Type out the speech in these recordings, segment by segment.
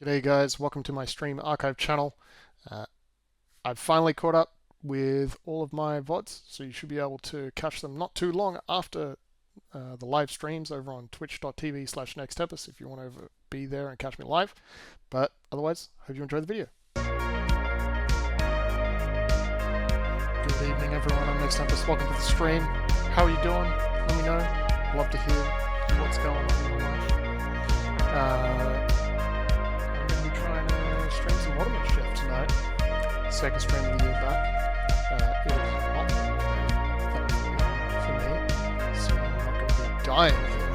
G'day guys, welcome to my stream archive channel. Uh, I've finally caught up with all of my VODs, so you should be able to catch them not too long after the live streams over on twitch.tv/Nextempus if you want to be there and catch me live. But otherwise, hope you enjoy the video. Good evening everyone, I'm Nextempus, welcome to the stream. How are you doing? Let me know. Love to hear what's going on in your life. Stream some Automachef tonight. Second stream of the year back. It is hot for me, so I'm not going to be dying here.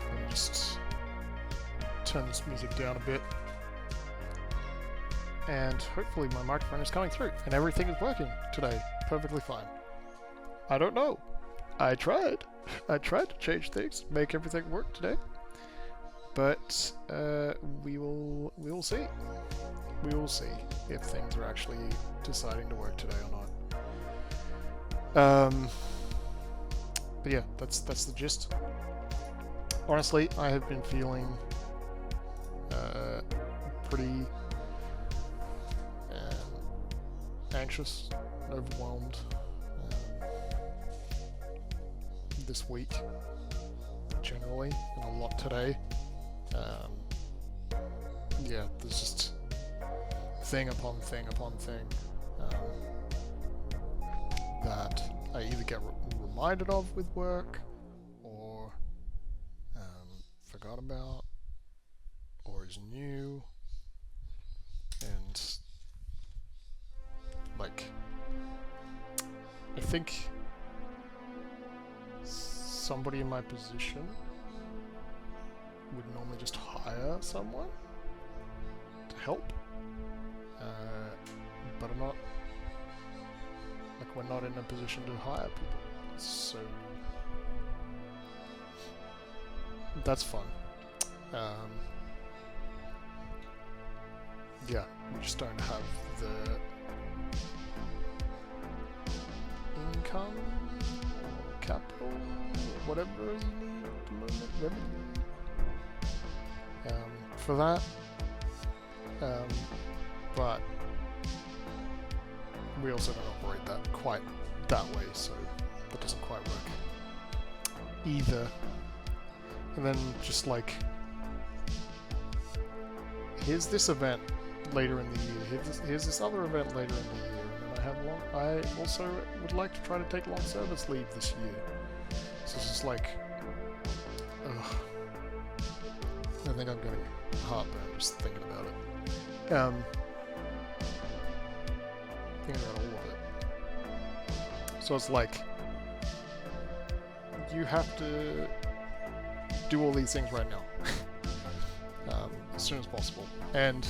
Let me just turn this music down a bit. And hopefully my microphone is coming through and everything is working today perfectly fine. I don't know. I tried to change things, make everything work today. But we will see. We will see if things are actually deciding to work today or not. But yeah, that's the gist. Honestly, I have been feeling pretty anxious, overwhelmed this week generally, and a lot today. Yeah, there's just thing upon thing upon thing that I either get reminded of with work, or forgot about, or is new, and like, I think somebody in my position would normally just hire someone to help, but I'm not, like, we're not in a position to hire people, so that's fun. Yeah, we just don't have the income or capital or whatever you need at the moment, revenue. For that, but we also don't operate that quite that way, so that doesn't quite work either. And then just like, here's this event later in the year, here's this other event later in the year, and then I also would like to try to take long service leave this year. So it's just like, ugh. I think I'm getting heartburn just thinking about it. Thinking about all of it. So it's like, you have to do all these things right now. As soon as possible. And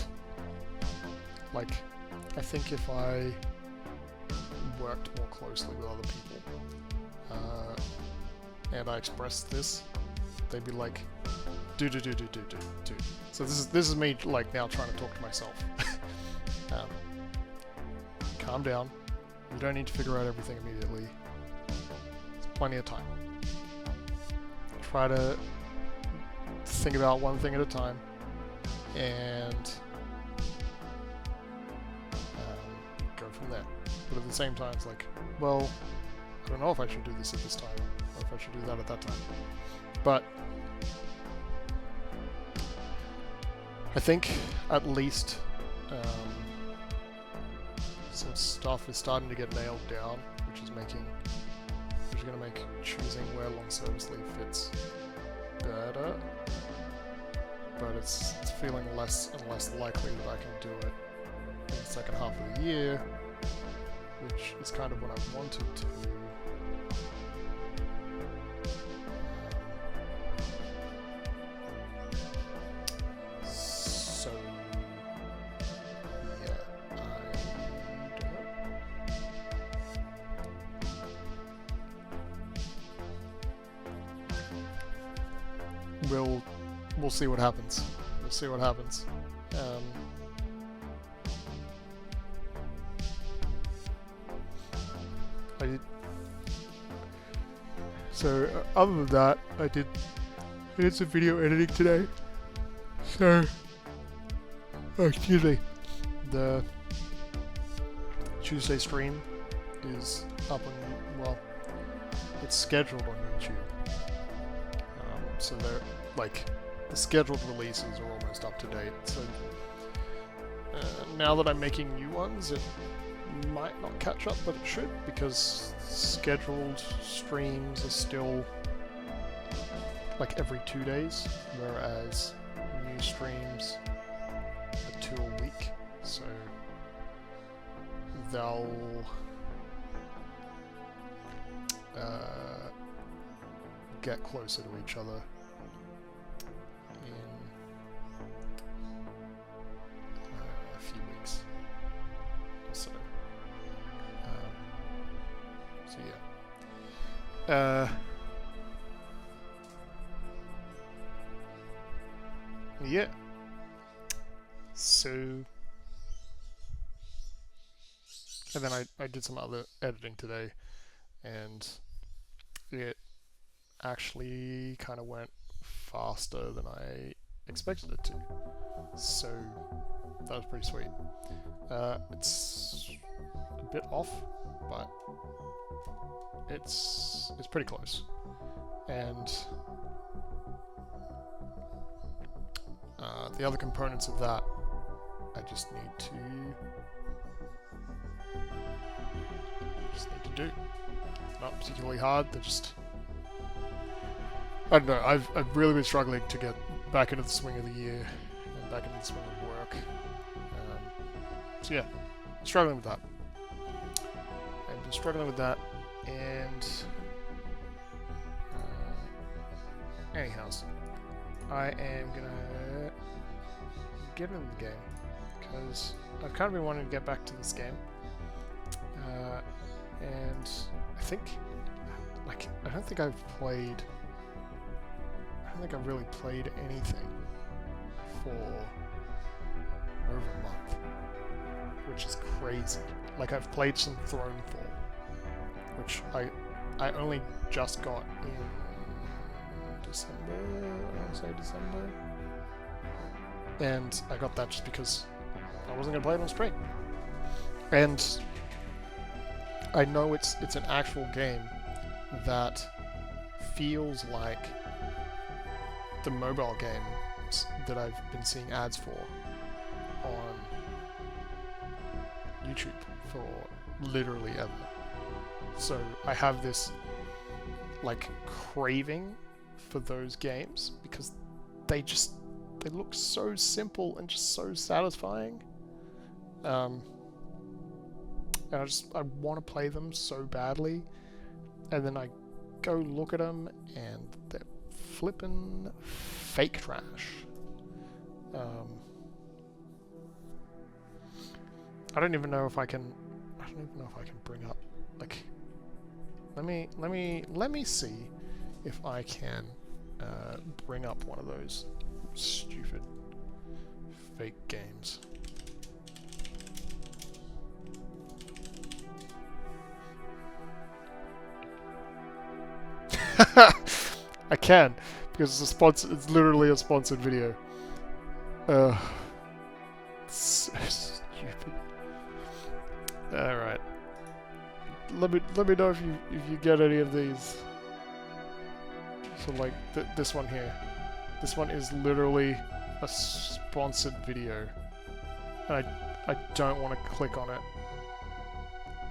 like, I think if I worked more closely with other people, and I expressed this, they'd be like, do. So this is me like now trying to talk to myself. Calm down. You don't need to figure out everything immediately. There's plenty of time. Try to think about one thing at a time, and go from there. But at the same time, it's like, well, I don't know if I should do this at this time, or if I should do that at that time. But I think at least some stuff is starting to get nailed down, which is going to make choosing where long service leave fits better. But it's feeling less and less likely that I can do it in the second half of the year, which is kind of what I wanted to. We'll see what happens. We'll see what happens. So other than that, I did I did some video editing today. So, oh, excuse me. The Tuesday stream is up on, well, it's scheduled on YouTube. So they're, like, the scheduled releases are almost up to date. So now that I'm making new ones, it might not catch up, but it should, because scheduled streams are still like every 2 days, whereas new streams are 2 a week. So they'll get closer to each other in a few weeks. So yeah. Yeah. So, and then I did some other editing today, and it actually kind of went faster than I expected it to. So that was pretty sweet. It's a bit off, but it's pretty close. And the other components of that, I just need to do. Not particularly hard. They're just, I don't know. I've really been struggling to get back into the swing of the year and back into the swing of work. So yeah, struggling with that. I've been struggling with that, and anyhow, I am gonna get into the game because I've kind of been wanting to get back to this game, and I think, like, I don't think I've really played anything for over a month, which is crazy. Like, I've played some Thronefall, which I only just got in December, I want to say December, and I got that just because I wasn't going to play it on stream. And I know it's an actual game that feels like the mobile games that I've been seeing ads for on YouTube for literally ever. So I have this, like, craving for those games because they look so simple and just so satisfying. And I want to play them so badly, and then I go look at them and they're flippin' fake trash. I don't even know if I can bring up, like, let me see if I can bring up one of those stupid fake games. I can, because it's literally a sponsored video. So stupid. Alright. Let me know if you get any of these. So, like, this one here. This one is literally a sponsored video. And I don't want to click on it.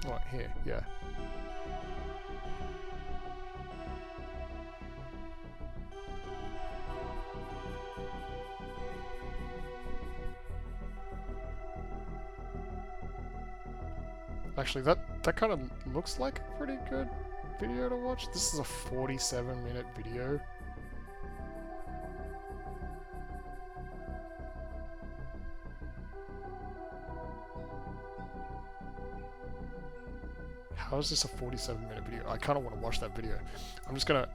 What, here? Yeah. Actually, that kind of looks like a pretty good video to watch. This is a 47-minute video. How is this a 47-minute video? I kind of want to watch that video. I'm just gonna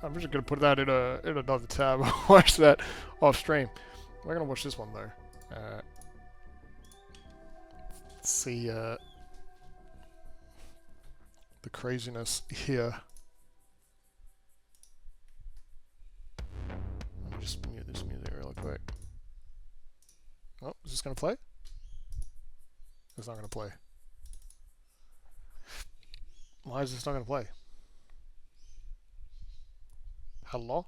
put that in another tab and watch that off stream. We're gonna watch this one though. Let's see the craziness here. Let me Oh, is this gonna play? It's not gonna play. Why is this not gonna play? Hello?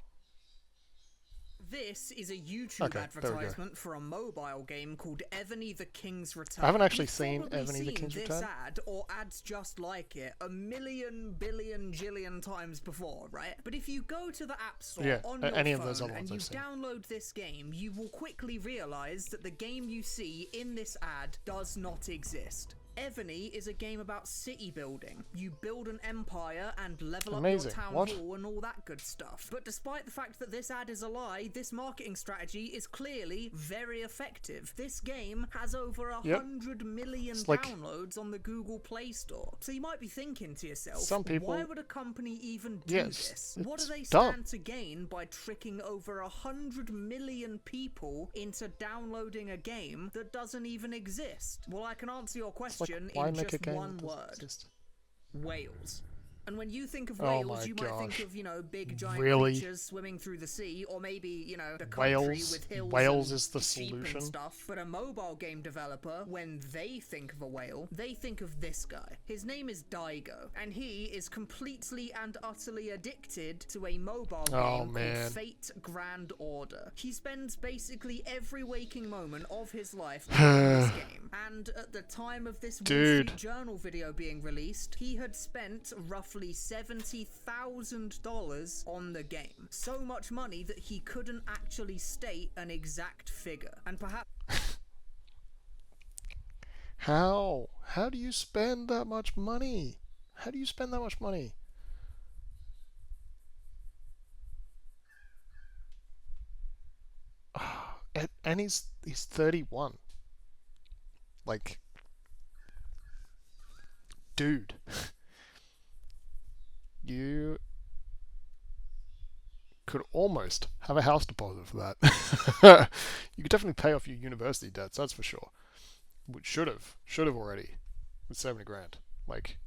This is a YouTube advertisement for a mobile game called Ebony the King's Return. I haven't actually seen Ebony the King's Return. This ad or ads just like it a million, billion, jillion times before, right? But if you go to the App Store on your any phone of those other and ones you download this game, you will quickly realize that the game you see in this ad does not exist. Ebony is a game about city building. You build an empire and level up your town hall and all that good stuff. But despite the fact that this ad is a lie, this marketing strategy is clearly very effective. This game has over 100 million downloads on the Google Play Store. So you might be thinking to yourself, why would a company even do this? What do they stand to gain by tricking over 100 million people into downloading a game that doesn't even exist? Well, I can answer your question in just one word. Whales. And when you think of whales, you might think of, you know, big giant creatures swimming through the sea, or maybe, you know, the country with hills is the sheep solution. And stuff. But a mobile game developer, when they think of a whale, they think of this guy. His name is Daigo, and he is completely and utterly addicted to a mobile game called Fate Grand Order. He spends basically every waking moment of his life playing this game. And at the time of this Wall Street Journal video being released, he had spent roughly $70,000 on the game. So much money that he couldn't actually state an exact figure. And perhaps... How? How do you spend that much money? How do you spend that much money? And he's 31. Like, dude. You could almost have a house deposit for that. You could definitely pay off your university debts, that's for sure. Which should have already with 70 grand. Like,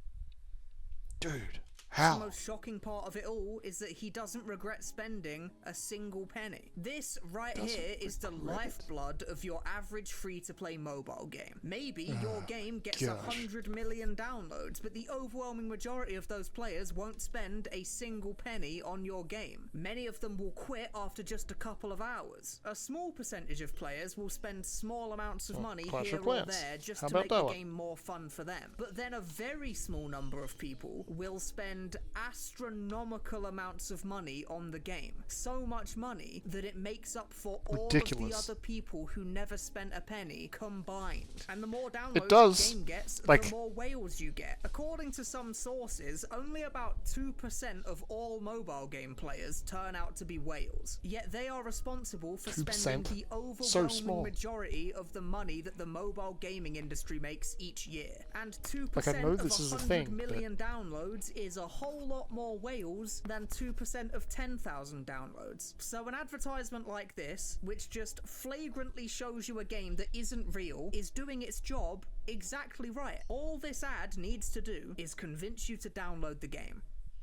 dude, how? The most shocking part of it all is that he doesn't regret spending a single penny. This right here is the lifeblood of your average free-to-play mobile game. Maybe your game gets 100 million downloads, but the overwhelming majority of those players won't spend a single penny on your game. Many of them will quit after just a couple of hours. A small percentage of players will spend small amounts of money here or there just to make the game more fun for them. But then a very small number of people will spend astronomical amounts of money on the game. So much money that it makes up for all of the other people who never spent a penny combined. And the more downloads the game gets, the more whales you get. According to some sources, only about 2% of all mobile game players turn out to be whales. Yet they are responsible for spending the overwhelming majority of the money that the mobile gaming industry makes each year. And 2% of 100 million downloads is a whole lot more whales than 2% of 10,000 downloads. So an advertisement like this, which just flagrantly shows you a game that isn't real, is doing its job exactly right. All this ad needs to do is convince you to download the game.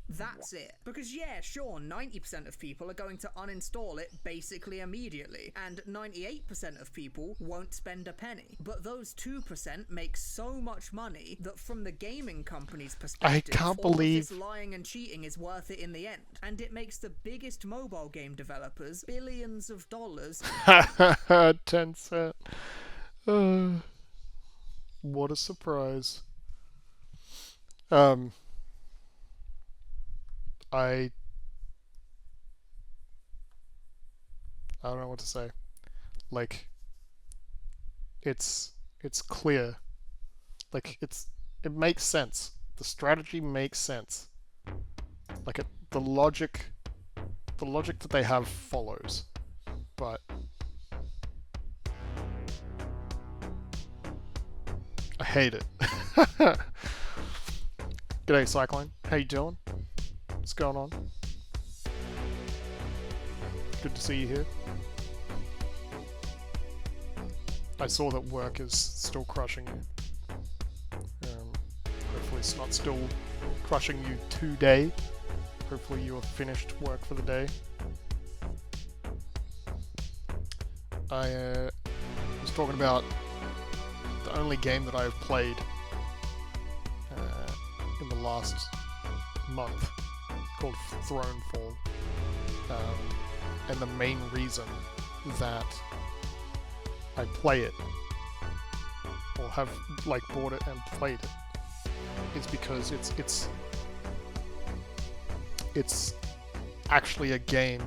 That's it. Because yeah, sure, 90% of people are going to uninstall it basically immediately, and 98% of people won't spend a penny. But those 2% make so much money that from the gaming company's perspective, all of this lying and cheating is worth it in the end. And it makes the biggest mobile game developers billions of dollars. 10 cent. What a surprise. I don't know what to say. Like, it's clear. Like, it makes sense. The strategy makes sense. Like, the logic that they have follows. But I hate it. G'day, Cyclone. How you doing? What's going on? Good to see you here. I saw that work is still crushing you. Hopefully it's not still crushing you today. Hopefully you have finished work for the day. I was talking about the only game that I've played in the last month, called Thronefall, and the main reason that I play it, or have like bought it and played it, is because it's actually a game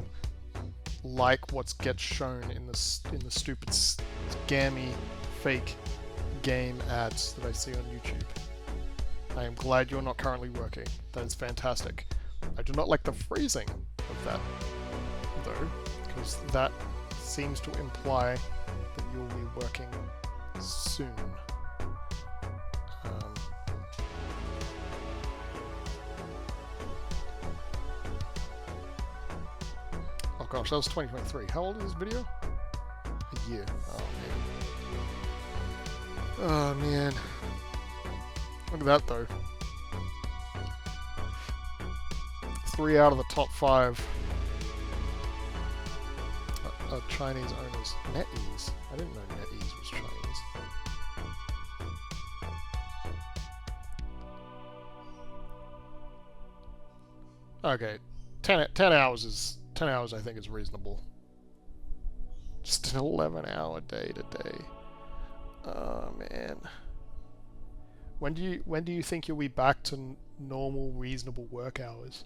like what gets shown in the stupid scammy fake game ads that I see on YouTube. I am glad you're not currently working. That is fantastic. I do not like the phrasing of that, though, because that seems to imply that you'll be working soon. Oh gosh, that was 2023. How old is this video? A year. Oh man. Oh man. Look at that though. 3 out of the top 5 are Chinese owners. NetEase? I didn't know NetEase was Chinese. Okay, 10 hours I think is reasonable. Just an 11-hour day today. Oh man. When do you think you'll be back to normal, reasonable work hours?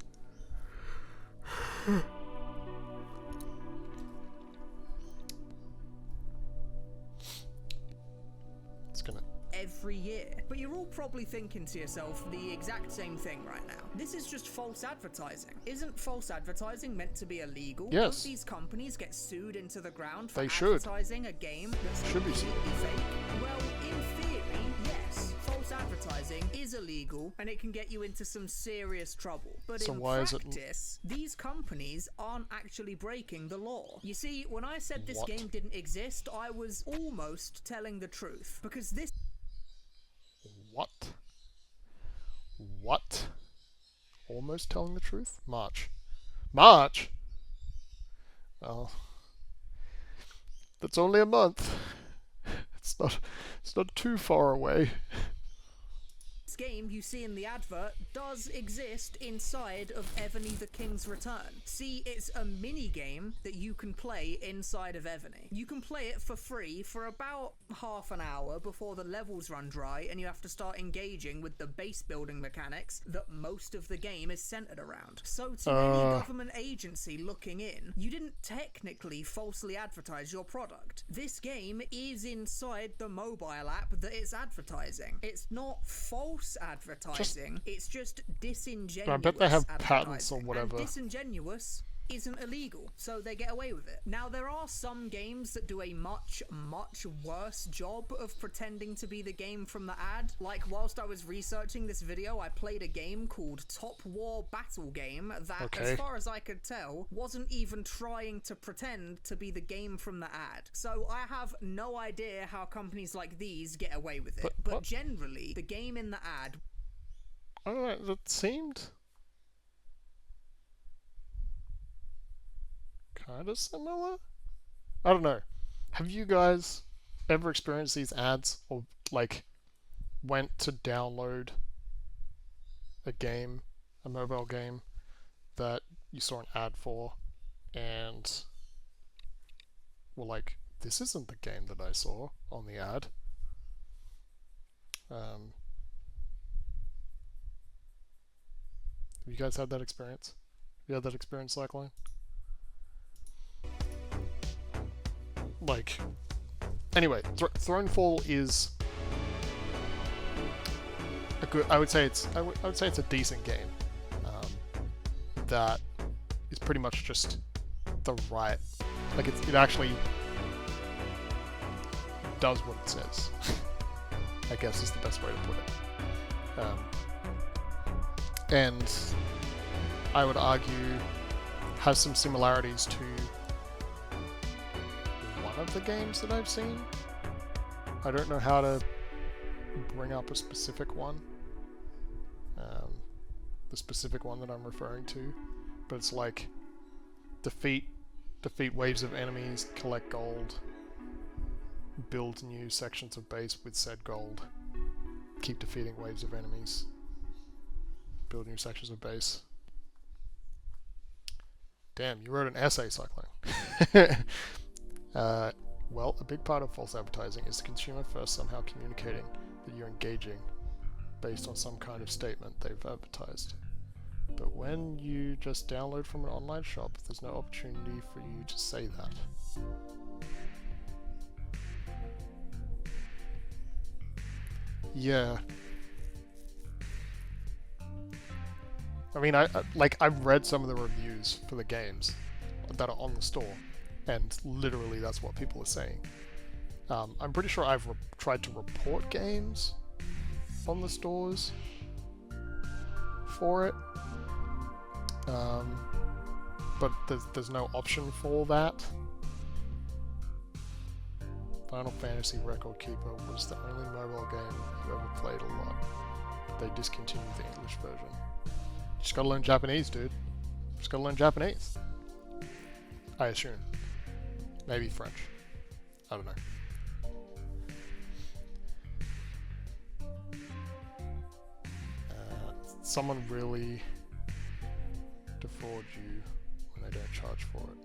It's gonna... Every year. But you're all probably thinking to yourself the exact same thing right now. This is just false advertising. Isn't false advertising meant to be illegal? Yes. Don't these companies get sued into the ground for They should. advertising a game that's Should be completely fake? Well, in theory, yes. False advertising is illegal and it can get you into some serious trouble. But So in why is it... practice, these companies aren't actually breaking the law. You see, when I said this What? game didn't exist, I was almost telling the truth. Because this... What? What? Almost telling the truth? March. March? Well, that's only a month. It's not too far away. This game you see in the advert does exist inside of Evany the King's Return. See, it's a mini game that you can play inside of Evany. You can play it for free for about half an hour before the levels run dry and you have to start engaging with the base building mechanics that most of the game is centered around. So to any government agency looking in, you didn't technically falsely advertise your product. This game is inside the mobile app that it's advertising. It's not false advertising, it's just disingenuous. I bet they have patents or advertising. whatever. And disingenuous isn't illegal, so they get away with it. Now, there are some games that do a much worse job of pretending to be the game from the ad. Like, whilst I was researching this video, I played a game called Top War Battle Game that, as far as I could tell, wasn't even trying to pretend to be the game from the ad. So I have no idea how companies like these get away with it. But generally, the game in the ad... I don't know, that seemed... kind of similar? I don't know. Have you guys ever experienced these ads, or like went to download a game, a mobile game that you saw an ad for and were like, this isn't the game that I saw on the ad? Have you guys had that experience? Have you had that experience, Cyclone? Like, anyway, Thronefall is a good. I would say it's a decent game. That is pretty much just the right. Like it actually does what it says. I guess is the best way to put it. And I would argue has some similarities to of the games that I've seen. I don't know how to bring up a specific one. The specific one that I'm referring to. But it's like defeat waves of enemies, collect gold, build new sections of base with said gold. Keep defeating waves of enemies. Build new sections of base. Damn, you wrote an essay, Cyclone. Well, a big part of false advertising is the consumer first somehow communicating that you're engaging based on some kind of statement they've advertised. But when you just download from an online shop, there's no opportunity for you to say that. Yeah. I mean, I've read some of the reviews for the games that are on the store, and literally that's what people are saying. I'm pretty sure I've tried to report games on the stores for it, but there's no option for that. Final Fantasy Record Keeper was the only mobile game you ever played a lot. They discontinued the English version. Just gotta learn Japanese, dude. Just gotta learn Japanese. I assume. Maybe French. I don't know. Someone really defraud you when they don't charge for it.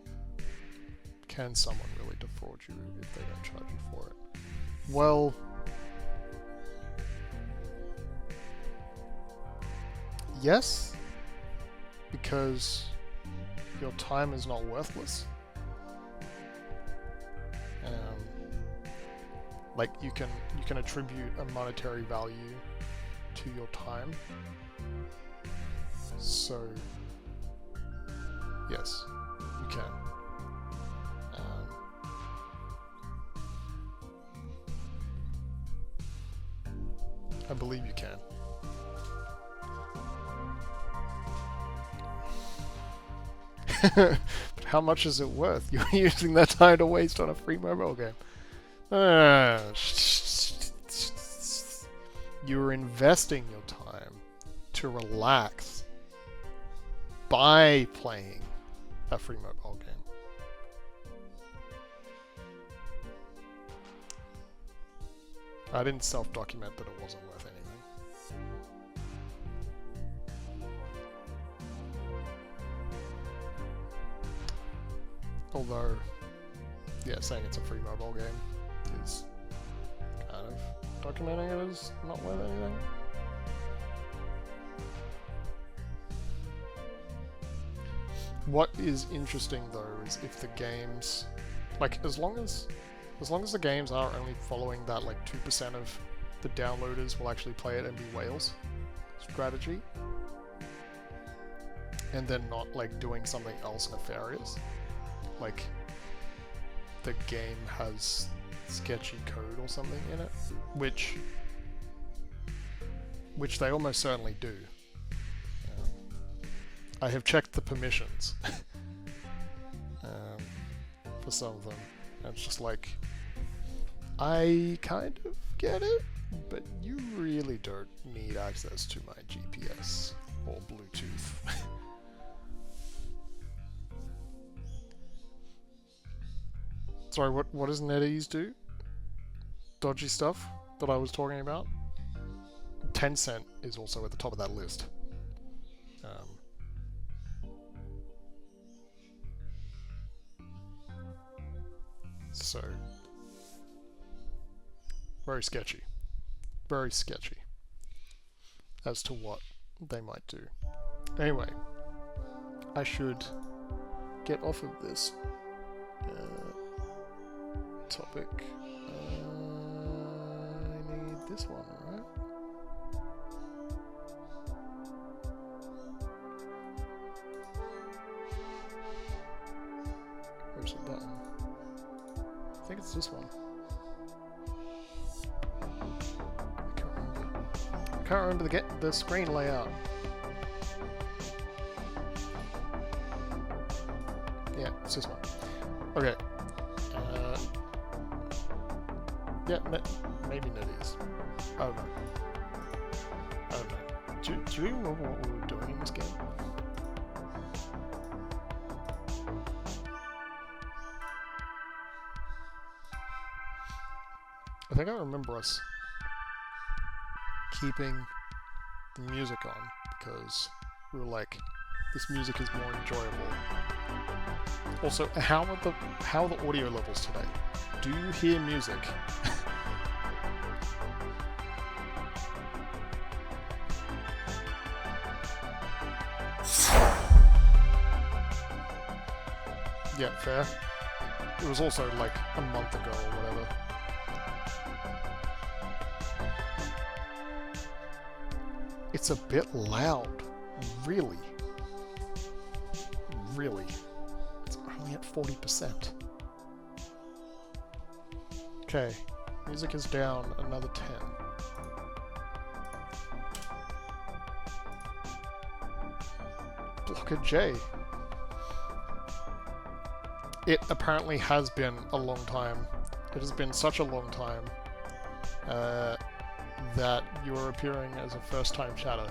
Can someone really defraud you if they don't charge you for it? Well, yes, because your time is not worthless. Like you can attribute a monetary value to your time. So yes, you can. I believe you can. But how much is it worth? You're using that time to waste on a free mobile game. You're investing your time to relax by playing a free mobile game. I didn't self-document that it wasn't worth anything. Although, yeah, saying it's a free mobile game is kind of documenting it as not worth anything. What is interesting though is if the games, like as long as the games are only following that like 2% of the downloaders will actually play it and be whales strategy, and then not like doing something else nefarious, like the game has sketchy code or something in it, which they almost certainly do. I have checked the permissions for some of them, and it's just like, I kind of get it, but you really don't need access to my GPS or Bluetooth. Sorry, what does NetEase do? Dodgy stuff that I was talking about? Tencent is also at the top of that list. So, very sketchy. Very sketchy as to what they might do. Anyway, I should get off of this topic. I need this one, right? Where's the button? I think it's this one. I can't remember the screen layout. Yeah, it's this one. Okay. Yeah, maybe NetEase. I don't know. Do you even remember what we were doing in this game? I think I remember us keeping the music on because we were like, this music is more enjoyable. Also, how are the audio levels today? Do you hear music? Yeah, fair. It was also like a month ago or whatever. It's a bit loud. Really. Really. It's only at 40%. Okay. Music is down another 10. Blocker J. It apparently has been a long time. It has been such a long time that you're appearing as a first-time chatter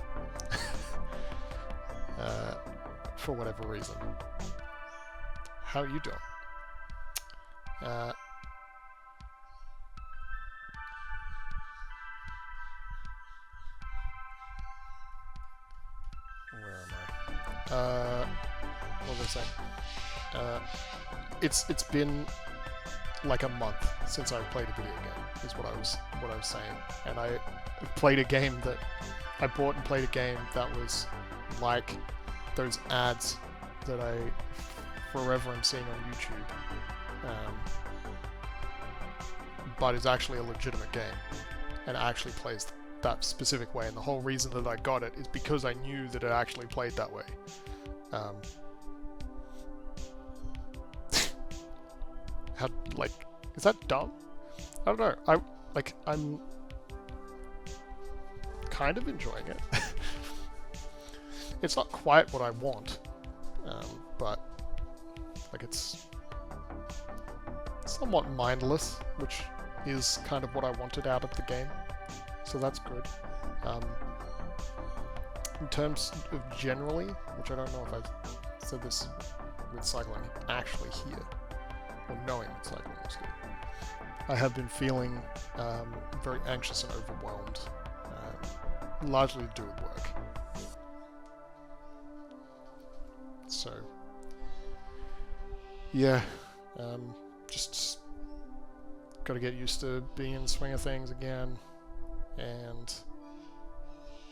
for whatever reason. How are you doing? Where am I? What was I saying? It's been like a month since I played a video game, is what I was saying. And I played a game that I bought and played a game that was like those ads that I forever am seeing on YouTube. But it's actually a legitimate game and it actually plays that specific way. And the whole reason that I got it is because I knew that it actually played that way. Like, is that dumb? I don't know. I'm kind of enjoying it. It's not quite what I want, but like it's somewhat mindless, which is kind of what I wanted out of the game. So that's good. In terms of generally, which I don't know if I've said this with cycling actually here, or knowing that cycling is here, I have been feeling very anxious and overwhelmed, largely to do with work. So, yeah, just got to get used to being in the swing of things again, and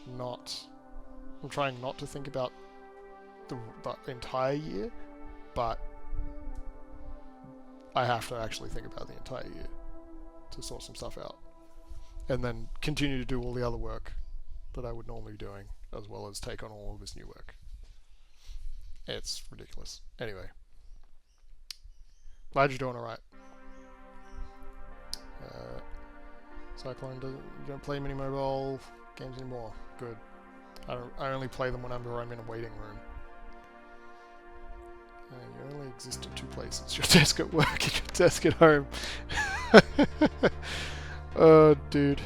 I'm trying not to think about the entire year, but I have to actually think about the entire year to sort some stuff out, and then continue to do all the other work that I would normally be doing, as well as take on all of this new work. It's ridiculous. Anyway, glad you're doing alright. Cyclone, you don't play mini mobile games anymore. Good. I only play them whenever I'm in a waiting room. You only exist in two places: your desk at work and your desk at home. Oh, dude.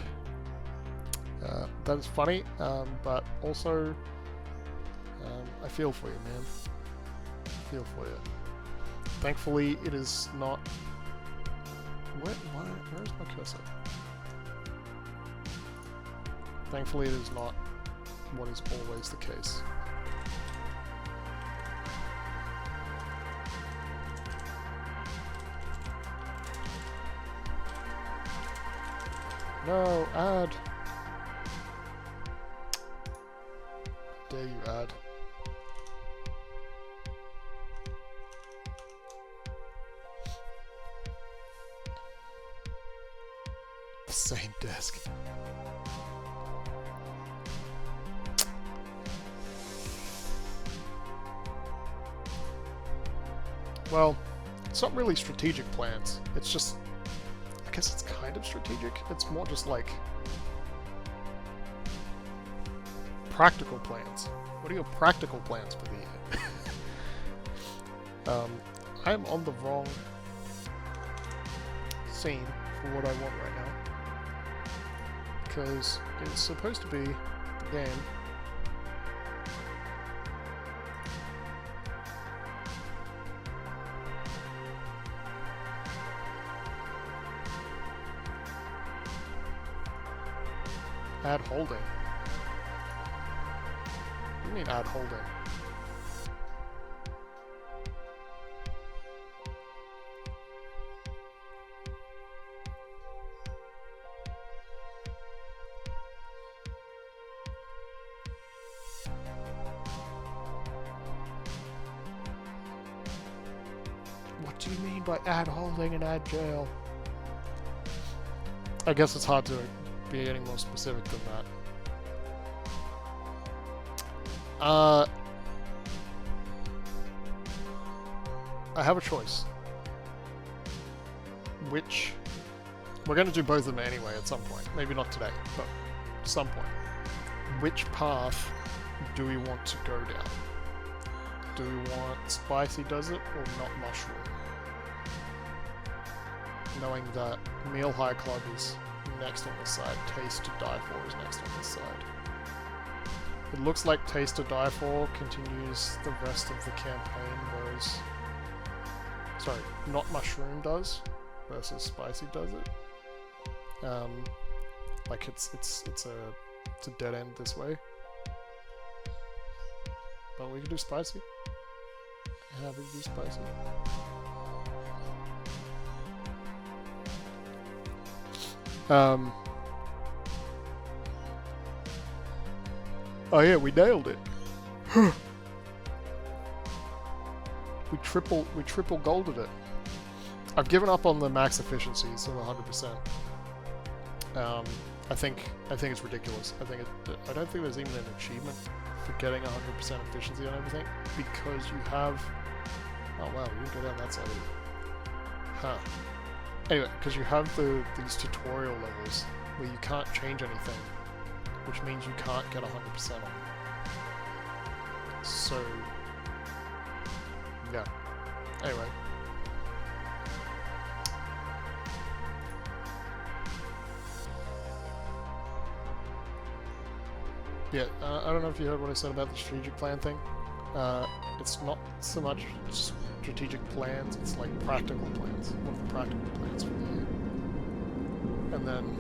That is funny, but also, I feel for you, man. I feel for you. Thankfully, it is not... Where is my cursor? Thankfully, it is not what is always the case. No, ad! Dare you, ad? The same desk. Well, it's not really strategic plans. It's just... I guess it's kind of strategic. It's more just like... practical plans. What are your practical plans for the year? I'm on the wrong scene for what I want right now. Because it's supposed to be the game. Add holding. What do you mean add holding? What do you mean by add holding and add jail? I guess it's hard to be any more specific than that. I have a choice. Which... We're going to do both of them anyway at some point. Maybe not today, but at some point. Which path do we want to go down? Do we want Spicy Desert or Not Mushroom? Knowing that Meal High Club is next on this side, Taste to Die For is next on this side. It looks like Taste to Die For continues the rest of the campaign, whereas... Sorry, Not Mushroom does, versus Spicy Desert. Like it's a dead end this way. But we can do Spicy. Have we do Spicy? Oh yeah, we nailed it. we triple golded it. I've given up on the max efficiencies of 100%. I think it's ridiculous. I don't think there's even an achievement for getting 100% efficiency on everything, because you have... Oh wow, you can go down that side. Huh. Anyway, because you have these tutorial levels where you can't change anything, which means you can't get 100% on. So, yeah. Anyway. Yeah, I don't know if you heard what I said about the strategic plan thing. It's not so much strategic plans, it's like practical plans. What are the practical plans for the year? And then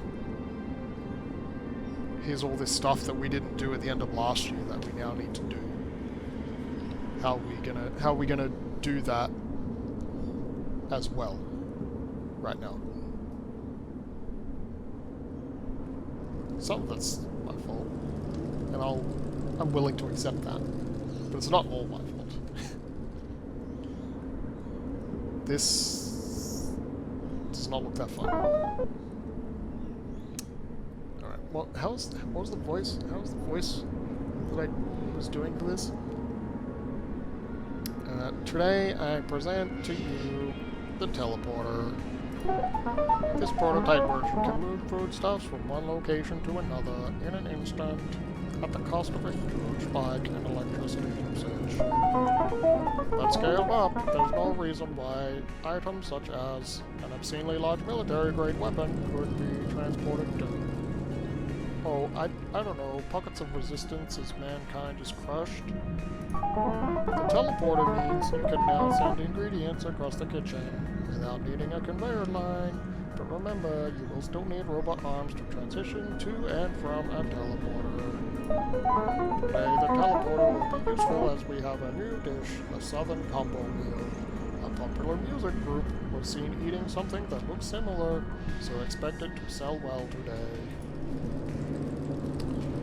here's all this stuff that we didn't do at the end of last year that we now need to do. How are we gonna do that as well right now? Some of that's my fault, and I'm willing to accept that, but it's not all my fault. This does not look that fun. Alright, well, what was the voice that I was doing for this? Today I present to you the teleporter. This prototype version can move foodstuffs from one location to another in an instant at the cost of a huge spike in electricity usage. But scaled up, there's no reason why items such as an obscenely large military-grade weapon could be transported too. Oh, I don't know, pockets of resistance as mankind is crushed. The teleporter means you can now send ingredients across the kitchen without needing a conveyor line. But remember, you will still need robot arms to transition to and from a teleporter. Today, the teleporter will be useful as we have a new dish, the Southern Combo Meal. A popular music group was seen eating something that looks similar, so expect it to sell well today.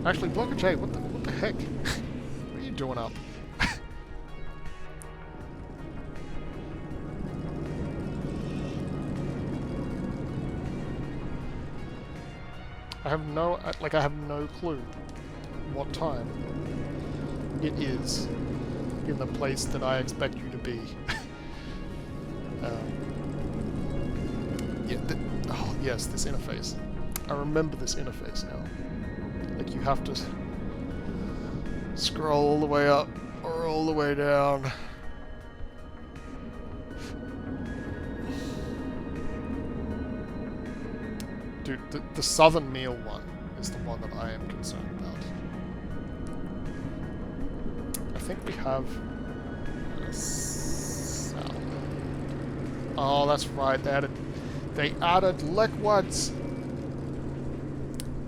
Actually, Blockage, what the heck? What are you doing up? I have no clue what time it is in the place that I expect you to be. Yeah, oh yes, this interface. I remember this interface now. Like, you have to scroll all the way up or all the way down. Dude, the Southern Meal one is the one that I am concerned about. I think we have a salad. Oh, that's right. They added liquids.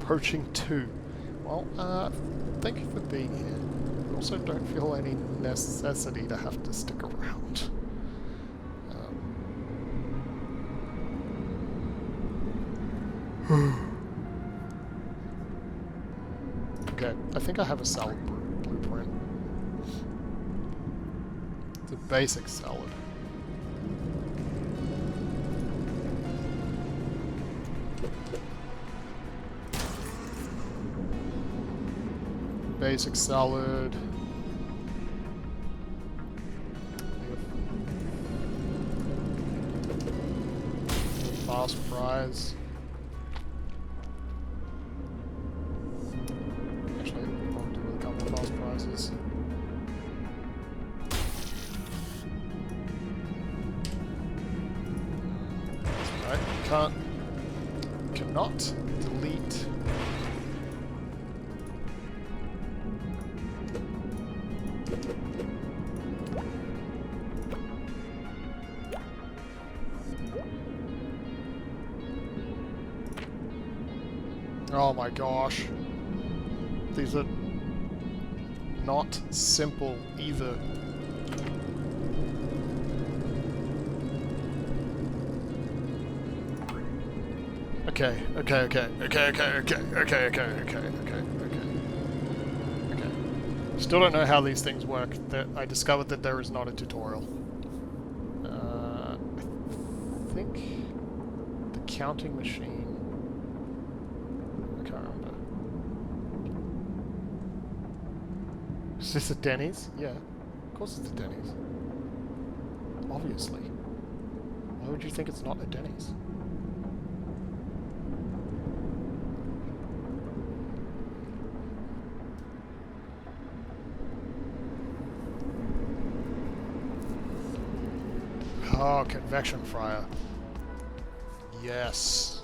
Poaching 2. Well, thank you for being here. I also don't feel any necessity to have to stick around. Okay, I think I have a salad blueprint. It's a basic salad. Basic salad. Fast fries. Actually, I'll do with a couple of fast fries. That's right. Cannot delete. Oh my gosh. These are not simple either. Okay. Still don't know how these things work. I discovered that there is not a tutorial. I think the counting machine. I can't remember. Is this a Denny's? Yeah, of course it's a Denny's. Obviously. Why would you think it's not a Denny's? Oh, convection fryer. Yes.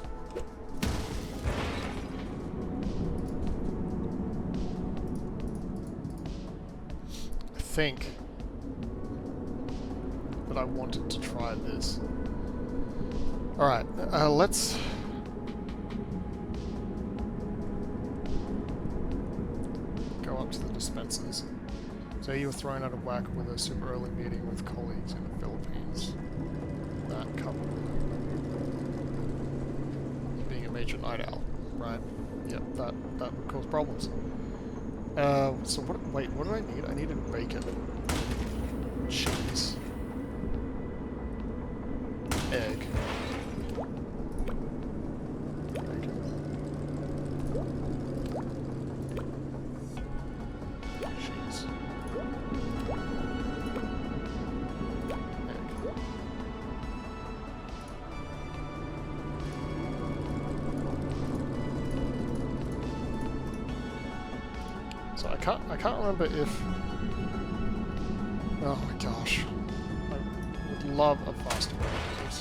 I think that I wanted to try this. Alright, let's... go up to the dispensers. So you were thrown out of whack with a super early meeting with colleagues in the Philippines. That coupled with being a major night owl, right? Yep, that would cause problems. So what? Wait, what do I need? I needed bacon, cheese, egg. So I can't remember if... Oh my gosh. I would love a faster way to do this.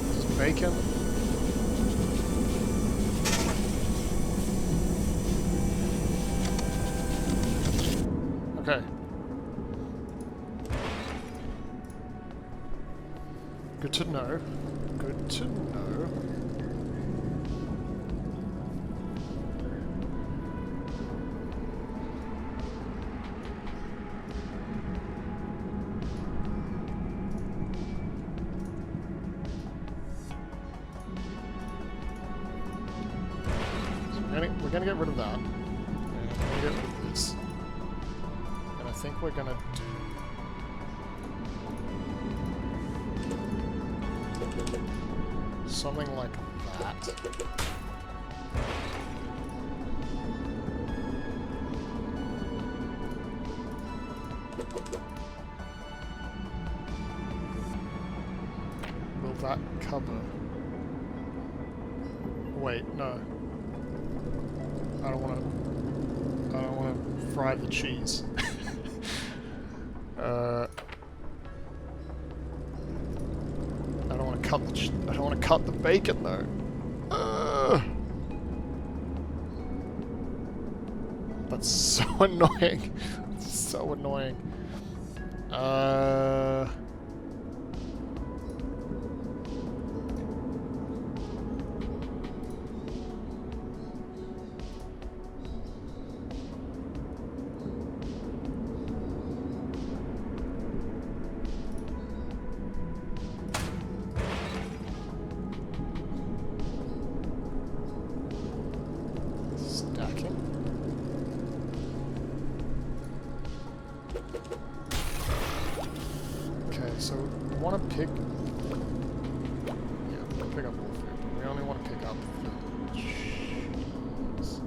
This is bacon. Okay. Good to know. Good to know. We're gonna get rid of that. And we're gonna get rid of this. And I think we're gonna do something like that. Will that cover? Wait, no. I don't want to fry the cheese. I don't want to cut the bacon though. That's so annoying. It's so annoying. pick up all the food, but we only want to pick up the cheese.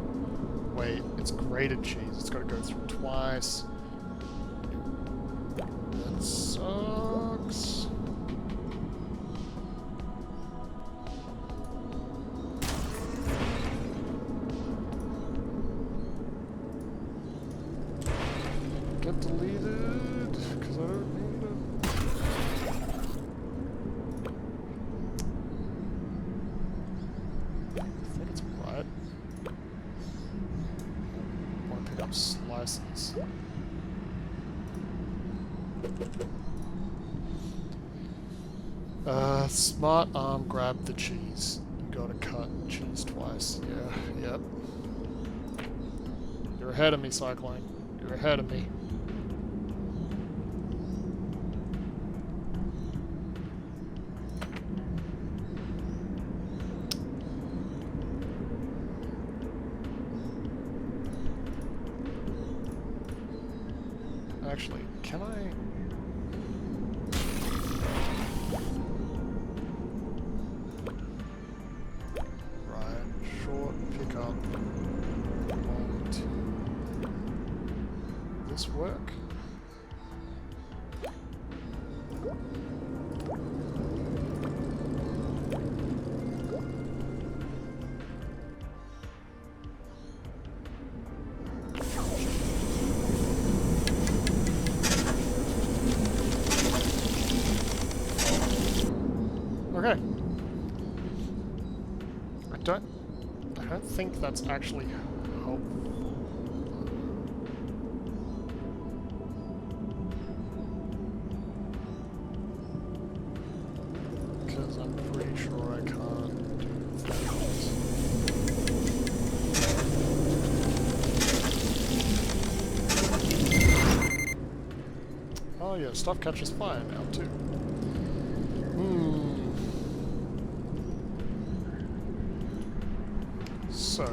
Wait, it's grated cheese. It's got to go through twice. That sucks. Get deleted, because I don't need it. I think it's right. I want to pick up slices. Smart arm, grab the cheese. You gotta cut cheese twice. Yeah, yep. You're ahead of me, Cyclone. You're ahead of me. Actually, can I... work? Okay. I don't think that's actually helpful. I'm pretty sure I can't do that. Oh yeah, stuff catches fire now too. So,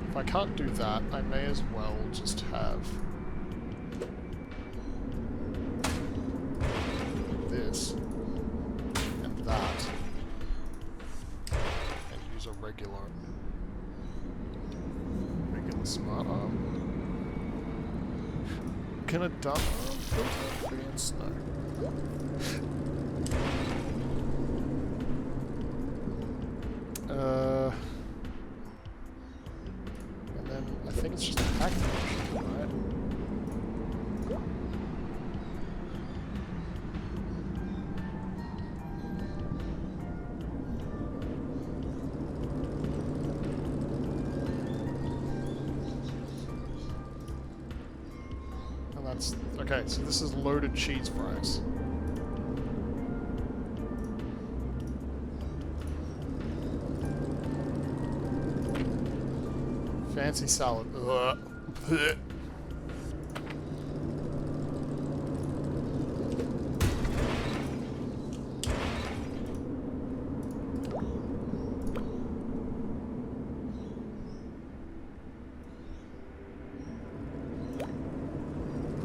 if I can't do that, I may as well just have this. That and use a regular smart arm. Can a dumb arm filter against snow? And then I think it's just a hacking machine, right? Okay, so this is loaded cheese fries. Fancy salad. Ugh.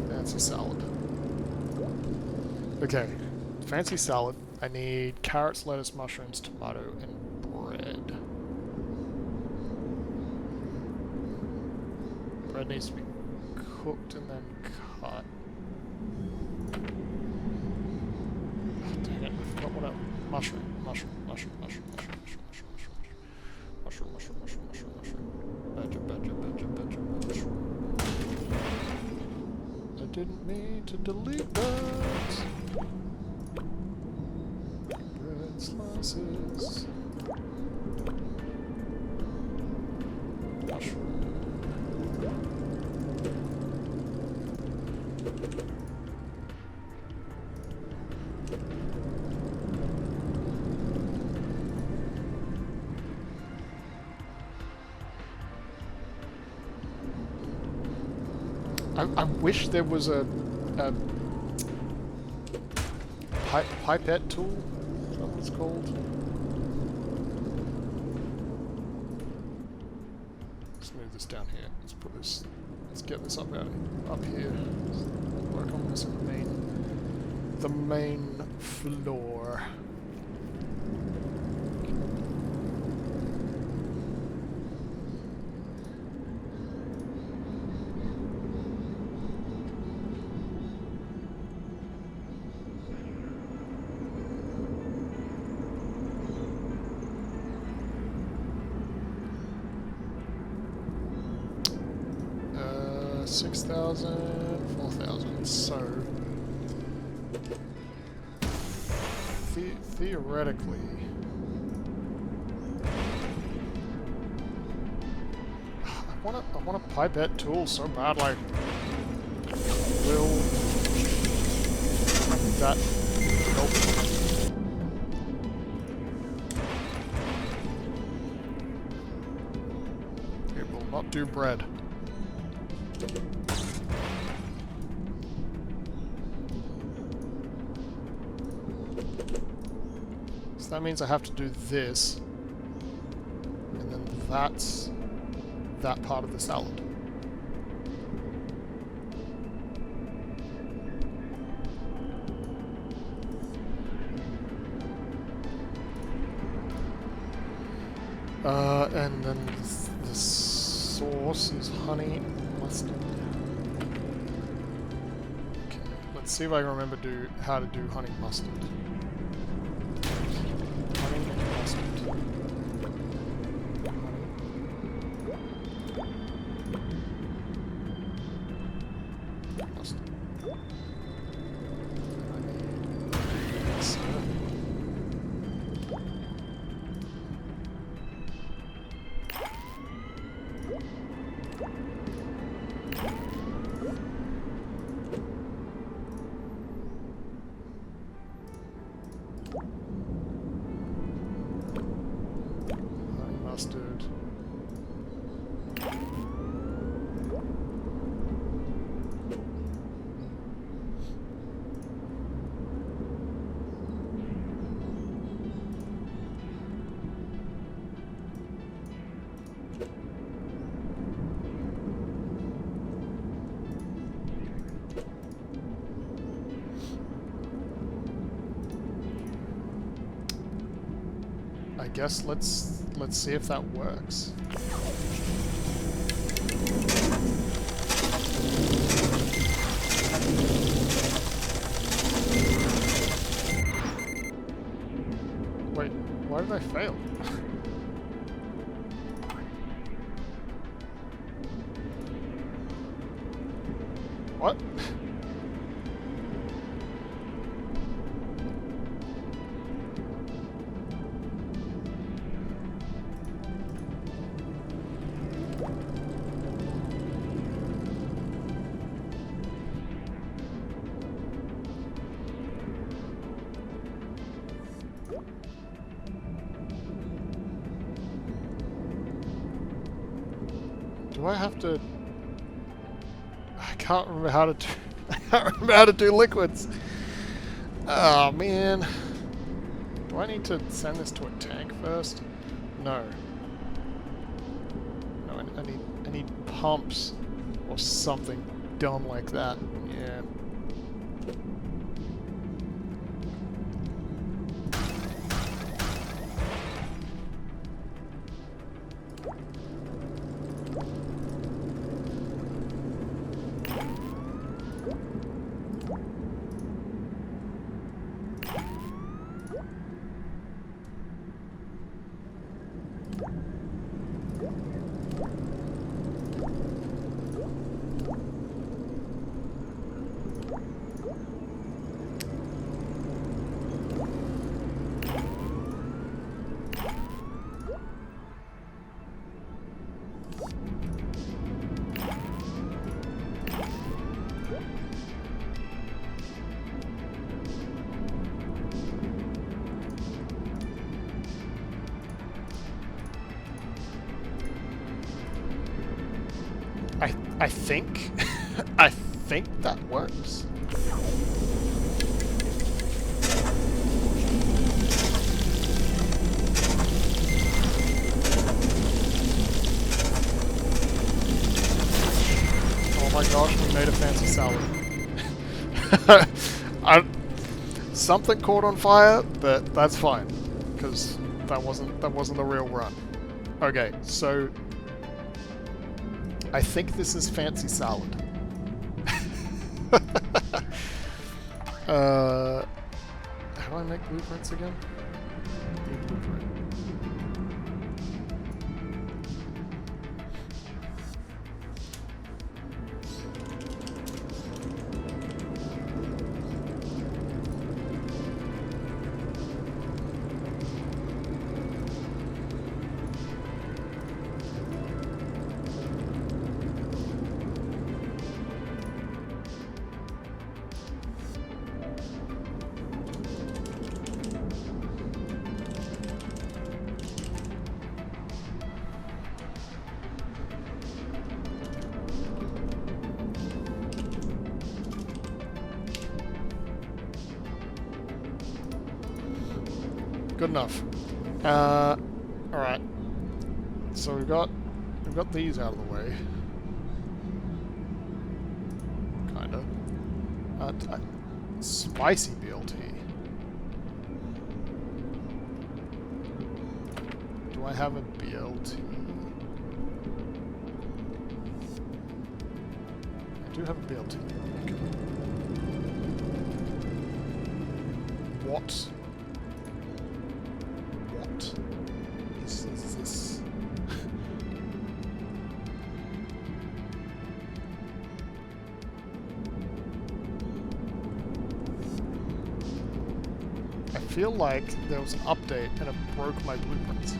Fancy salad. Okay, fancy salad. I need carrots, lettuce, mushrooms, tomato, and bread. Bread needs to be cooked and then cut. Oh, dang it, I forgot what else. Mushroom. I didn't mean to delete that. Bread slices. Mushroom. I wish there was a pipette tool. Is that what it's called? Let's move this down here. Let's put this. Let's get this up here. Work on this in the main floor. 6,000, 4,000. So theoretically, I want a pipette tool so bad. Like, will that help? It will not do bread. So that means I have to do this, and then that's that part of the salad. And then the sauce is honey mustard. Okay, let's see if I can remember how to do honey mustard. Honey mustard. Mustard. I need a mixer. Mustard. I guess let's see if that works. Wait, why did I fail? What? Do I have to? I can't remember how to do. I can't remember how to do liquids. Oh man. Do I need to send this to a tank first? No. No, I need pumps or something dumb like that. Yeah. I think, I think that works. Oh my gosh, we made a fancy salad. Something caught on fire, but that's fine, because that wasn't the real run. Okay, so I think this is fancy salad. How do I make blueprints again? New blueprint. Good enough. Alright. So we've got these out of the way. Kinda. Spicy BLT. Do I have a BLT? I do have a BLT. Okay. What? What is this? I feel like there was an update and it broke my blueprints.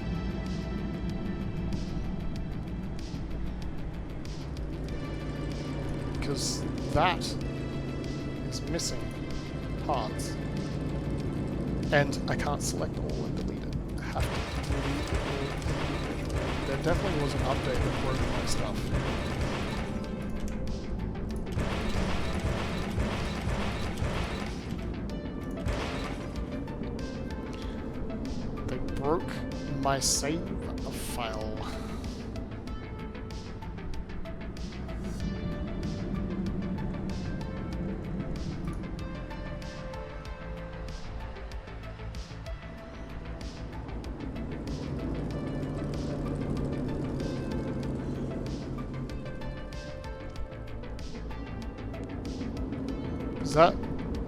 Because that is missing parts. And I can't select all and delete it. I have to delete it all. There definitely was an update that broke my stuff. They broke my save file.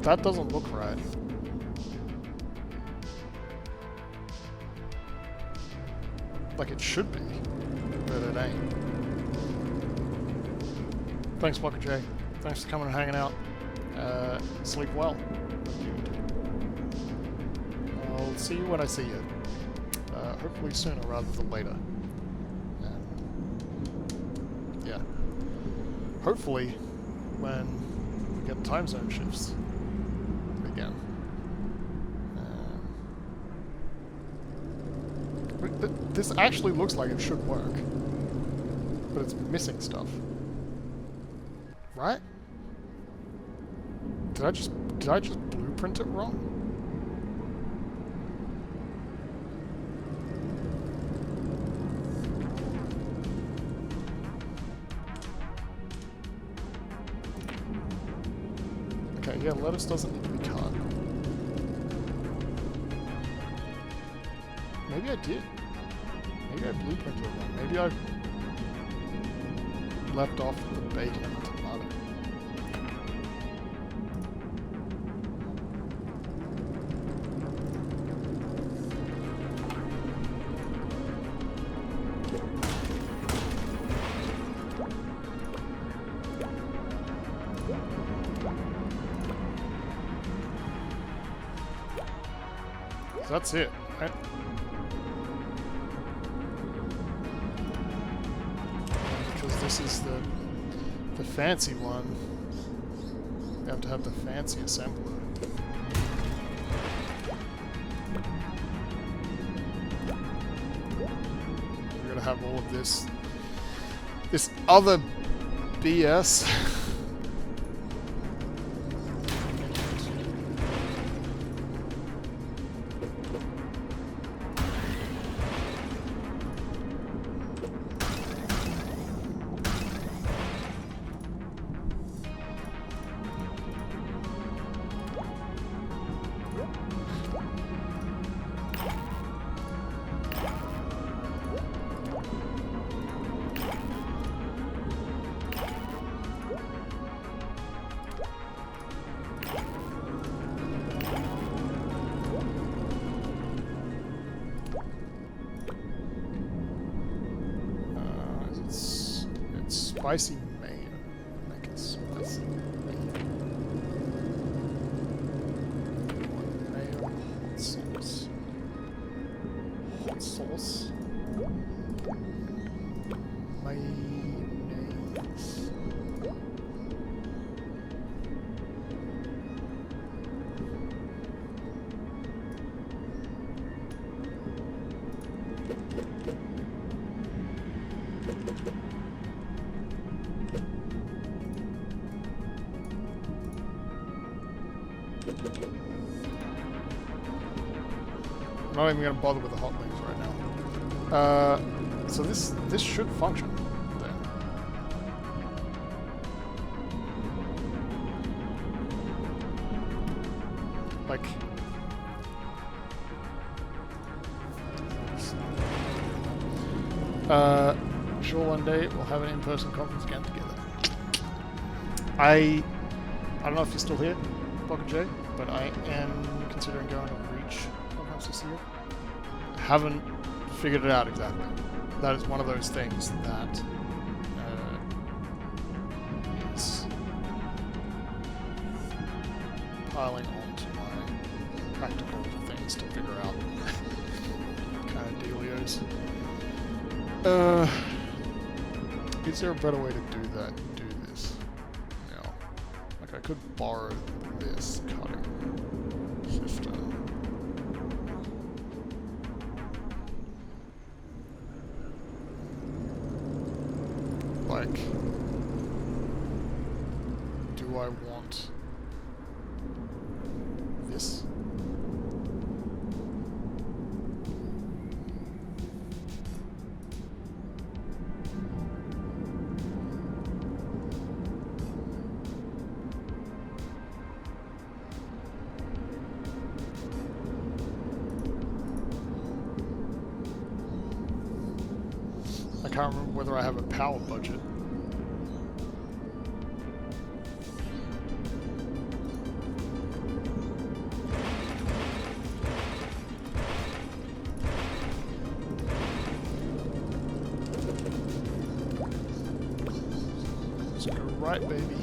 That doesn't look right. Like it should be, but it ain't. Thanks, Blocker J. Thanks for coming and hanging out. Sleep well, dude. I'll see you when I see you. Hopefully sooner rather than later. Yeah. Hopefully when we get time zone shifts again. This actually looks like it should work, but it's missing stuff. Right? Did I just blueprint it wrong? Okay, yeah, lettuce doesn't need to be cut. Maybe I did. Maybe I blueprinted it wrong. Maybe I left off the bacon and the tomato. So that's it, right? Because this is the fancy one, you have to have the fancy assembler. We're gonna have all of this other BS. Spicy mayo. Make it spicy mayo. Mayo, hot sauce. Hot sauce. Mayonnaise. I'm not even going to bother with the hot links right now. So this should function then. Like, sure, one day we'll have an in-person conference again together. I don't know if you're still here, Pocket J, but I am considering going to Reach conference this year. Haven't figured it out exactly. That is one of those things that is piling onto my practical things to figure out kind of dealios. Is there a better way to do this? No. Like I could borrow this cutting system. Like, do I want this? I can't remember whether I have a power budget. Let's go right, baby.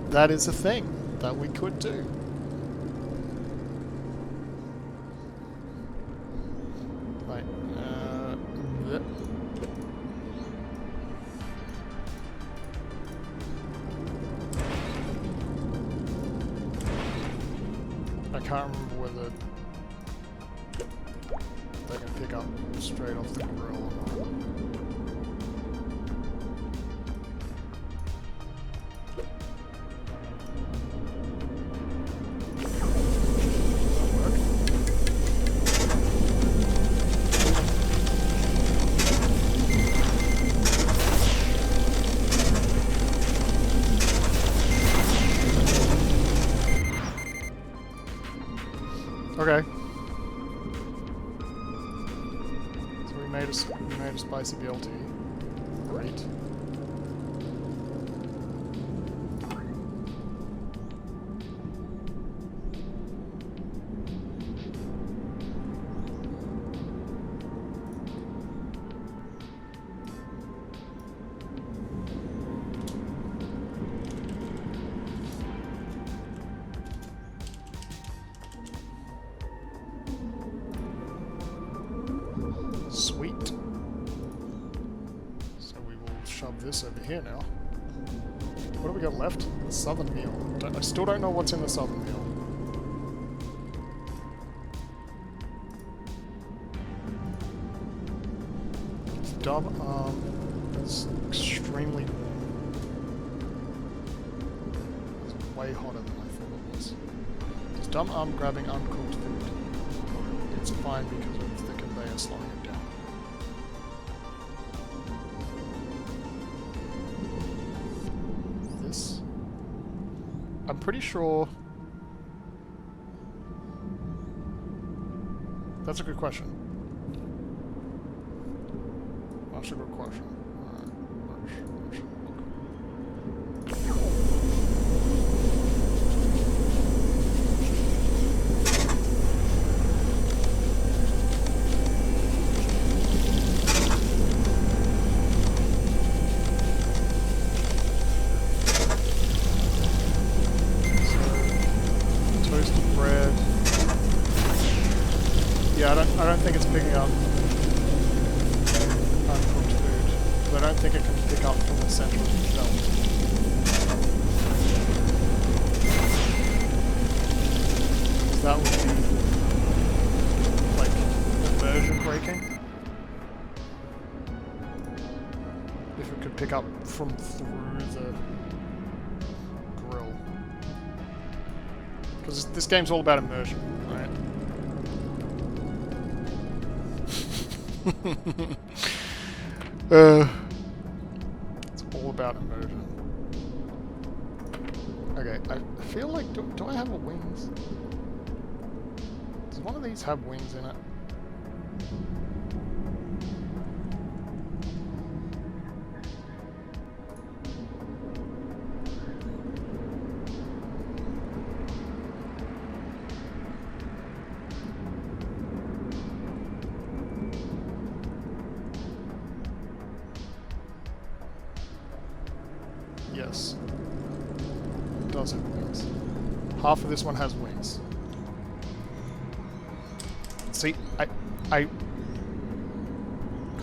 That is a thing that we could do. Like, I can't remember whether they can pick up straight off the grill or not. Okay. So we made a spicy BLT. Great. Sweet. So we will shove this over here now. What do we got left? The southern meal. I still don't know what's in the southern meal. Dub arm is extremely warm. It's way hotter than I thought it was. Is dumb arm grabbing uncooked food? It's fine because of the conveyor slowing it down. This? I'm pretty sure... That's a good question. That's a good question. Alright, let's look. think it's picking up uncooked food. But I don't think it can pick up from the center of the shelf. That would be like immersion breaking. If it could pick up from through the grill. Because this game's all about immersion, right? It's all about immersion. Okay, I feel like, do I have a wings? Does one of these have wings in it? Yes. It does have wings. Half of this one has wings. See, I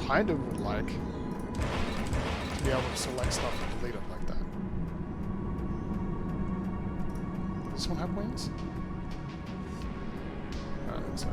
kind of would like to be able to select stuff and delete it like that. Does this one have wings? I don't think so.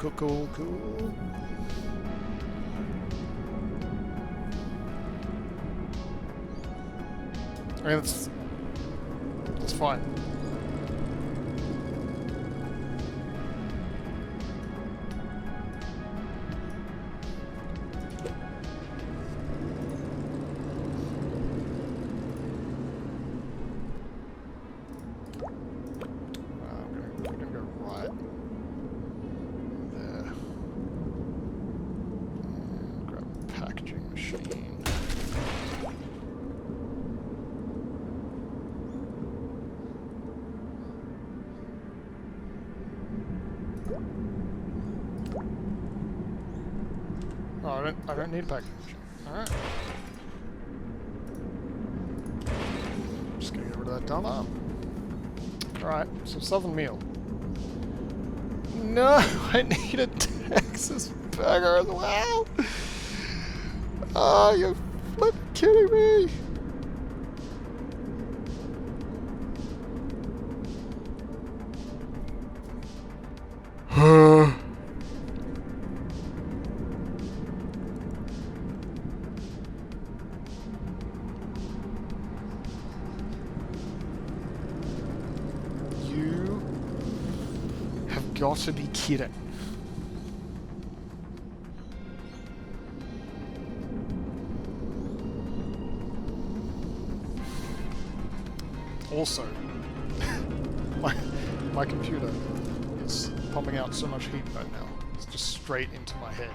Cool. I mean, that's fine. I'm gonna go right there. And grab a packaging machine. Oh, I don't need a packaging machine. Alright. Just gonna get rid of that dumb arm. Alright, so Southern meal. No, I need a Texas burger as well. Oh, you're flipping kidding me. You have got to be kidding. Also, my computer is pumping out so much heat right now. It's just straight into my head.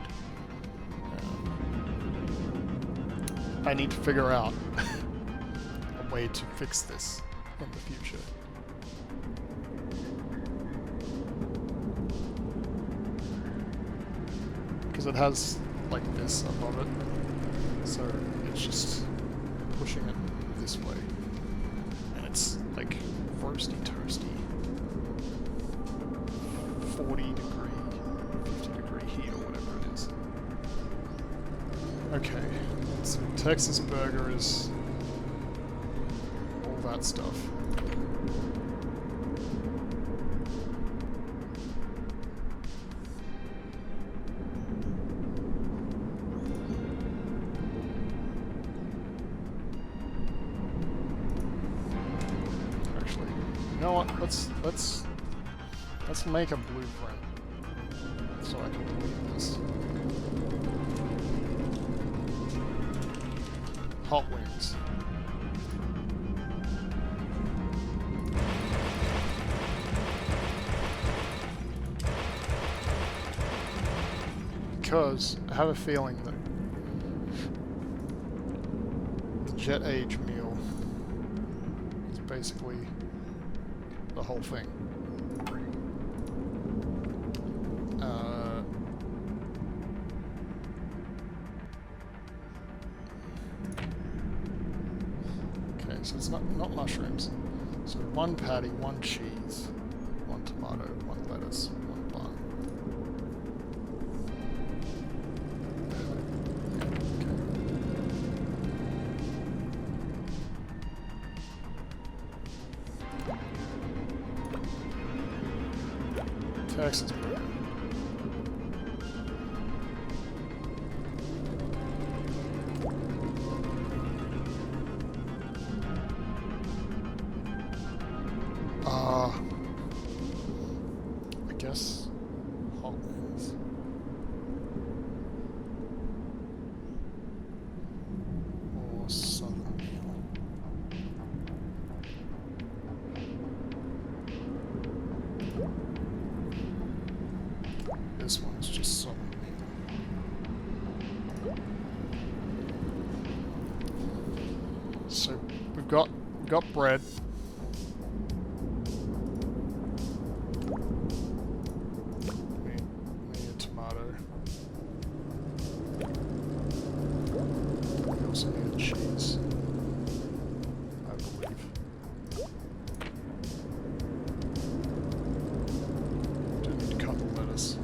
I need to figure out a way to fix this in the future. Because it has like this above it, so it's just pushing it this way. And it's like roasty toasty 40-degree, 50-degree heat or whatever it is. Okay, so Texas burger is all that stuff. You know what? Let's make a blueprint so I can believe this. Hot wings. Because I have a feeling that the jet age meal is basically the whole thing. Okay, so it's not mushrooms. So 1 patty, 1 cheese, 1 tomato, 1 lettuce, 1 bun. Texas burger. I guess hot wings. Or southern meal. This one is just southern meal. So we've got bread. We need a tomato. We also need a cheese, I believe. Do need to cut the lettuce.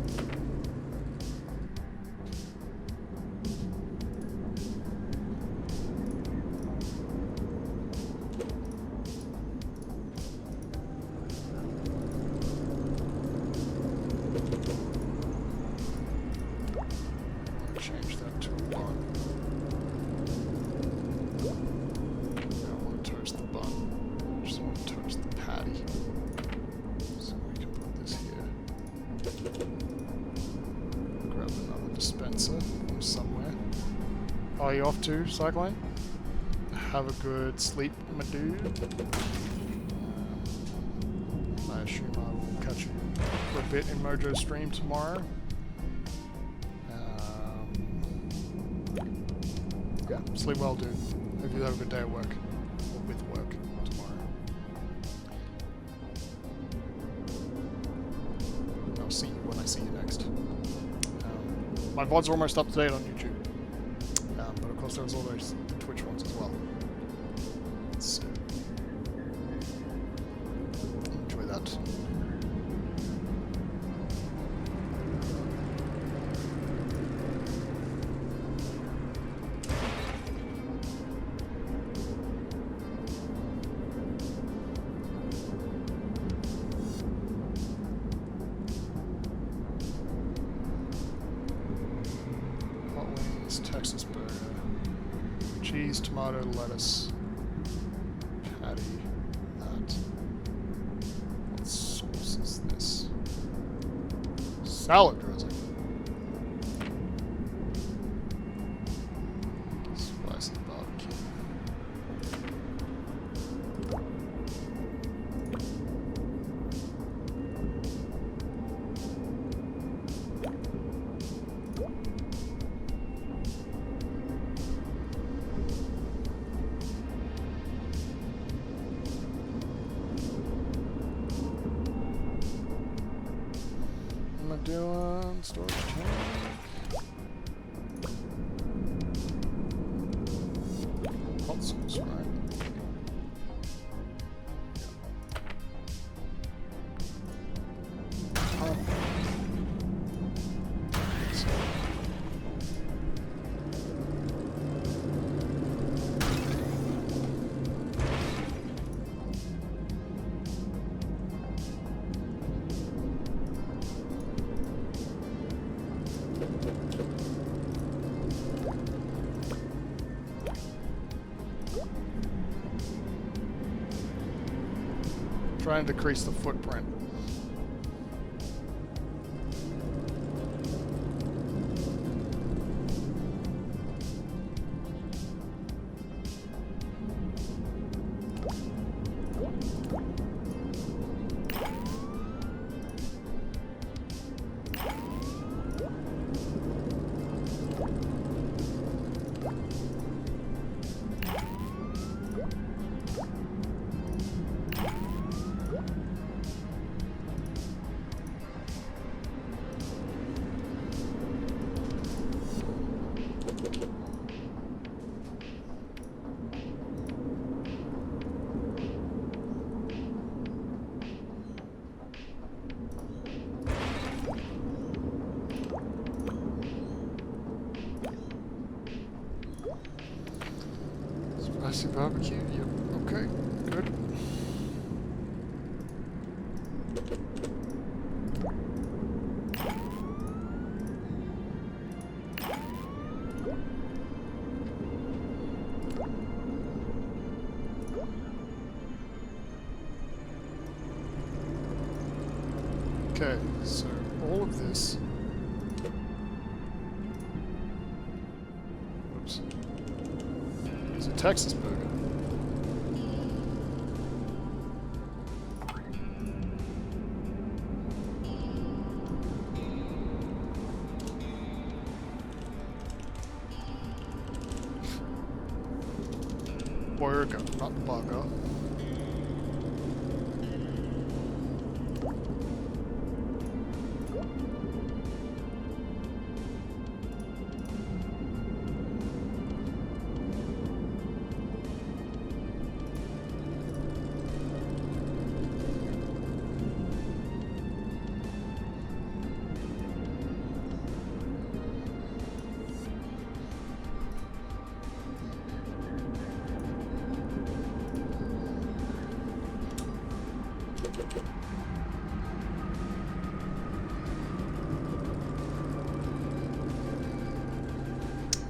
Change that to a bun. I don't want to toast the bun. I just want to toast the patty. So we can put this here. Grab another dispenser from somewhere. Are you off to, Cyclone? Have a good sleep, my dude. I assume I will catch you for a bit in Mojo's stream tomorrow. Yeah, sleep well, dude. Hope you have a good day at work. Or with work tomorrow. I'll see you when I see you next. My VODs are almost up to date on YouTube. But of course there's all those Twitch ones as well. So enjoy that. Texas burger, cheese, tomato, lettuce, patty, that. What sauce is this? Salad dressing. Spicy barbecue. Doing Trying to decrease the footprint. Spicy barbecue, yep, okay, good. Okay, so all of this. Oops. It's a Texas burger. Burger, not burger.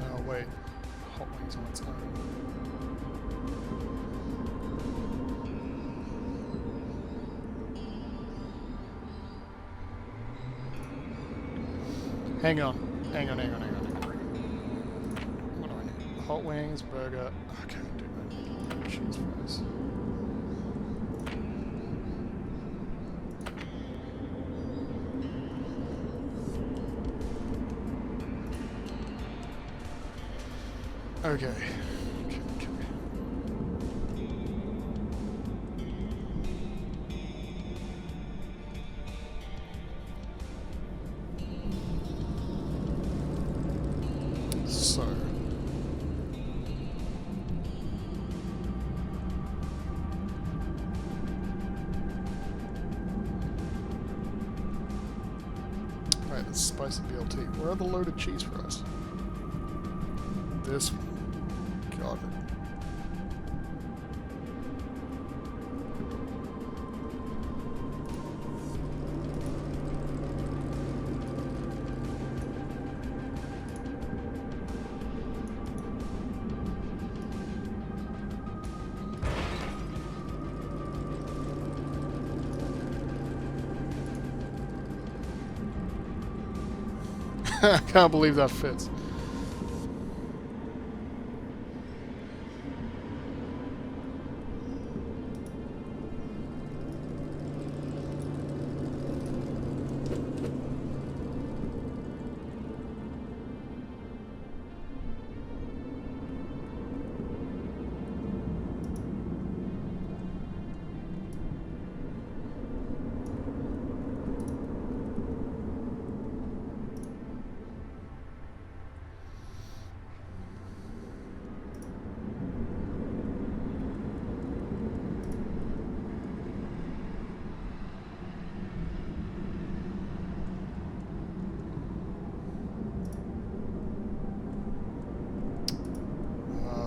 Oh wait, hot wings on its own. Hang on. What do I need? Hot wings, burger. Okay, do that. Cheese fries. Okay. So. Right, this spicy BLT. Where are the loaded cheese fries? This one. Got it. I can't believe that fits.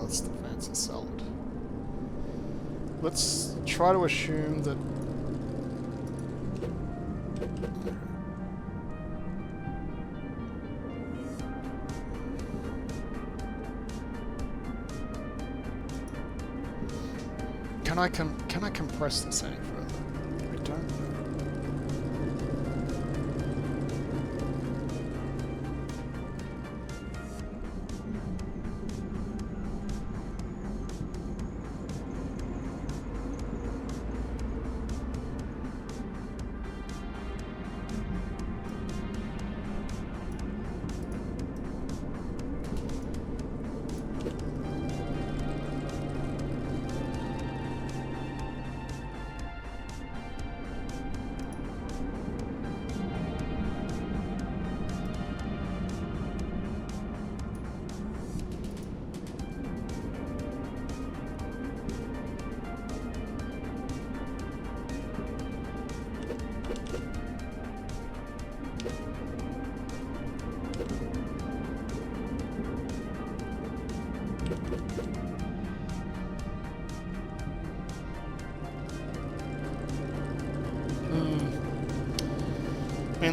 That's the fancy salad. Let's try to assume that can I compress this any further?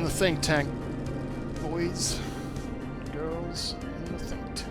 the think tank, boys, girls, in the think tank.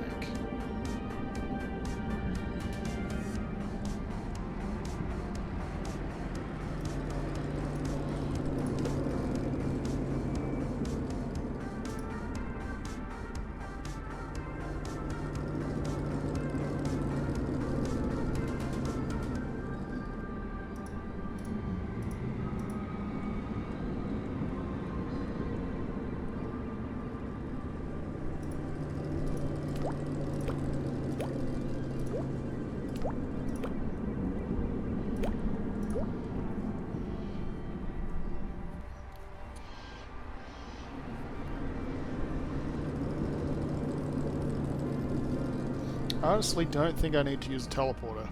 I honestly don't think I need to use a teleporter.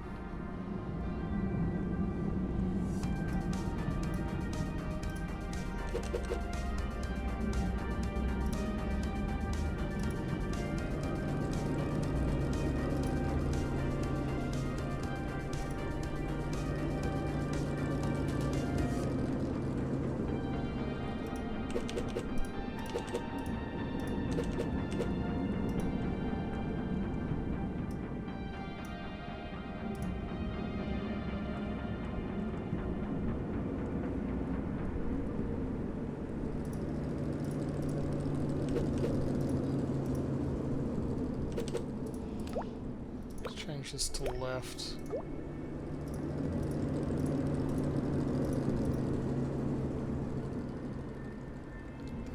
Change this to left.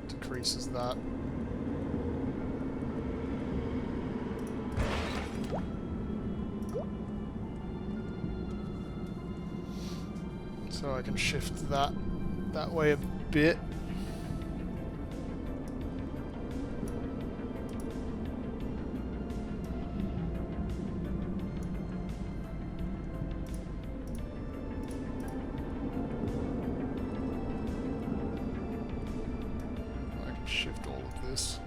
Decreases that. So I can shift that way a bit. Shift all of this.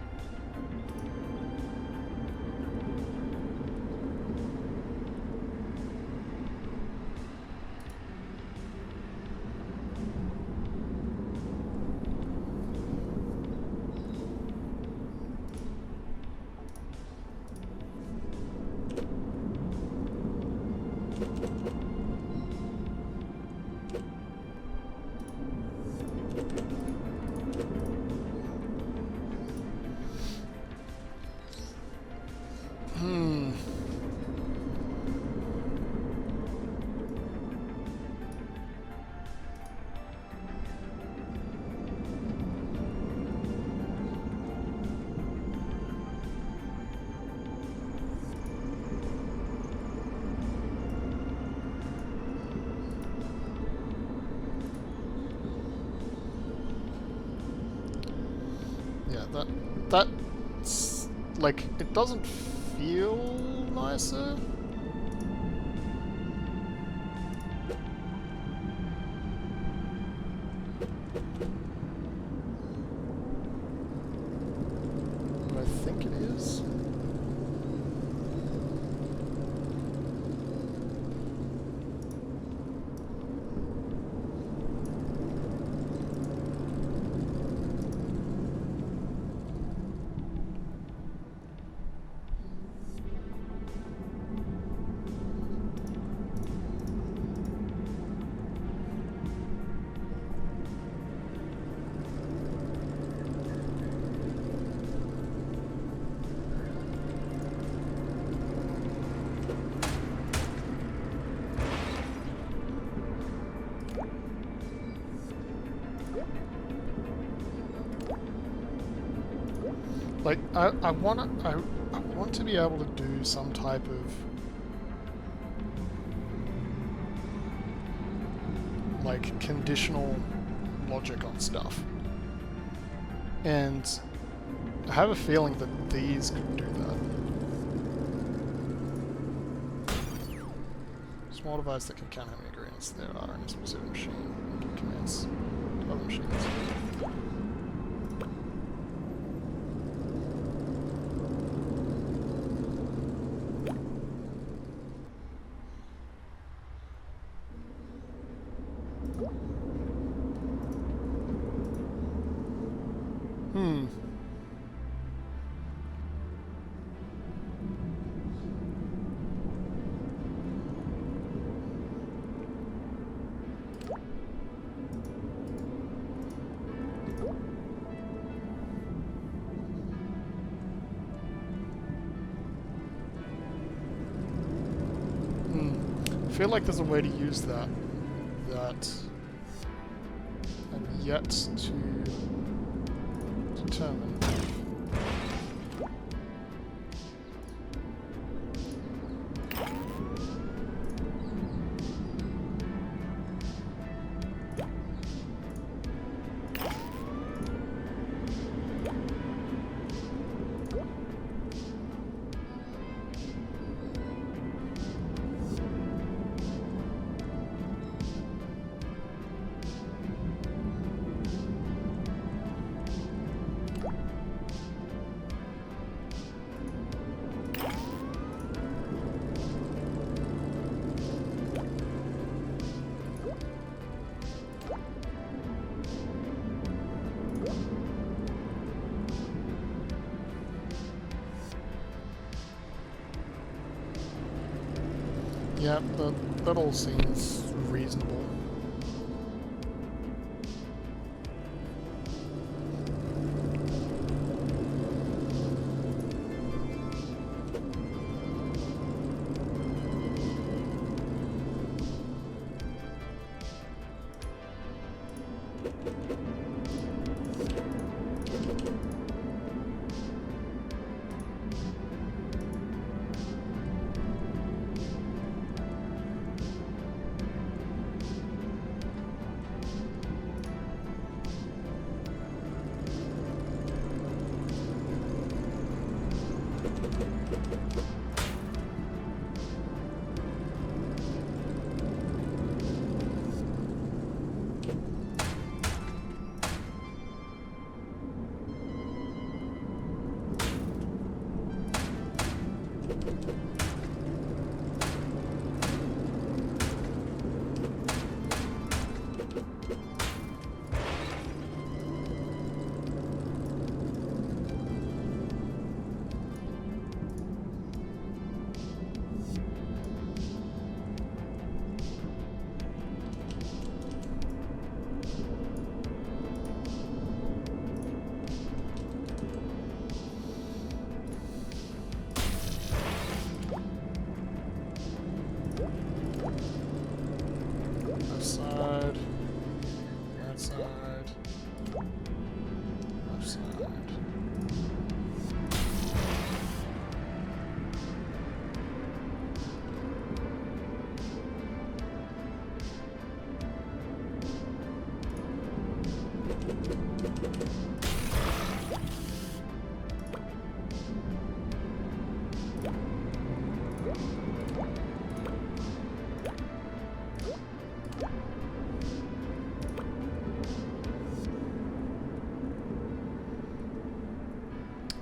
That's like, it doesn't feel nicer. But I think it is. Like, I want to be able to do some type of like conditional logic on stuff, and I have a feeling that these could do that. Small device that can count how many ingredients there are in a specific machine and give commands to other machines. feel like there's a way to use that I'm yet to determine. Yeah, that all seems reasonable.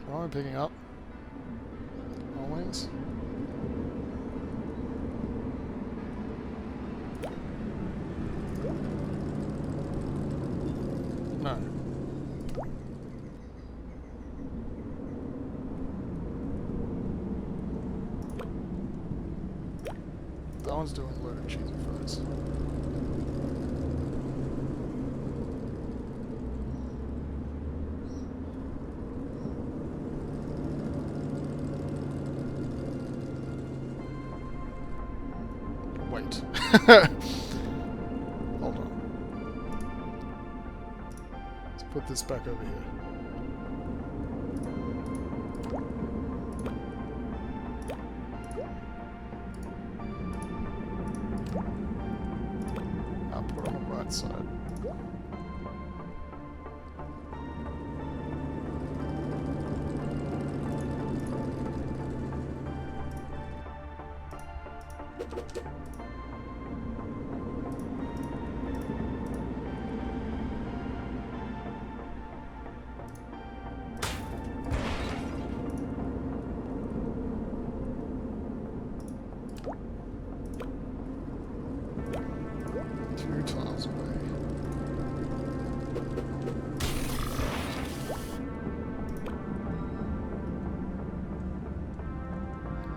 What am I picking up? All wings? No. That one's doing loaded cheesy fries. Wait. Hold on. Let's put this back over here. I'll put it on the right side.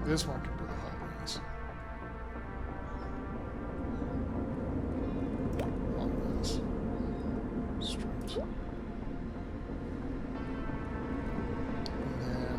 This one can do the high wings. On this. Straight. And then...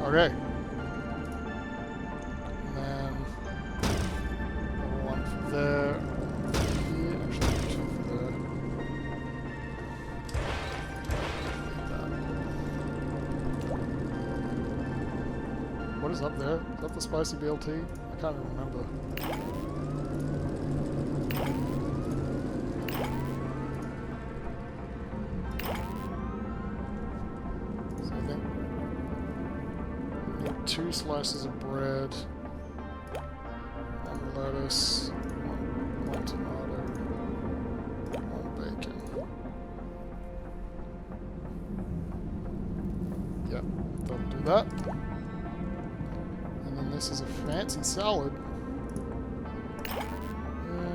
Okay. And then one for there. Here. Actually, two for there. What is up there? Is that the spicy BLT? I can't even remember. So I think we need 2 slices of bread, 1 lettuce, 1 tomato, 1 bacon. Yep, that'll do that. This is a fancy salad.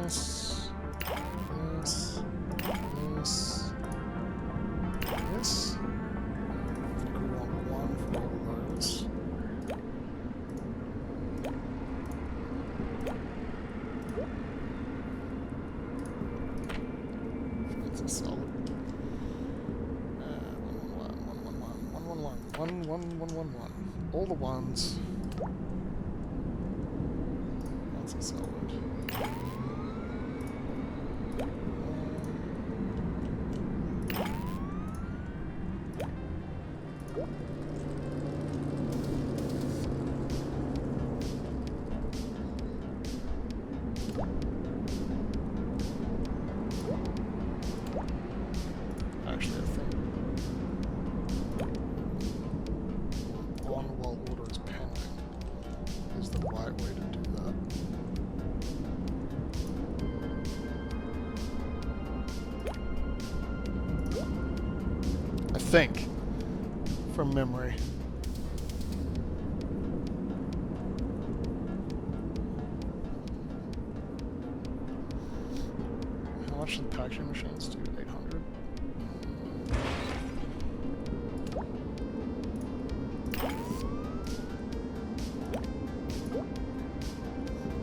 This. This. This. This. I think we want 1 for all those. Fancy salad. 1. All the ones. That's a salad. Actually, I think on while order is pending is the right way to do that. I think, from memory. How much do the packaging machines do? 800?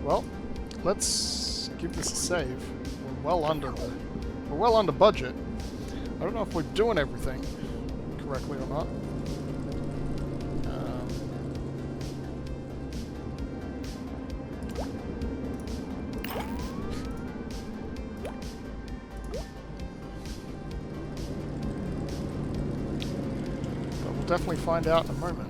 Well, let's give this a save. We're well under budget. I don't know if we're doing everything correctly or not. But we'll definitely find out in a moment.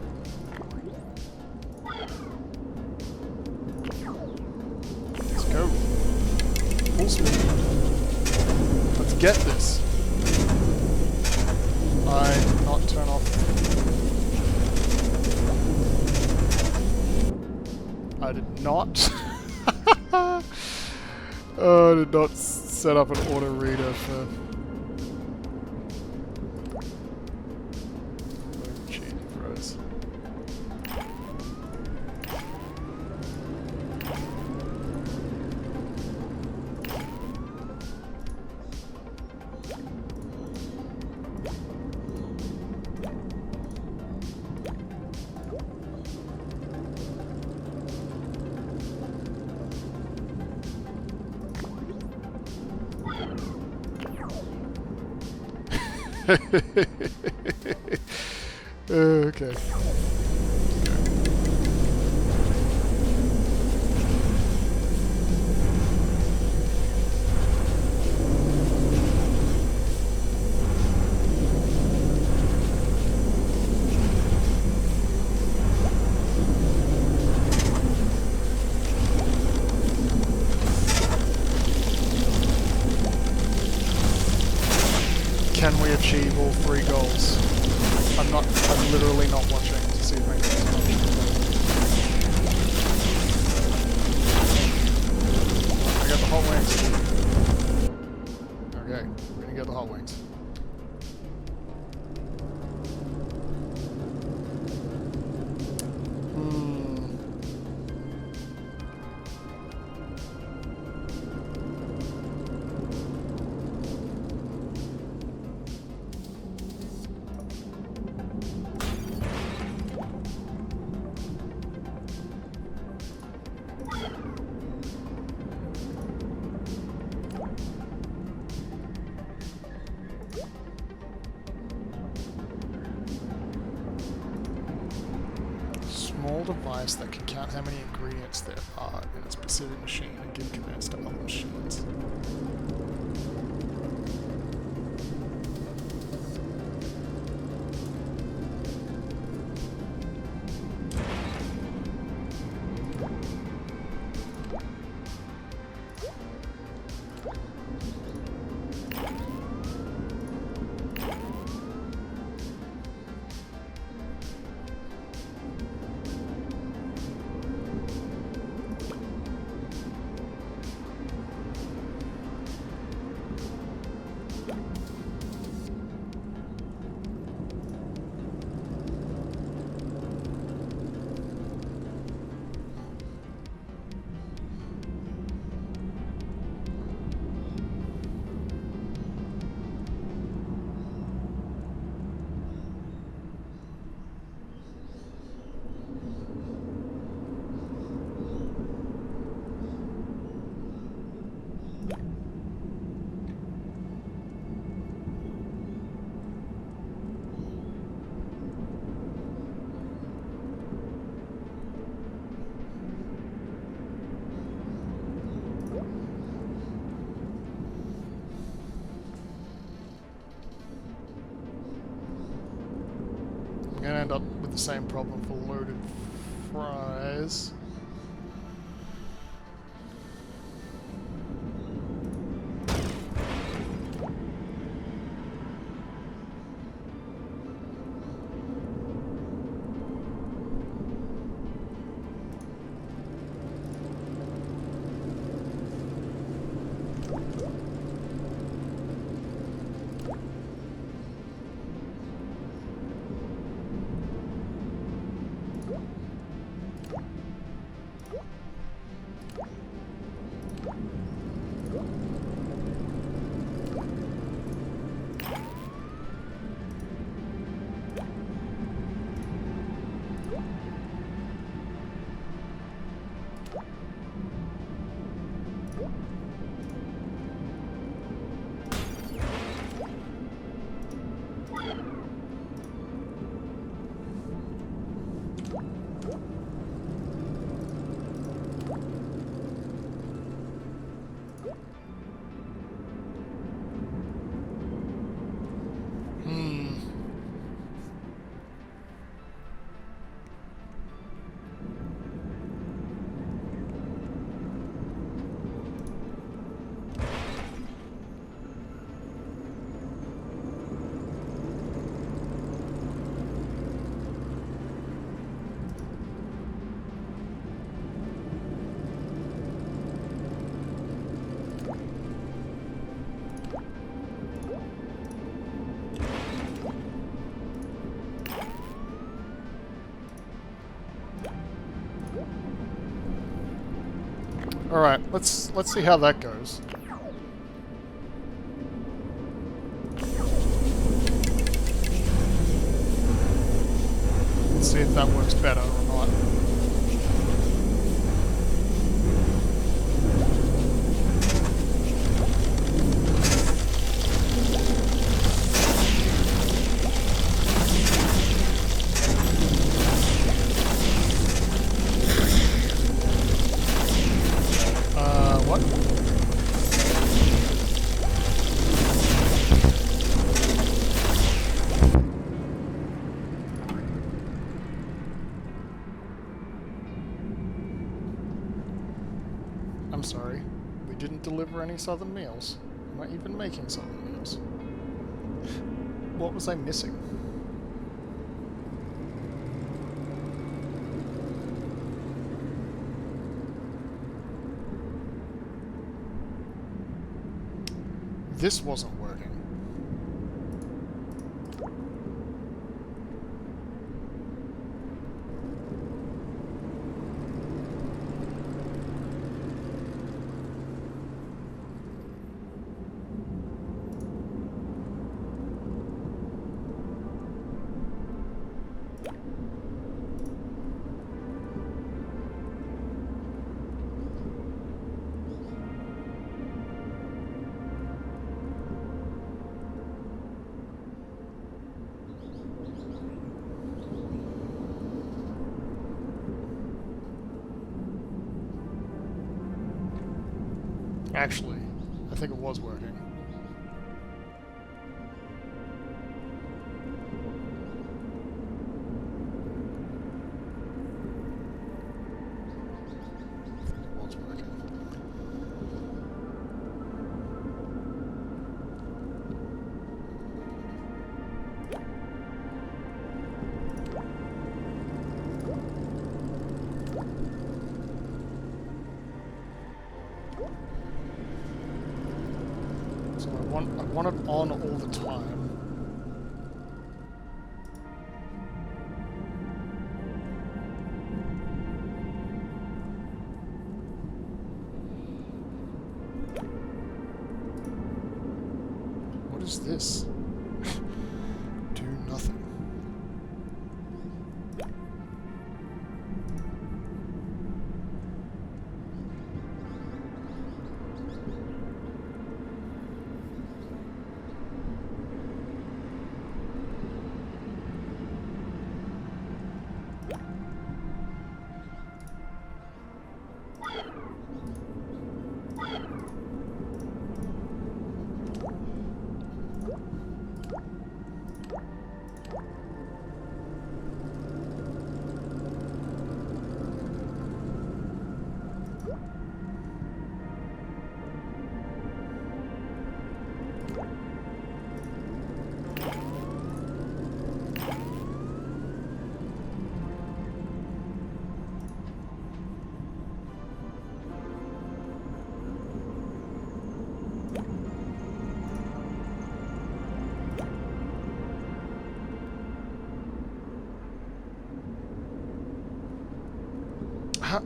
Let's go. Full speed. Let's get this. I did not turn off. I did not. Oh, I did not set up an auto reader for. Cheating throws. Okay. Can we achieve all 3 goals? I'm literally not watching to see if I can get this done. I got the hot wings. Okay, we're gonna get the hot wings. small device that can count how many ingredients there are in a specific machine and give commands to other machines. I'm gonna end up with the same problem for loaded fries. Alright, let's see how that goes. Let's see if that works better or not. What? I'm sorry. We didn't deliver any southern meals. I'm not even making southern meals. What was I missing? This wasn't working. Actually, I think it was working. I want it on all the time. What is this? Do nothing.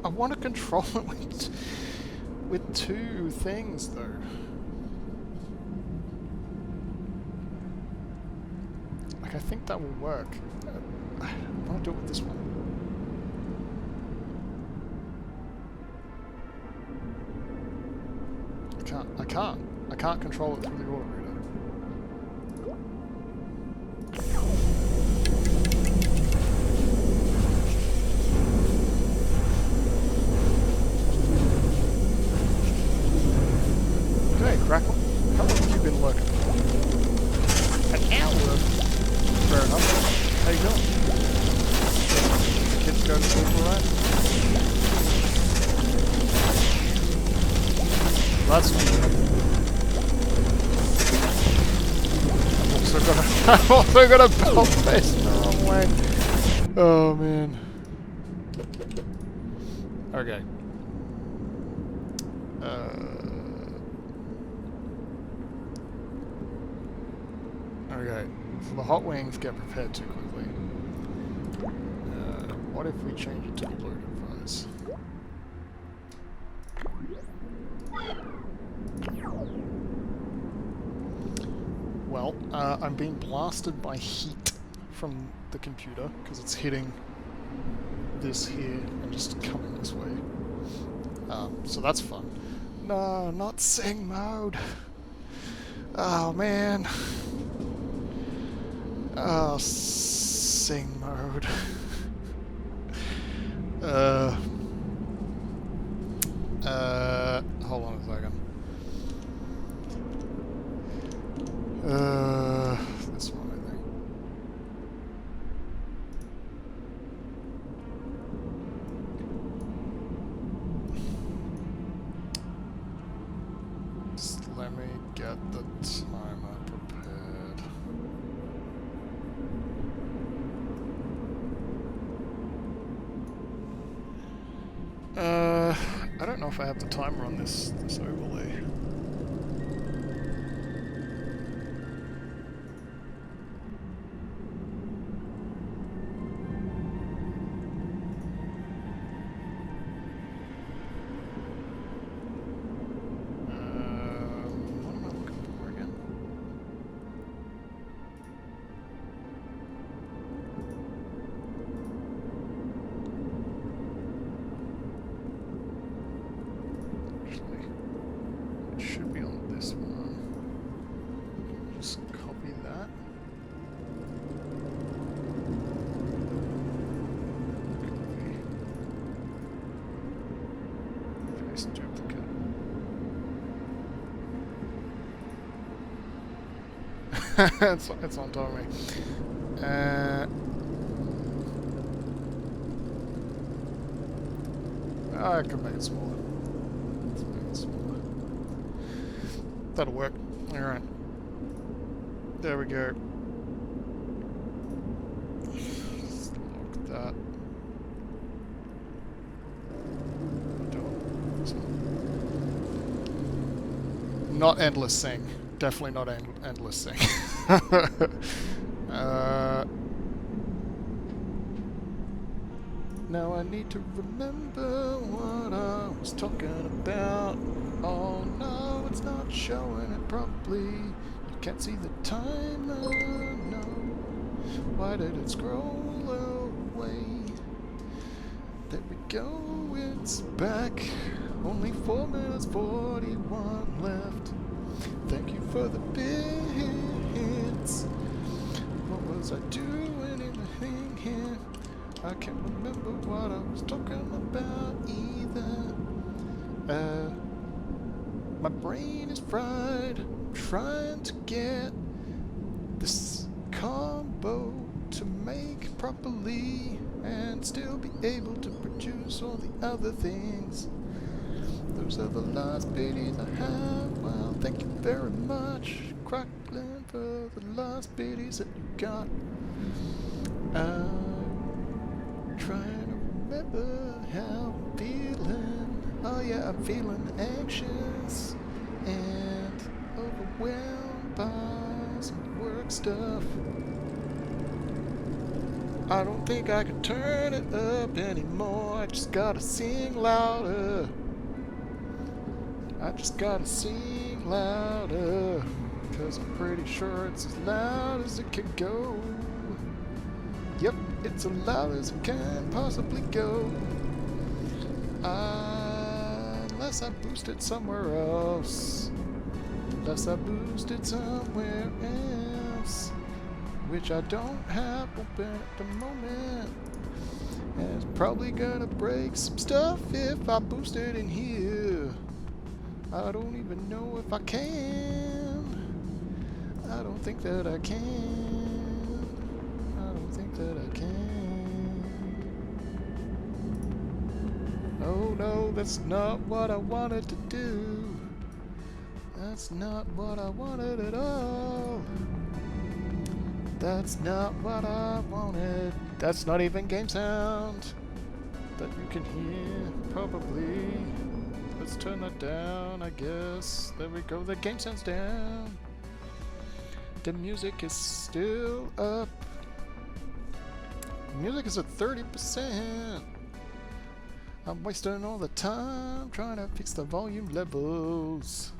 I want to control it with two things, though. Like, I think that will work. I want to do it with this one. I can't control it through the auto reader. Crackle, how long have you been lurking for? An hour? Fair enough. How you doing? Kids go to sleep alright? That's not good. I've also got a belt facing the wrong way. Oh man. Okay. Okay, so the hot wings get prepared too quickly. What if we change it to the loaded fries? Well, I'm being blasted by heat from the computer because it's hitting this here and just coming this way. So that's fun. No, not sing mode. Oh man. Oh, sing mode. Hold on a second. This one, I think. Just let me get the timer prepared. I don't know if I have the timer on this overlay. What am I looking for again? it's on top of me. I could make it smaller. Let's make it smaller. That'll work. Alright. There we go. Look at that. Not endless sing. Definitely not endless sing. Now I need to remember what I was talking about. Oh no, it's not showing it properly. You can't see the timer, no. Why did it scroll away? There we go, it's back. Only 4 minutes 41 left. Thank you for the bits. What was I doing in the thing here? I can't remember what I was talking about either. My brain is fried. I'm trying to get this combo to make properly and still be able to produce all the other things. Those are the last biddies I have. Well, thank you very much, Cracklin, for the last biddies that you got. Trying to remember how I'm feeling. Oh yeah, I'm feeling anxious and overwhelmed by some work stuff. I don't think I can turn it up anymore. I just gotta sing louder. I just gotta sing louder, 'cause I'm pretty sure it's as loud as it can go. Yep, it's as loud as it can possibly go. Unless I boost it somewhere else. Unless I boost it somewhere else. Which I don't have open at the moment. And it's probably gonna break some stuff if I boost it in here. I don't even know if I can. I don't think that I can. I don't think that I can. Oh no, that's not what I wanted to do. That's not what I wanted at all. That's not what I wanted. That's not even game sound that you can hear, probably. Let's turn that down, I guess. There we go, the game sound's down. The music is still up. Music is at 30%. I'm wasting all the time trying to fix the volume levels.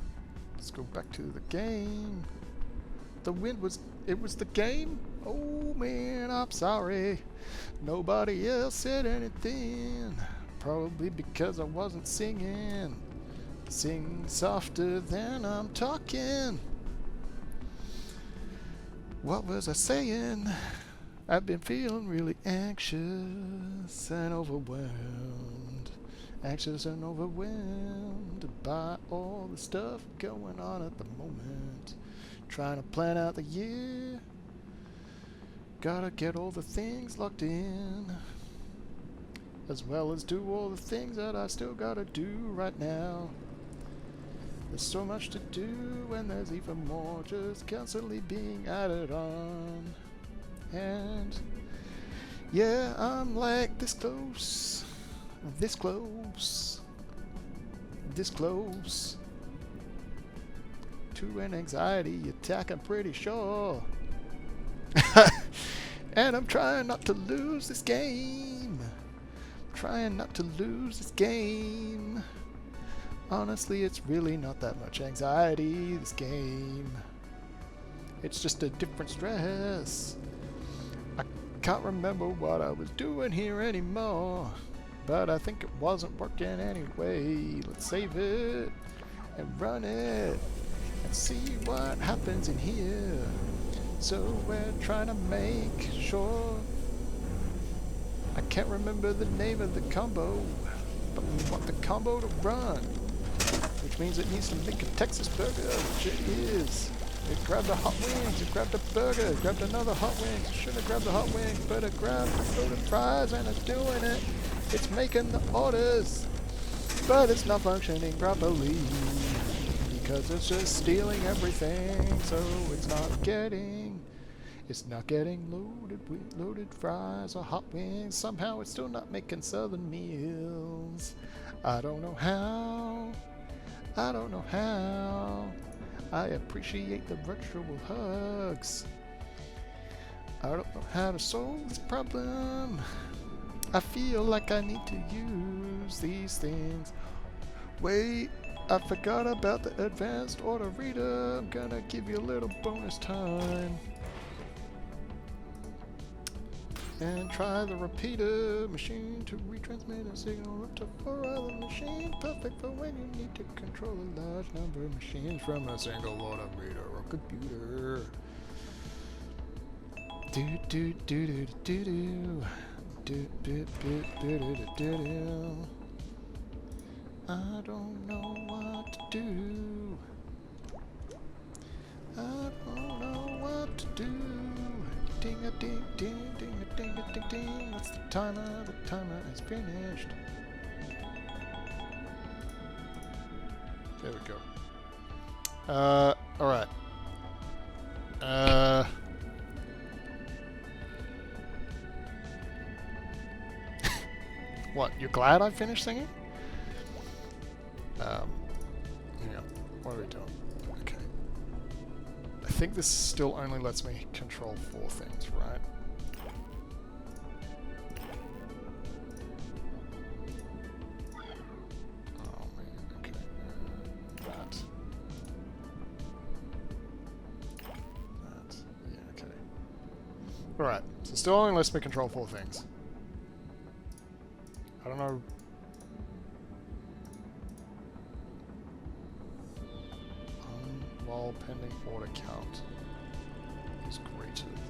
Let's go back to the game. The wind was... It was the game? Oh man, I'm sorry. Nobody else said anything. Probably because I wasn't singing. Sing softer than I'm talking. What was I saying? I've been feeling really anxious and overwhelmed. Anxious and overwhelmed by all the stuff going on at the moment. Trying to plan out the year. Gotta get all the things locked in. As well as do all the things that I still gotta do right now. There's so much to do and there's even more just constantly being added on. And yeah, I'm like this close. This close. This close. To an anxiety attack, I'm pretty sure. And I'm trying not to lose this game. Trying not to lose this game. Honestly, it's really not that much anxiety, this game. It's just a different stress. I can't remember what I was doing here anymore. But I think it wasn't working anyway. Let's save it and run it. And see what happens in here. So we're trying to make sure. I can't remember the name of the combo, but we want the combo to run, which means it needs to make a Texas burger, which it is. It grabbed the hot wings, it grabbed the burger, it grabbed another hot wings. It shouldn't have grabbed the hot wings, but it grabbed the loaded fries and it's doing it. It's making the orders, but it's not functioning properly because it's just stealing everything, so it's not getting loaded fries or hot wings. Somehow it's still not making southern meals. I don't know how. I appreciate the virtual hugs. I don't know how to solve this problem. I feel like I need to use these things. Wait, I forgot about the advanced order reader. I'm gonna give you a little bonus time. And try the repeater machine to retransmit a signal up to 4 other machines. Perfect for when you need to control a large number of machines from a single order reader or computer. Do do do do do do. Do do do do do do do. I don't know what to do. I don't know what to do. Ding a ding ding ding a ding a ding ding. That's the timer. The timer is finished. There we go. Alright. What? You're glad I finished singing? Hang on. What are we doing? Okay. I think this still only lets me control 4 things, right? Oh man, okay. That. Yeah, okay. Alright, so still only lets me control 4 things. I don't know. While pending order count is greater than...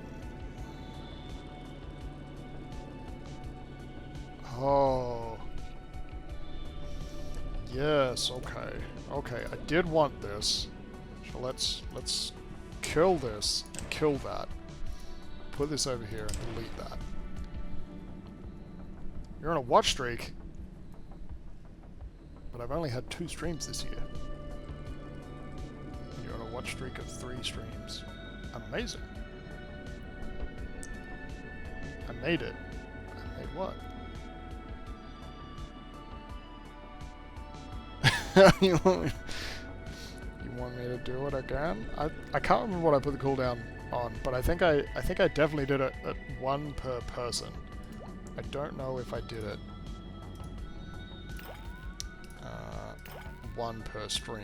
Oh. Yes, okay. Okay, I did want this. So let's kill this and kill that. Put this over here and delete that. You're on a watch streak, but I've only had 2 streams this year. You're on a watch streak of 3 streams. Amazing. I made it. I made what? You want me to do it again? I can't remember what I put the cooldown on, but I think I definitely did it at 1 per person. I don't know if I did it 1 per stream.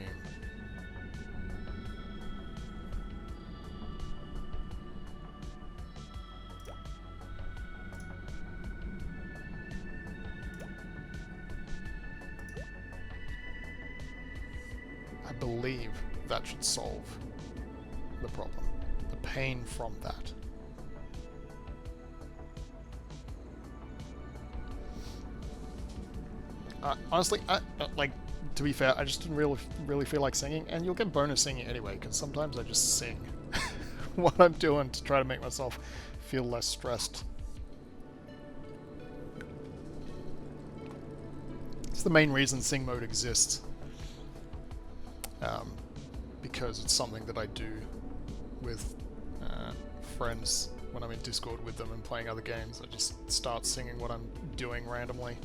I believe that should solve the problem. The pain from that. Honestly, like, to be fair, I just didn't really feel like singing, and you'll get bonus singing anyway, because sometimes I just sing what I'm doing to try to make myself feel less stressed. It's the main reason sing mode exists. Because it's something that I do with friends when I'm in Discord with them and playing other games. I just start singing what I'm doing randomly.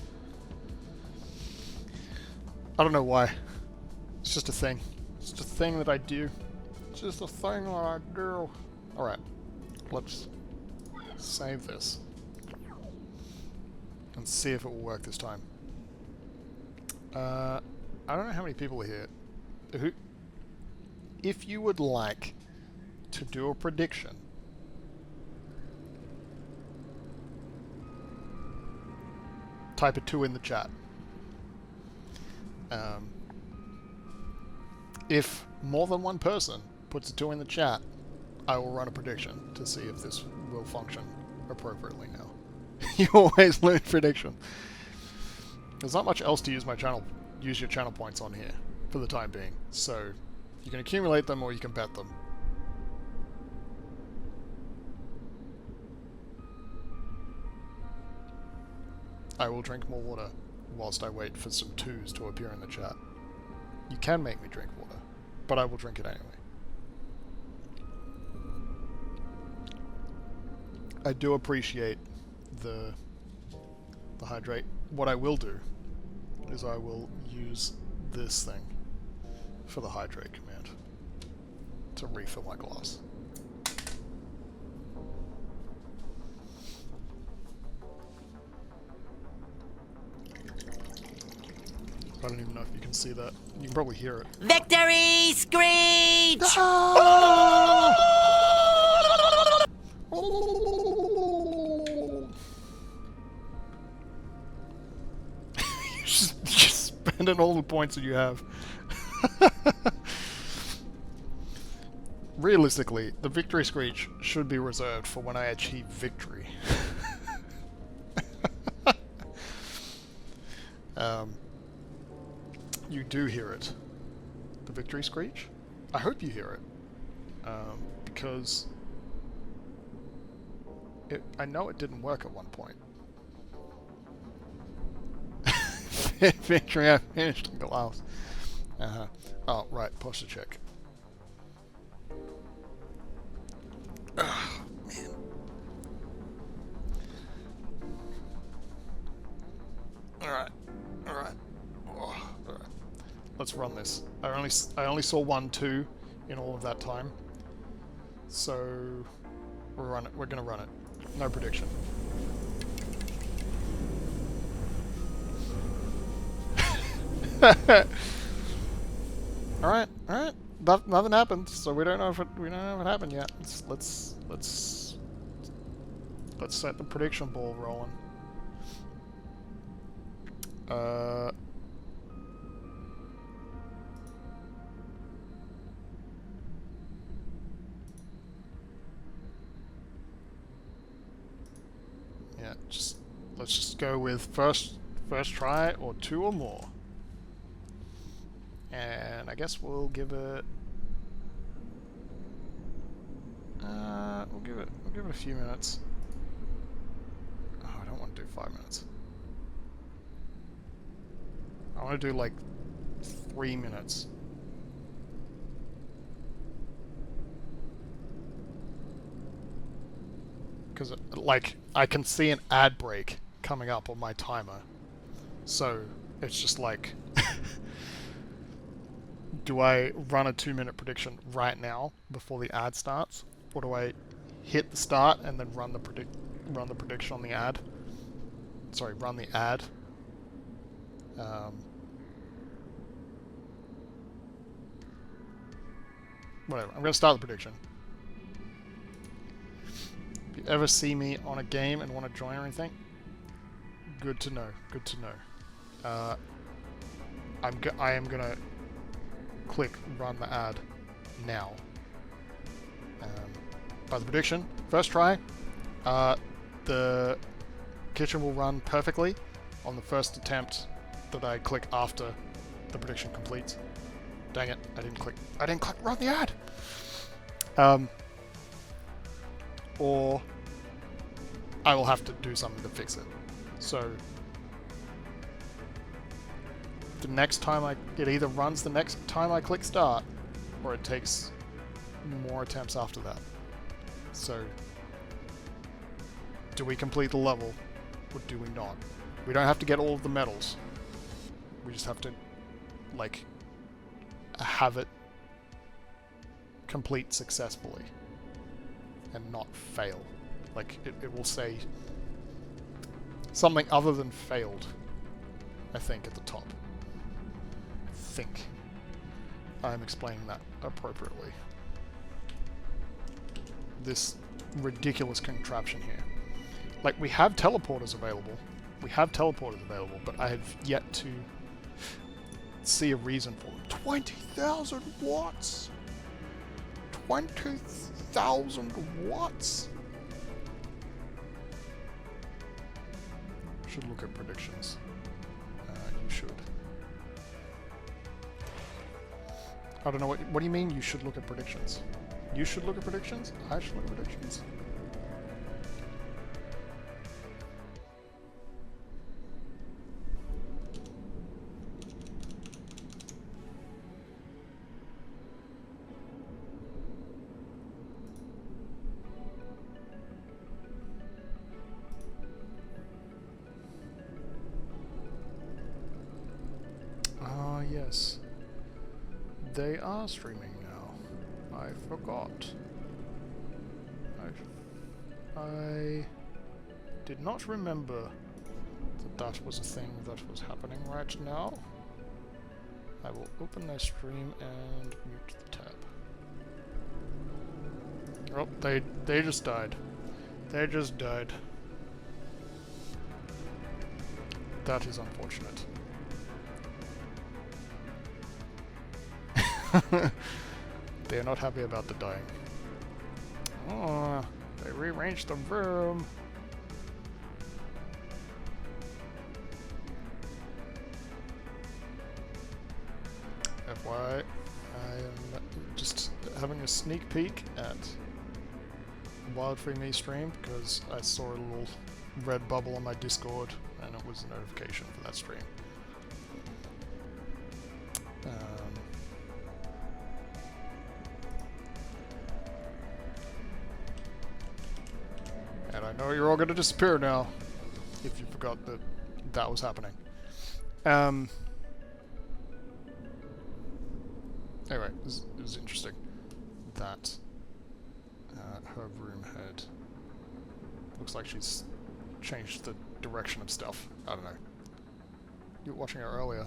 I don't know why. It's just a thing. It's just a thing that I do. It's just a thing that I do. Alright. Let's save this. And see if it will work this time. I don't know how many people are here. If you would like to do a prediction, type a 2 in the chat. If more than 1 person puts a 2 in the chat, I will run a prediction to see if this will function appropriately now. You always lose prediction. There's not much else to use your channel points on here for the time being, so you can accumulate them or you can bet them. I will drink more water whilst I wait for some 2s to appear in the chat. You can make me drink water, but I will drink it anyway. I do appreciate the hydrate. What I will do is I will use this thing for the hydrate command to refill my glass. I don't even know if you can see that. You can probably hear it. Victory screech! You're spending all the points that you have. Realistically, the victory screech should be reserved for when I achieve victory. You do hear it. The victory screech? I hope you hear it. Because I know it didn't work at one point. Victory, I finished the glass. Oh, right, posture check. Oh, man. Alright. Alright. Oh, alright. Let's run this. I only saw 1, 2 in all of that time. So we're gonna run it. No prediction. Alright, alright. Nothing happened, so we don't know if it happened yet. Let's set the prediction ball rolling. Yeah, let's just go with first try or 2 or more. And I guess we'll give it we'll give it a few minutes. Oh, I don't want to do 5 minutes. I want to do like 3 minutes. Because like I can see an ad break coming up on my timer. So it's just like do I run a 2-minute prediction right now before the ad starts? Or do I hit the start and then run the prediction on the ad? Sorry, run the ad. Whatever, I'm going to start the prediction. If you ever see me on a game and want to join or anything, good to know, good to know. I am going to click run the ad now. By the prediction, first try, the kitchen will run perfectly on the first attempt that I click after the prediction completes. Dang it, I didn't click run the ad! Or I will have to do something to fix it. So the next time it either runs the next time I click start, or it takes more attempts after that. So do we complete the level, or do we not? We don't have to get all of the medals. We just have to, like, have it complete successfully and not fail. Like, it will say something other than failed, I think, at the top. I think I'm explaining that appropriately. This ridiculous contraption here. Like, we have teleporters available. But I have yet to see a reason for them. 20,000 watts! 20,000 watts! Should look at predictions. You should. I don't know what do you mean you should look at predictions? You should look at predictions? I should look at predictions. goodness. They are streaming now. I forgot. I did not remember that that was a thing that was happening right now. I will open their stream and mute the tab. Oh, they just died. They just died. That is unfortunate. They're not happy about the dying. Oh, they rearranged the room. FYI, I am just having a sneak peek at Wild Free Me stream because I saw a little red bubble on my Discord and it was a notification for that stream. And I know you're all gonna disappear now if you forgot that that was happening. Anyway, it was interesting that her room had... Looks like she's changed the direction of stuff. I don't know. You were watching her earlier.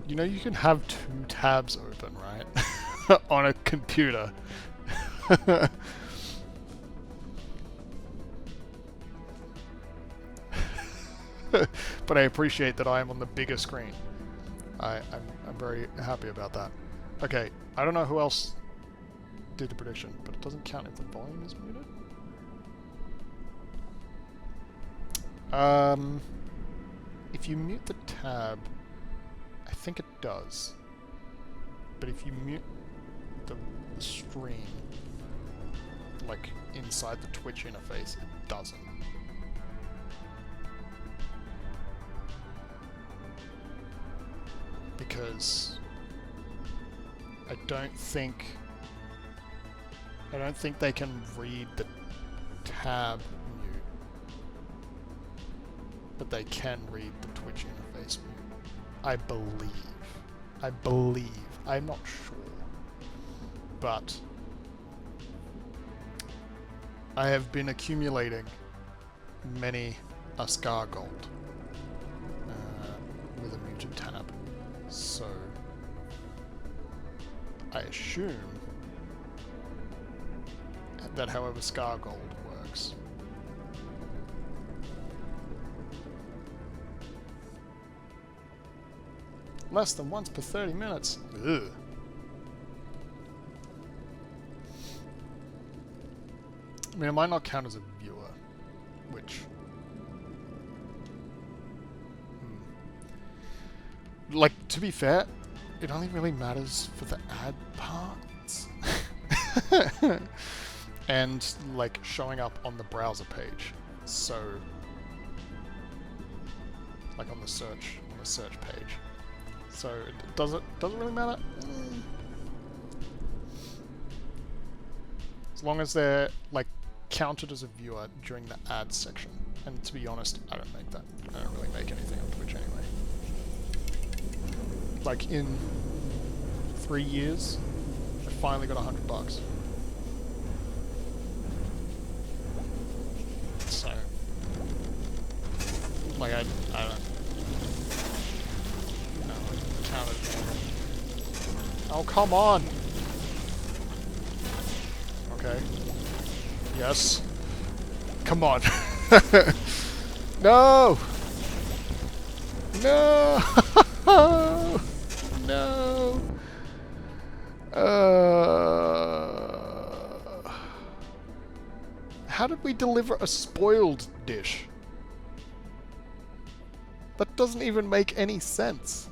You know you can have 2 tabs open, right? On a computer. But I appreciate that I am on the bigger screen. I'm very happy about that. Okay, I don't know who else did the prediction, but it doesn't count if the volume is muted. If you mute the tab, I think it does. But if you mute the stream, like inside the Twitch interface, it doesn't. Because I don't think they can read the tab mute, but they can read the Twitch interface mute. I believe. I'm not sure, but I have been accumulating many a Scar Gold with a muted tab. So, I assume that however Scar Gold works. Less than once per 30 minutes. Ugh. I mean, it might not count as a viewer, which... Like, to be fair, it only really matters for the ad parts. And, like, showing up on the browser page. So, like on the search page. So, does it really matter? As long as they're, like, counted as a viewer during the ads section. And to be honest, I don't really make anything on Twitch anyway. Like, in 3 years, I finally got $100. So, like, I don't count it. Oh, come on! Okay. Yes. Come on. No! No! No! How did we deliver a spoiled dish? That doesn't even make any sense.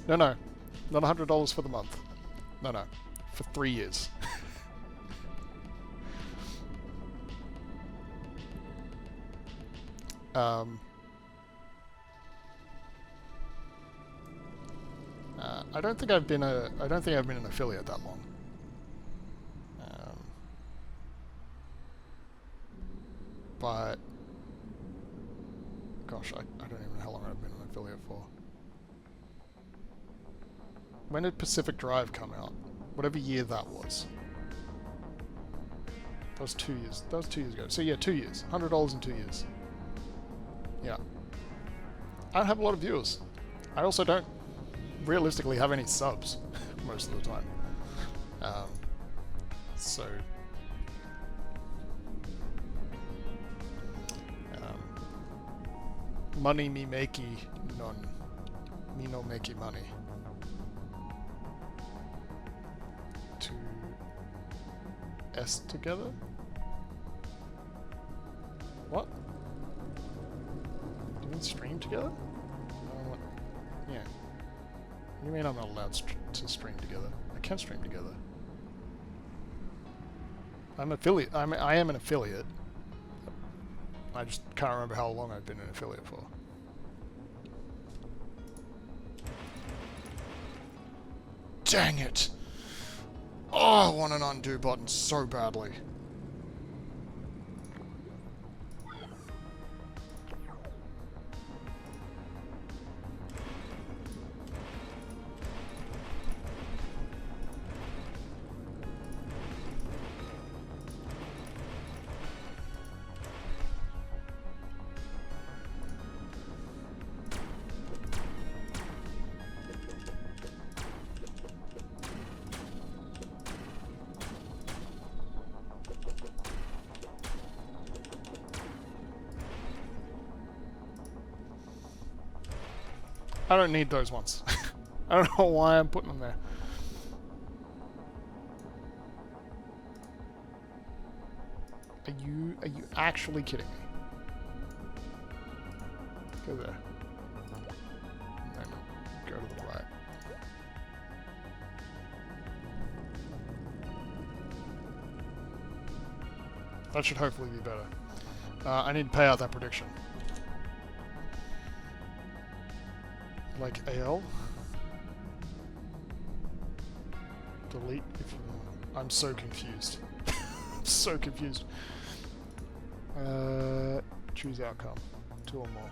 No, not $100 for the month. No, for 3 years. I don't think I've been an affiliate that long. but gosh, I don't even know how long I've been an affiliate for. When did Pacific Drive come out? Whatever year that was. That was 2 years. That was 2 years ago. So yeah, 2 years. $100 in 2 years. Yeah. I don't have a lot of viewers. I also don't realistically have any subs most of the time. So... money me makey none. Me no makey money. To S together? What? Do you mean stream together? Yeah. What do you mean I'm not allowed to stream together? I can stream together. I'm affiliate. I am an affiliate. I just can't remember how long I've been an affiliate for. Dang it! Oh, I want an undo button so badly. I don't need those ones. I don't know why I'm putting them there. Are you actually kidding me? Go there. And then go to the right. That should hopefully be better. I need to pay out that prediction. Like AL? Delete if you want. I'm so confused. I'm so confused. Choose outcome. 2 or more.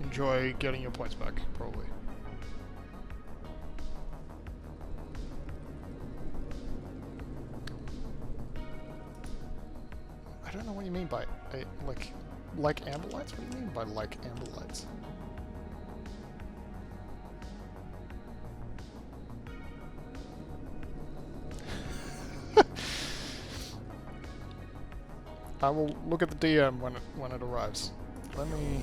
Enjoy getting your points back, probably. I don't know what you mean by like amber lights? What do you mean by like amber lights? I will look at the DM when it arrives. Let me...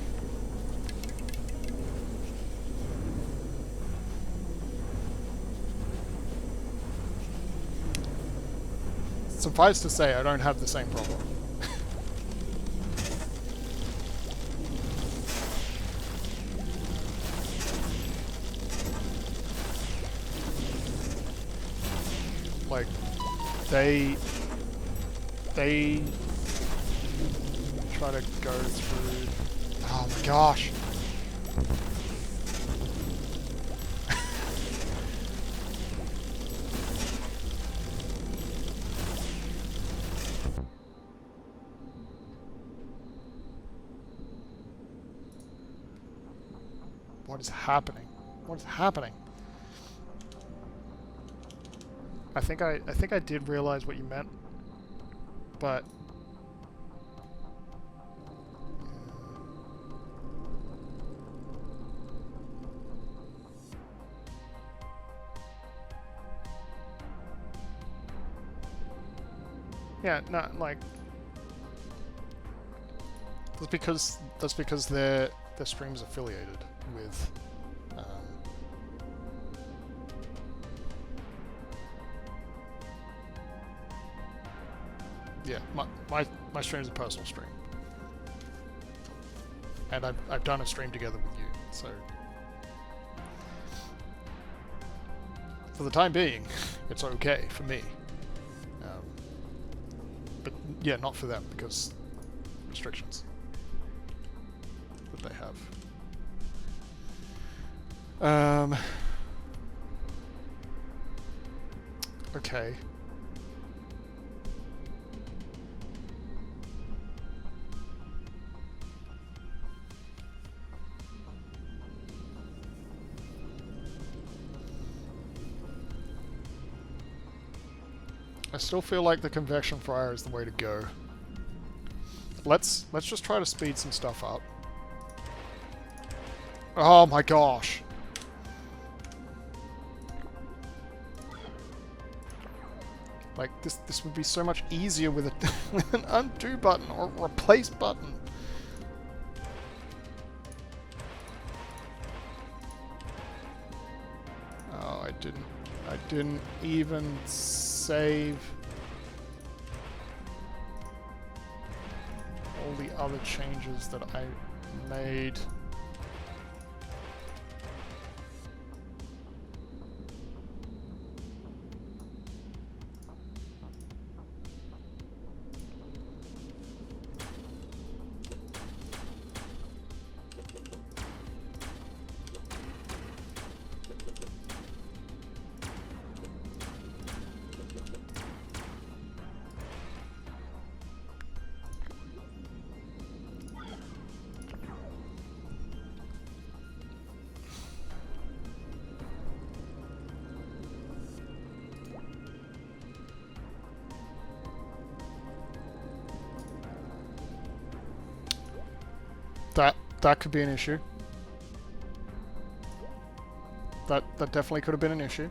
Suffice to say, I don't have the same problem. Like, they try to go through... Oh my gosh! What is happening? What is happening? I think I did realize what you meant, but yeah, not like that's because their stream's affiliated with yeah, my stream is a personal stream, and I've done a stream together with you, so for the time being, it's okay for me. But yeah, not for them because restrictions that they have. Okay. I still feel like the convection fryer is the way to go. Let's just try to speed some stuff up. Oh my gosh. Like this would be so much easier with a with an undo button or a replace button. Oh, I didn't even save all the other changes that I made. That could be an issue. That definitely could have been an issue.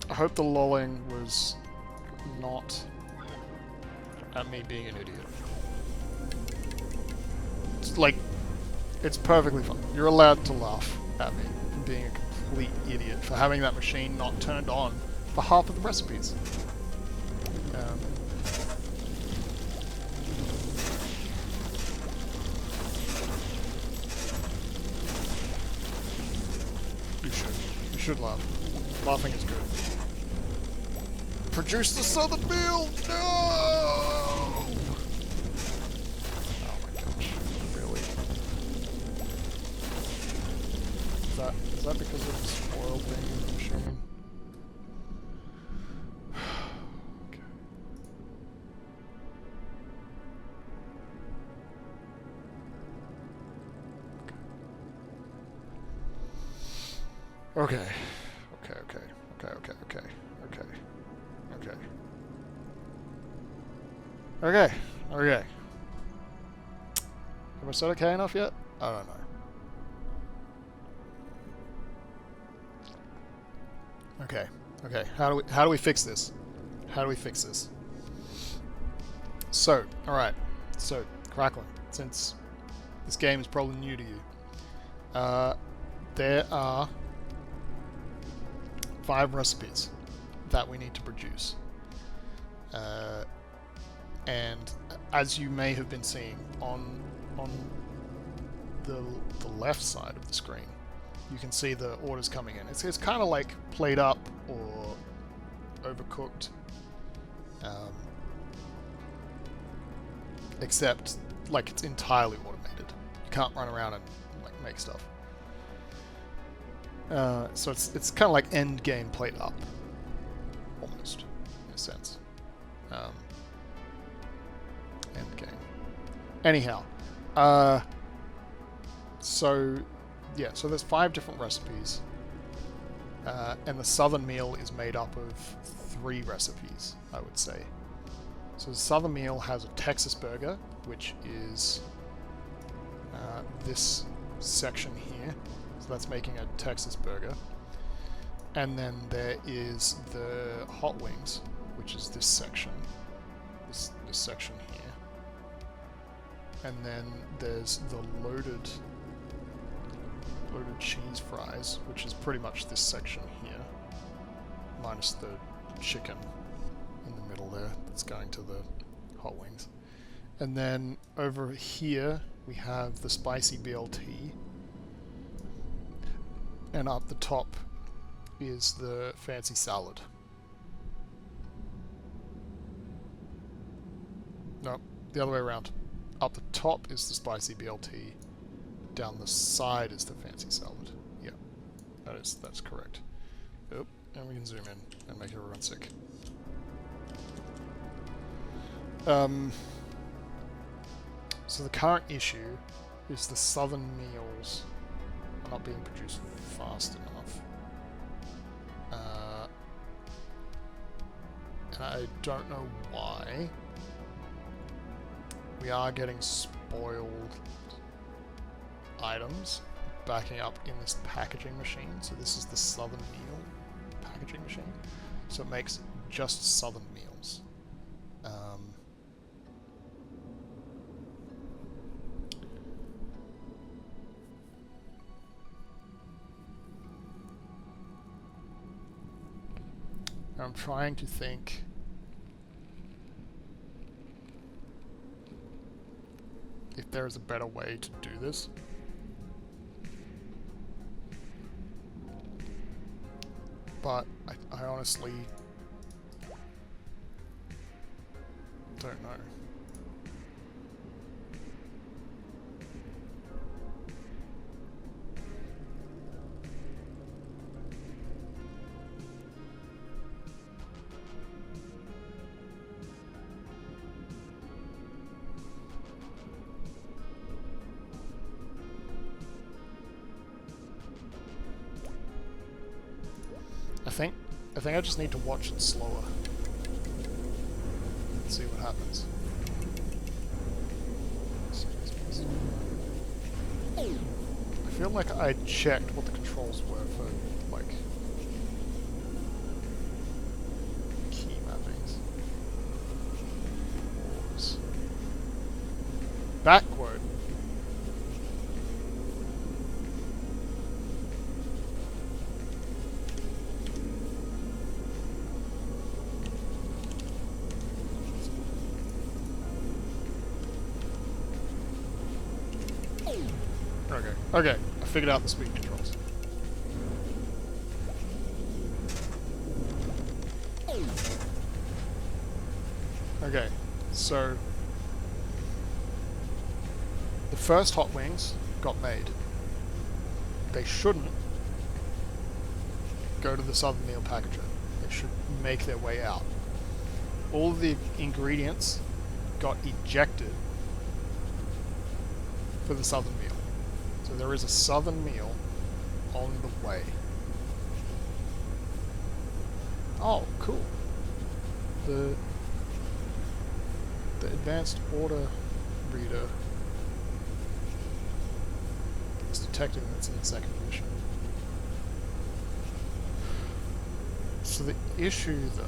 I hope the lolling was not at me being an idiot. It's like, it's perfectly fine. You're allowed to laugh at me for being a complete idiot, for having that machine not turned on for half of the recipes. You should laugh. Laughing is good. Produce the southern meal! No! Oh my gosh. Really? Is that because of the spoiled thing in the machine? Okay. Okay. Have I said okay enough yet? I don't know. Okay. How do we fix this? So, alright. So, Crackling, since this game is probably new to you, there are 5 recipes that we need to produce. And as you may have been seeing on the left side of the screen, you can see the orders coming in. It's kind of like Played Up or Overcooked, except like it's entirely automated. You can't run around and like make stuff. So it's kind of like end game Played Up, almost, in a sense. End game. Anyhow, so there's 5 different recipes, and the southern meal is made up of 3 recipes, I would say. So the southern meal has a Texas burger, which is this section here. So that's making a Texas burger. And then there is the hot wings, which is this section. This section here. And then there's the loaded cheese fries, which is pretty much this section here. Minus the chicken in the middle there that's going to the hot wings. And then over here we have the spicy BLT. And up the top is the fancy salad. No, the other way around. Up the top is the spicy BLT. Down the side is the fancy salad. Yeah, that's correct. Oop, and we can zoom in and make everyone sick. So the current issue is the southern meals are not being produced fast enough. and I don't know why. We are getting spoiled items backing up in this packaging machine. So this is the Southern Meal packaging machine. So it makes just Southern meals. I'm trying to think if there is a better way to do this. But I honestly don't know. I think I just need to watch it slower and see what happens. I feel like I checked what the controls were for, like, key mappings. Pause. Backward. Okay, I figured out the speed controls. Okay, so the first hot wings got made. They shouldn't go to the Southern Meal packager. They should make their way out. All of the ingredients got ejected for the Southern Meal. So there is a Southern Meal on the way. Oh, cool. The advanced order reader is detecting that's in the second edition. So the issue, though,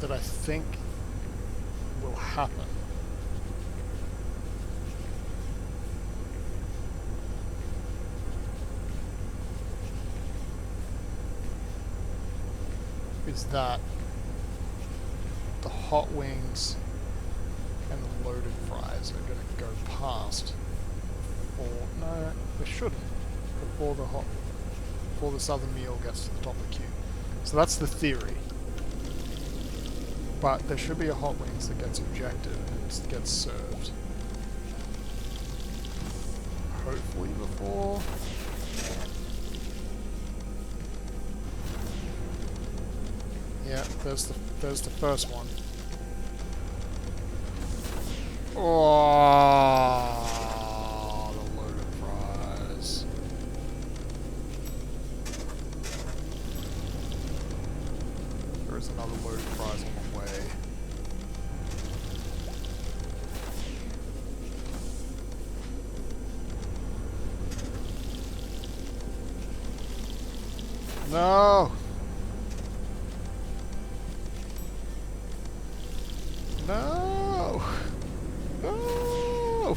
that I think will happen is that the hot wings and the loaded fries are going to go past before, no, they shouldn't, before the Southern Meal gets to the top of the queue. So that's the theory. But there should be a hot wings that gets ejected and gets served. Hopefully before. Yeah, there's the first one. Oh, the loaded fries. There is another loaded fries on the way. No! No! No!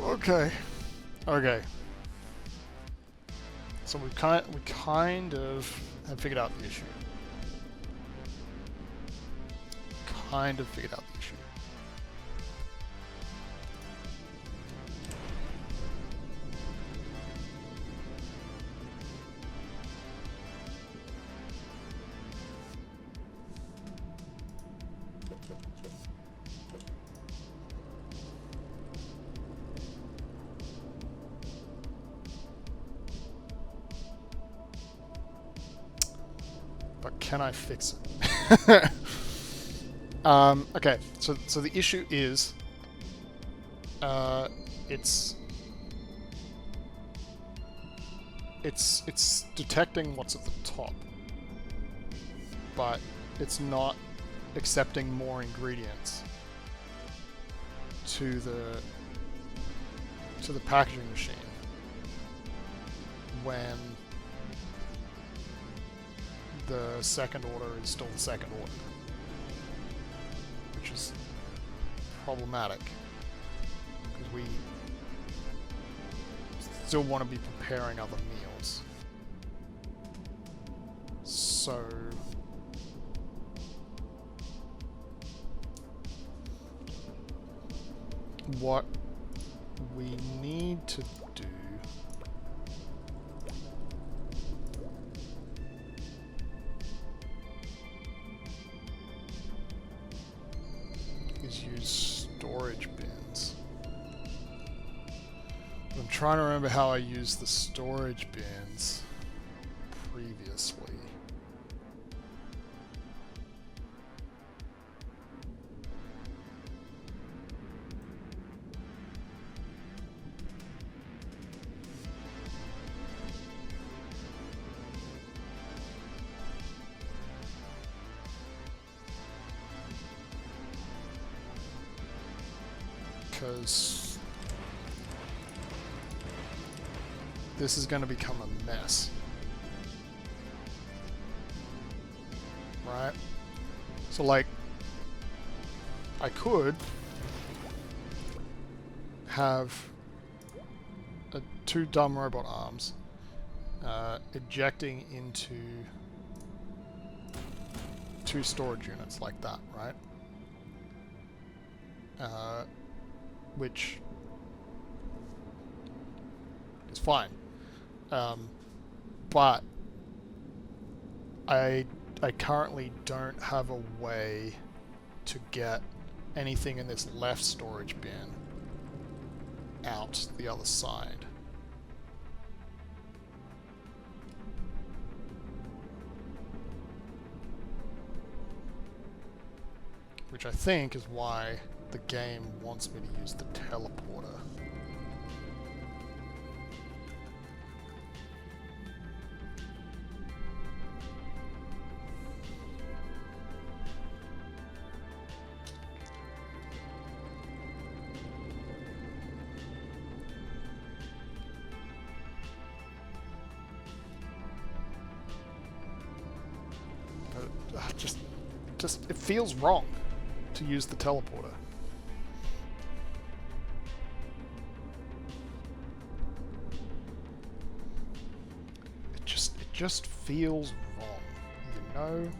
Okay. Okay. So we kind of have figured out the issue. Kind of figured out the issue. But can I fix it? Okay, so the issue is, it's detecting what's at the top, but it's not accepting more ingredients to the packaging machine when the second order is still the second order, which is problematic because we still want to be preparing other meals. So what we need to do is use storage bins. I'm trying to remember how I used the storage bins previously. Because this is going to become a mess, right? So like, I could have two dumb robot arms ejecting into two storage units like that, right? Which is fine, but I currently don't have a way to get anything in this left storage bin out the other side. Which I think is why the game wants me to use the teleporter. But just it feels wrong to use the teleporter. It just feels wrong, you know?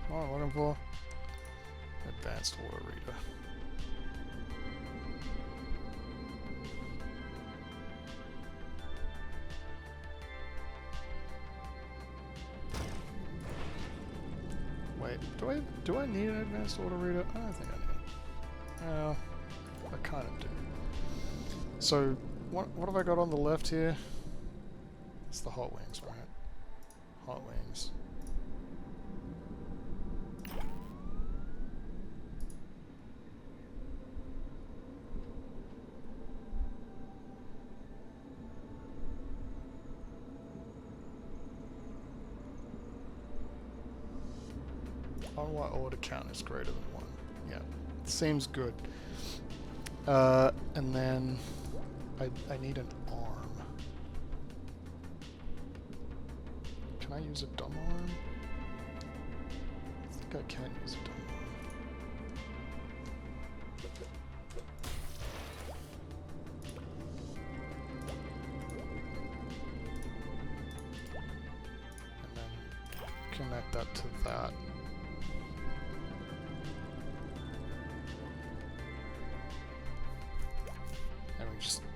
What am I looking for? Advanced water reader. Wait, do I need an advanced water reader? I don't think I do. Well, I kind of do. So, what have I got on the left here? It's the hot wings, right? Hot wings. On what order count is greater than 1? Yeah, seems good. And then I need an arm. Can I use a dumb arm? I think I can use a dumb arm. And then connect that to that.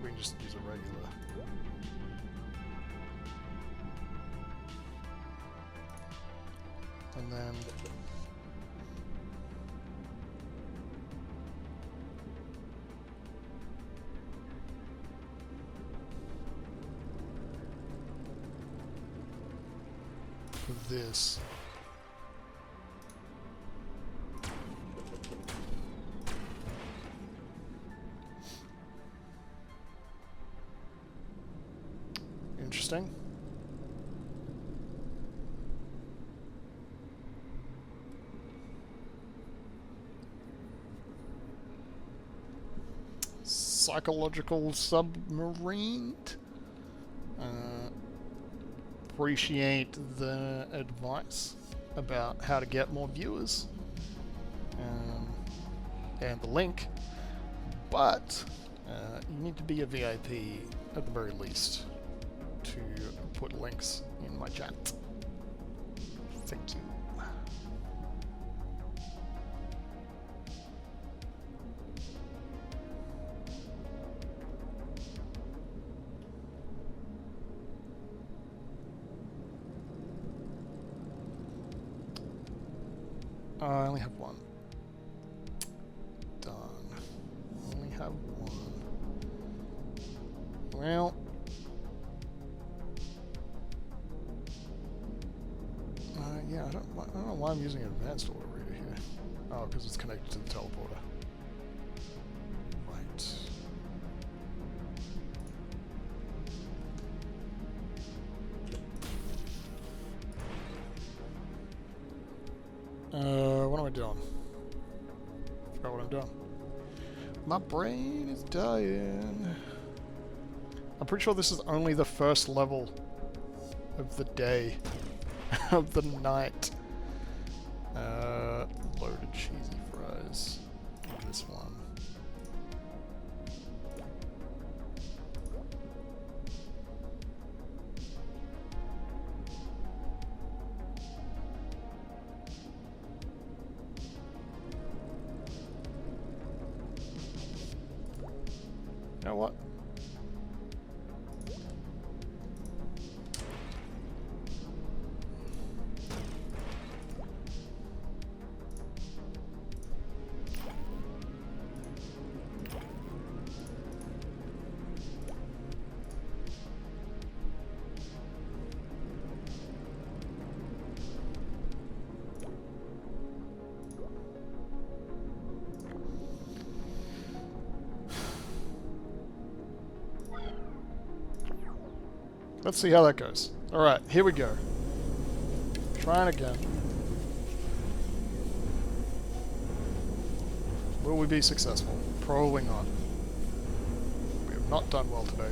we can just use a regular. And then for this. Interesting. Psychological submarine. Appreciate the advice about how to get more viewers and the link, but you need to be a VIP at the very least to put links in my chat. Thank you. I only have one. Done. Only have one. Well. Yeah, I don't know why I'm using an advanced order reader here. Oh, because it's connected to the teleporter. Right. What am I doing? Forgot what I'm doing. My brain is dying. I'm pretty sure this is only the first level of the day. Of the night. Loaded cheesy fries. This one. You know what? Let's see how that goes. Alright, here we go. Trying again. Will we be successful? Probably not. We have not done well today.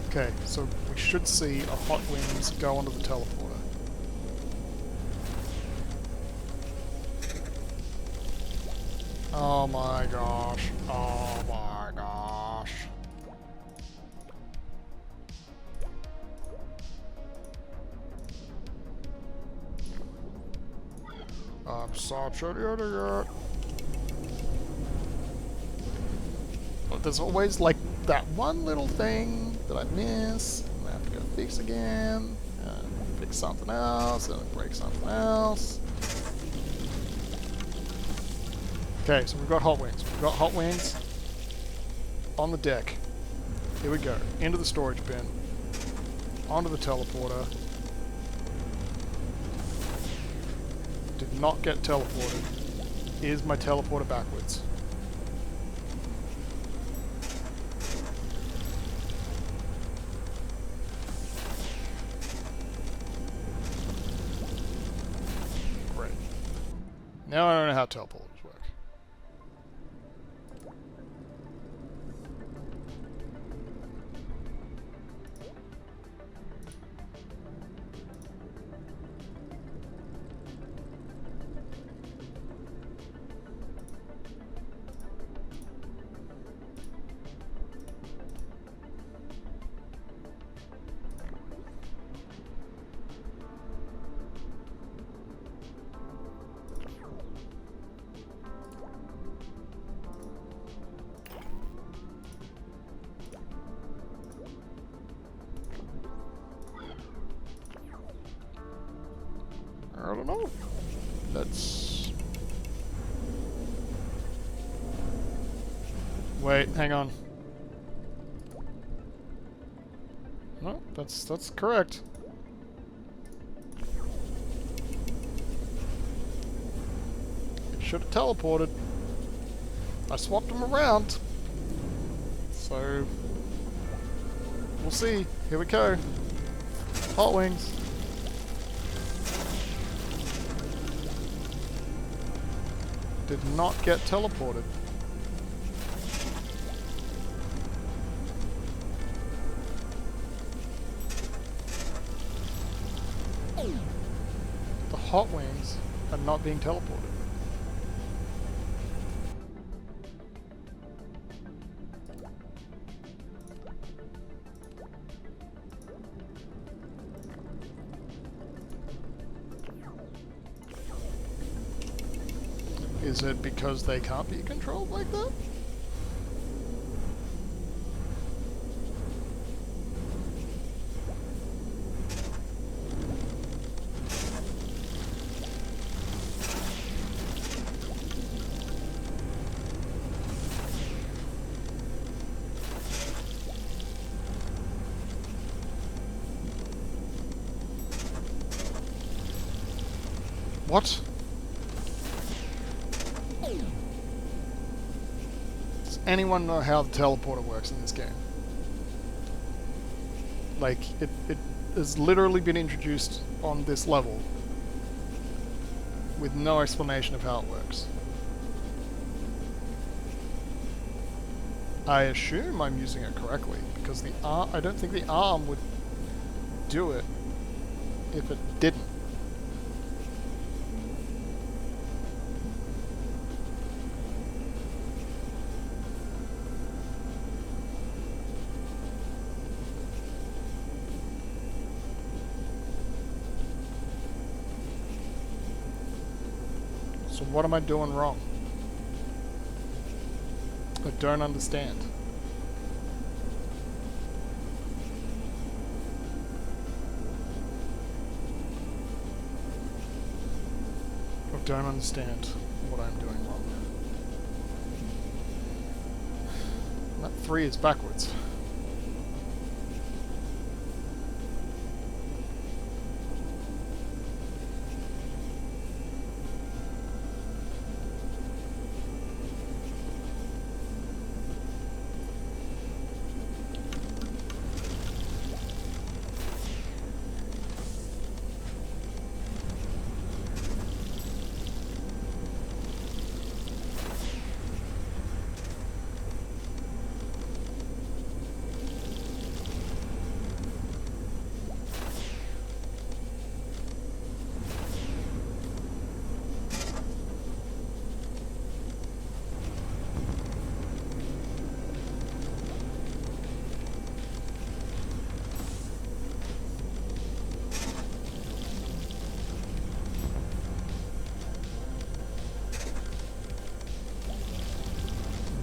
Okay, so we should see a Hot Wings go onto the teleporter. Oh my gosh. Oh my gosh. I'm such an idiot. But there's always like that one little thing that I miss. And I have to go fix again. And fix something else. And break something else. Okay, so we've got Hot Wings. We've got Hot Wings on the deck. Here we go. Into the storage bin. Onto the teleporter. Did not get teleported. Is my teleporter backwards? Great. Now I don't know how teleporters work. I don't know. Let's... Wait, hang on. No, that's correct. It should have teleported. I swapped them around. So... We'll see. Here we go. Hot wings. Did not get teleported. The hot wings are not being teleported. Is it because they can't be controlled like that? What? Does anyone know how the teleporter works in this game? Like, it has literally been introduced on this level with no explanation of how it works. I assume I'm using it correctly, because the arm, I don't think the arm would do it if it didn't. So what am I doing wrong? I don't understand. I don't understand what I'm doing wrong. That 3 is backwards.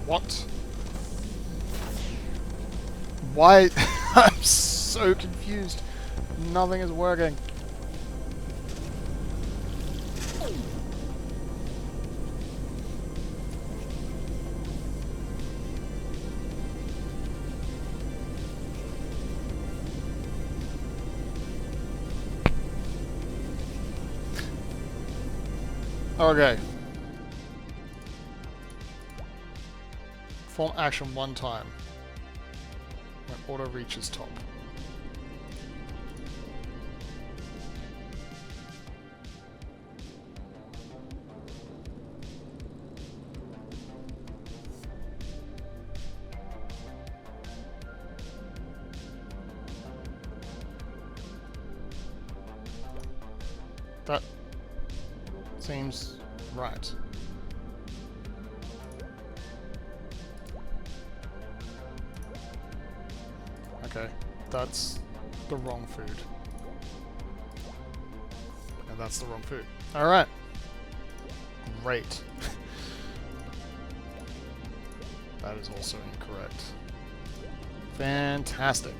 What? Why? I'm so confused. Nothing is working. Okay. Perform action 1 time when auto reaches top. That seems right. Okay, that's the wrong food. And that's the wrong food. Alright. Great. That is also incorrect. Fantastic.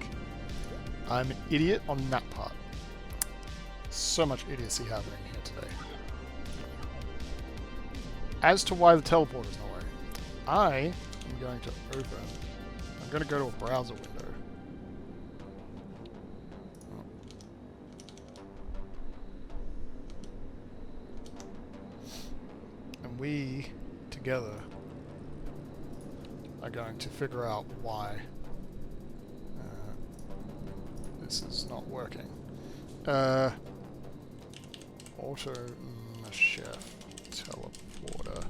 I'm an idiot on that part. So much idiocy happening here today. As to why the teleporter's not working, I am going to open. I'm going to go to a browser window. And we, together, are going to figure out why this is not working. Automachef teleporter.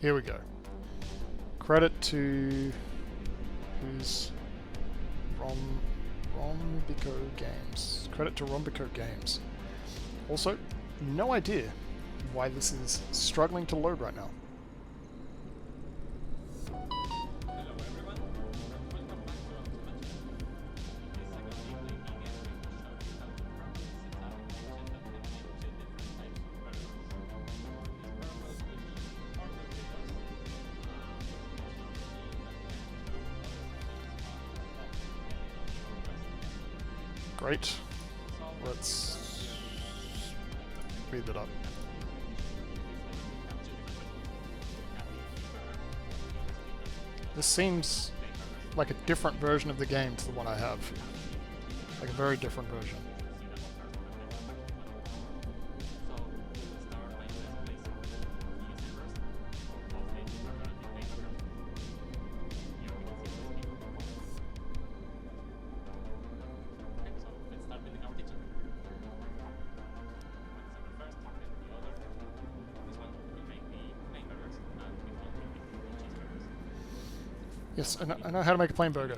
Here we go. Credit to who's Rombico Games. Credit to Rombico Games. Also, no idea why this is struggling to load right now. Hello everyone, welcome back to Automachef. Great. Let's speed it up. This seems like a different version of the game to the one I have. Like a very different version. Yes, I know how to make a plain burger.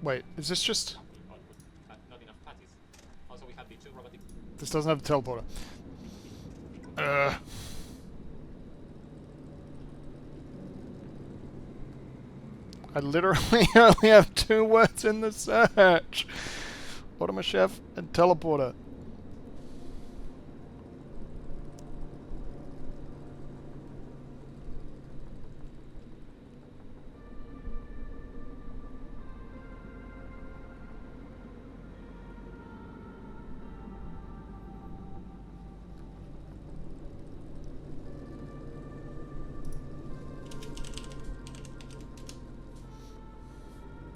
Wait, is this just... Not enough patties. Also, we have the 2 robotic... This doesn't have the teleporter. I literally only have 2 words in the search. Automachef and teleporter.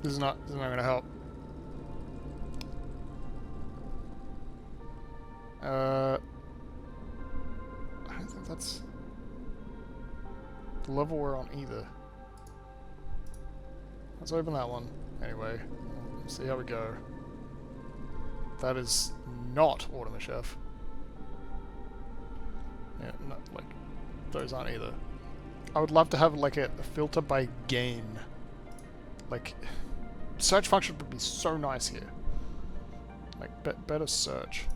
This is not going to help. I don't think that's the level we're on either. Let's open that one. Anyway, see how we go. That is not Automachef. Yeah, not like those aren't either. I would love to have like a filter by game. Like, search function would be so nice here. Like, better search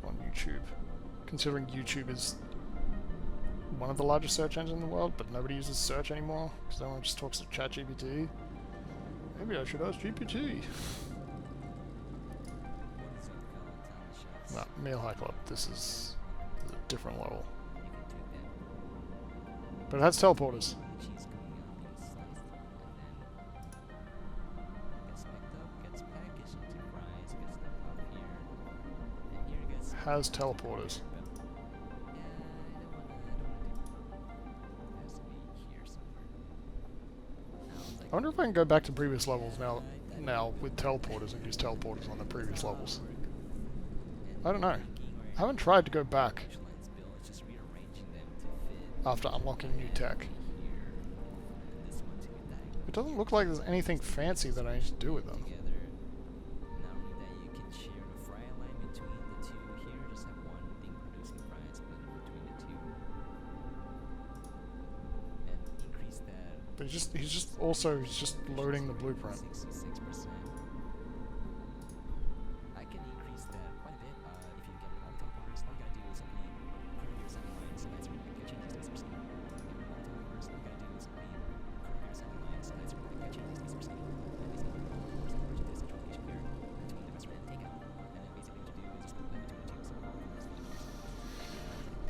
on YouTube. Considering YouTube is one of the largest search engines in the world, but nobody uses search anymore, because everyone just talks to ChatGPT. Maybe I should ask GPT. No, Meal High Club. This is a different level. But it has teleporters. Has teleporters. I wonder if I can go back to previous levels now with teleporters and use teleporters on the previous levels. I don't know. I haven't tried to go back after unlocking new tech. It doesn't look like there's anything fancy that I need to do with them. But he's just loading the blueprint. I can increase that quite a bit if you get all teleporters. All you gotta do is simply curve your assembly lines, so that's where you can change these speed. All teleporters, all you gotta do is simply curve your assembly lines, so that's where you can change these speed. And basically, teleporters converge into a central location here between the restaurant and takeout. And then basically what you do is just put them between the two. So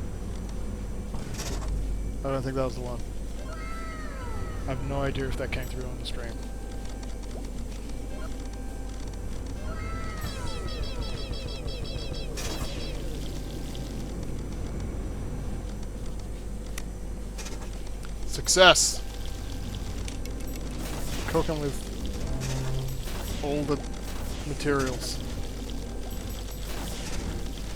I don't think that was the one. I have no idea if that came through on the stream. Success! Cooking with all the materials.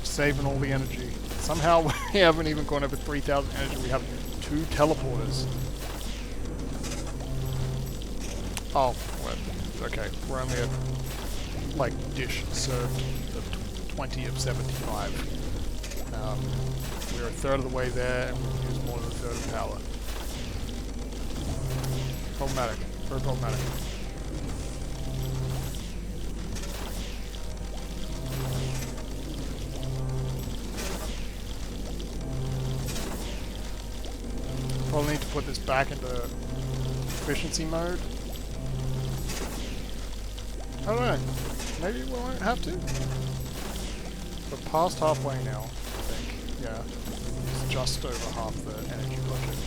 Saving all the energy. Somehow we haven't even gone over 3,000 energy. We have 2 teleporters. Oh, okay. We're only at, like, dish served of 20 of 75. We're a third of the way there, and we've used more than a third of the power. Problematic. Very problematic. Probably need to put this back into efficiency mode. I don't know. Maybe we won't have to. We're past halfway now, I think. Yeah. It's just over half the energy budget.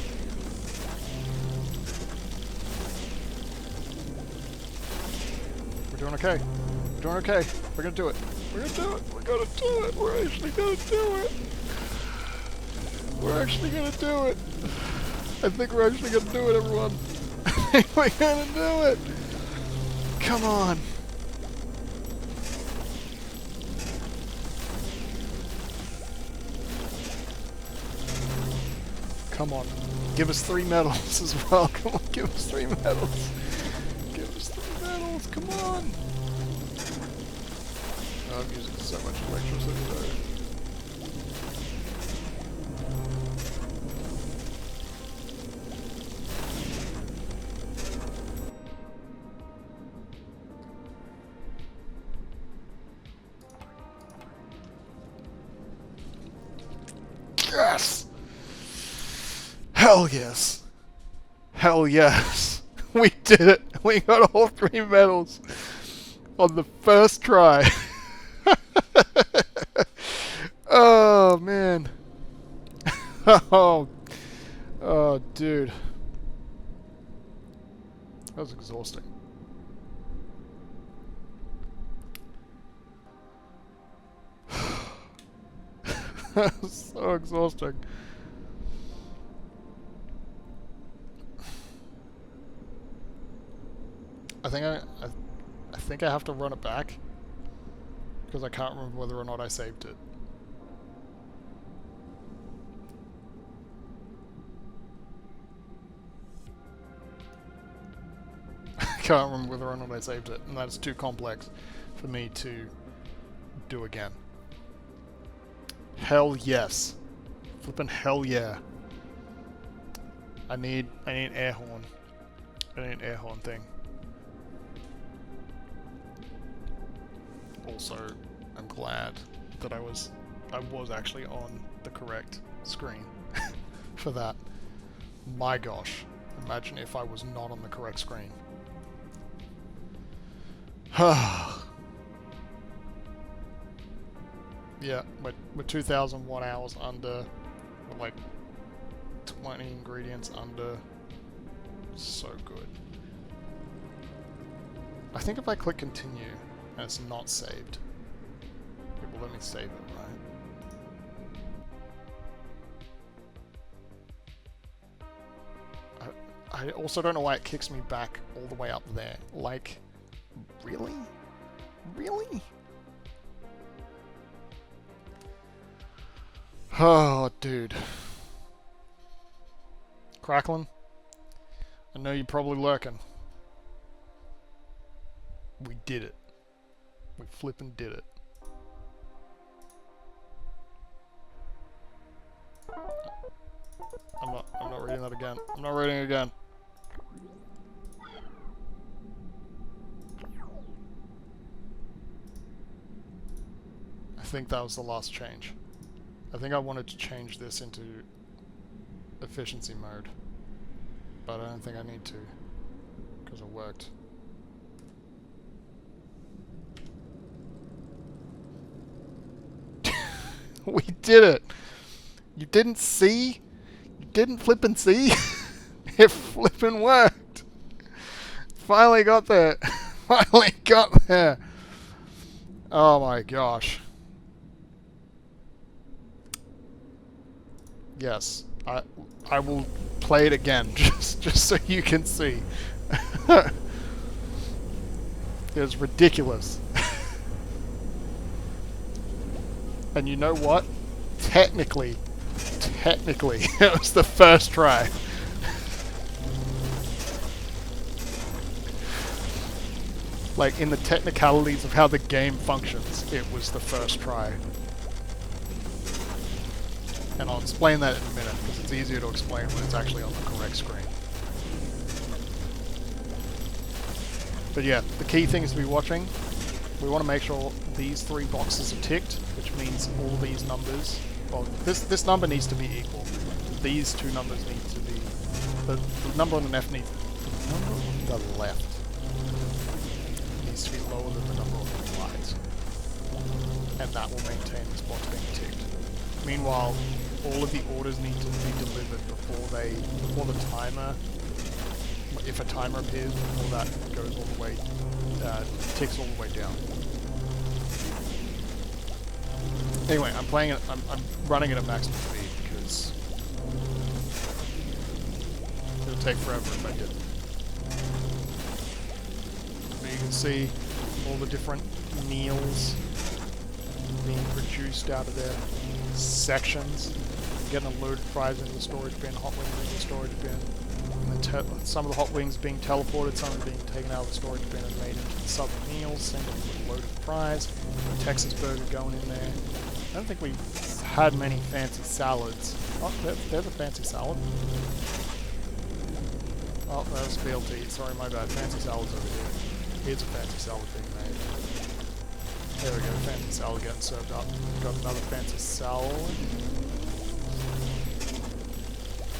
We're doing okay. We're doing okay. We're gonna do it. We're gonna do it. We're gonna do it. We're actually gonna do it. We're actually gonna do it. I think we're actually gonna do it, everyone. I think we're gonna do it. Come on. Come on. Give us 3 medals as well. Come on, give us 3 medals. Give us 3 medals. Come on. Oh, I'm using so much electricity though. Yes! Hell yes! Hell yes! We did it! We got all 3 medals on the first try. Oh man. Oh dude. That was exhausting. That was so exhausting. I think I have to run it back because I can't remember whether or not I saved it. I can't remember whether or not I saved it, and that's too complex for me to do again. Hell yes. Flippin' hell yeah. I need air horn. I need an air horn thing. Also, I'm glad that I was actually on the correct screen for that. My gosh. Imagine if I was not on the correct screen. Yeah, we're 2,000 watt hours under. We're like 20 ingredients under. So good. I think if I click continue and it's not saved, it will let me save it, right? I also don't know why it kicks me back all the way up there. Like, really? Really? Oh, dude. Cracklin'? I know you're probably lurking. We did it. We flippin' did it. I'm not reading that again. I'm not reading it again. I think that was the last change. I think I wanted to change this into efficiency mode, but I don't think I need to, because it worked. We did it! You didn't see? You didn't flippin' see. It flippin' worked. Finally got there. Finally got there. Oh my gosh. Yes, I will play it again just so you can see. It's ridiculous. And you know what? Technically, it was the first try. Like, in the technicalities of how the game functions, it was the first try. And I'll explain that in a minute, because it's easier to explain when it's actually on the correct screen. But yeah, the key things to be watching, we want to make sure these 3 boxes are ticked, which means all these numbers, well, this number needs to be equal. These 2 numbers need to be, the number on the left needs, the number on the left needs to be lower than the number on the right. And that will maintain this box being ticked. Meanwhile, all of the orders need to be delivered before the timer, if a timer appears, before that goes all the way, ticks all the way down. Anyway, I'm playing it, I'm running it at maximum speed because it'll take forever if I did. But you can see all the different meals being produced out of their sections. Getting a load of fries into the storage bin, hot wings into the storage bin. And then some of the hot wings being teleported, some are being taken out of the storage bin and made into the southern meals. Same with a load of fries. The Texas burger going in there. I don't think we've had many fancy salads. Oh, there's a fancy salad. Oh, that was BLT. Sorry, my bad. Fancy salad's over here. Here's a fancy salad being made. There we go, fancy salad getting served up. Got another fancy salad.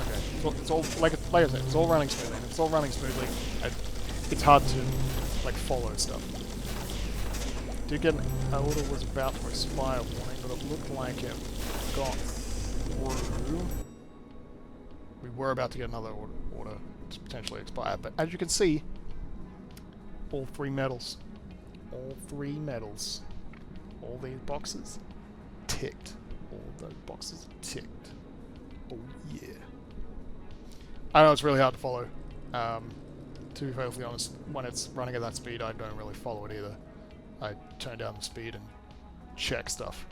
Okay, it's all like I said, it's all running smoothly. It's all running smoothly. It's hard to like follow stuff. Did get an order was about to expire warning, but it looked like it got through. We were about to get another order to potentially expire, but as you can see, all 3 medals. All 3 medals. All these boxes ticked. All those boxes ticked. Oh yeah. I know it's really hard to follow. To be perfectly honest, when it's running at that speed, I don't really follow it either. I turn down the speed and check stuff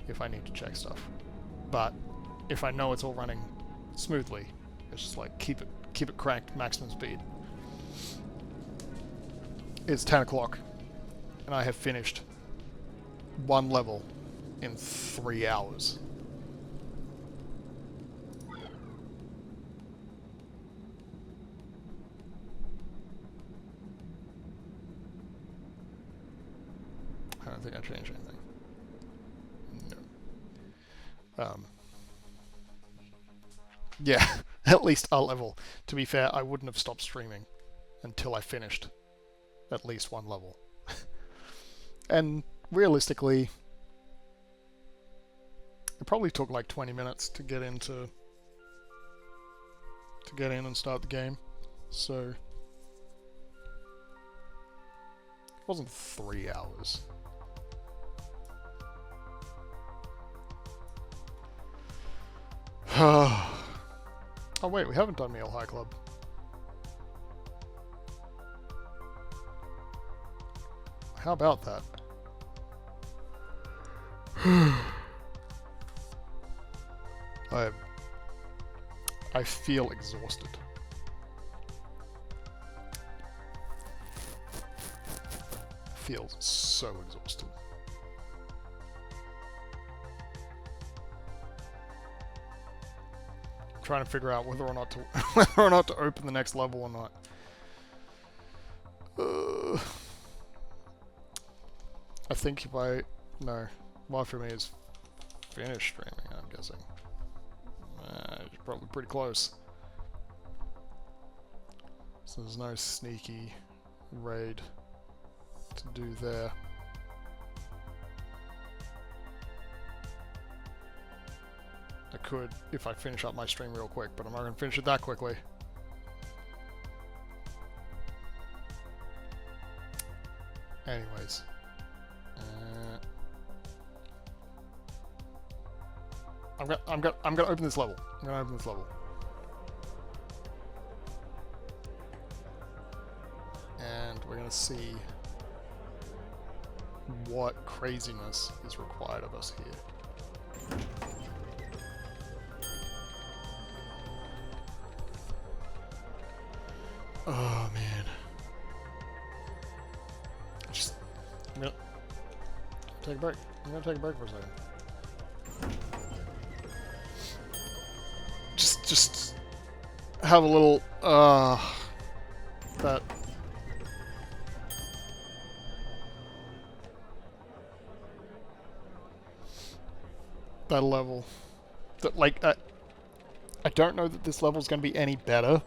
if I need to check stuff. But if I know it's all running smoothly, it's just like keep it cranked maximum speed. It's 10 o'clock, and I have finished 1 level in 3 hours. I don't think I changed anything. No. Yeah, at least a level. To be fair, I wouldn't have stopped streaming until I finished at least 1 level. And realistically, it probably took like 20 minutes to get in and start the game. So it wasn't 3 hours. Oh wait, we haven't done Meal High Club. How about that? I feel exhausted. Feels so exhausted. I'm trying to figure out whether or not to open the next level or not. I think if no, well for me is finish streaming, I'm guessing. It's probably pretty close. So there's no sneaky raid to do there. I could if I finish up my stream real quick, but I'm not going to finish it that quickly. Anyways. I'm gonna open this level. I'm gonna open this level. And we're gonna see what craziness is required of us here. Oh man. I'm gonna take a break. I'm gonna take a break for a second. Just have a little that level that like I don't know that this level is going to be any better.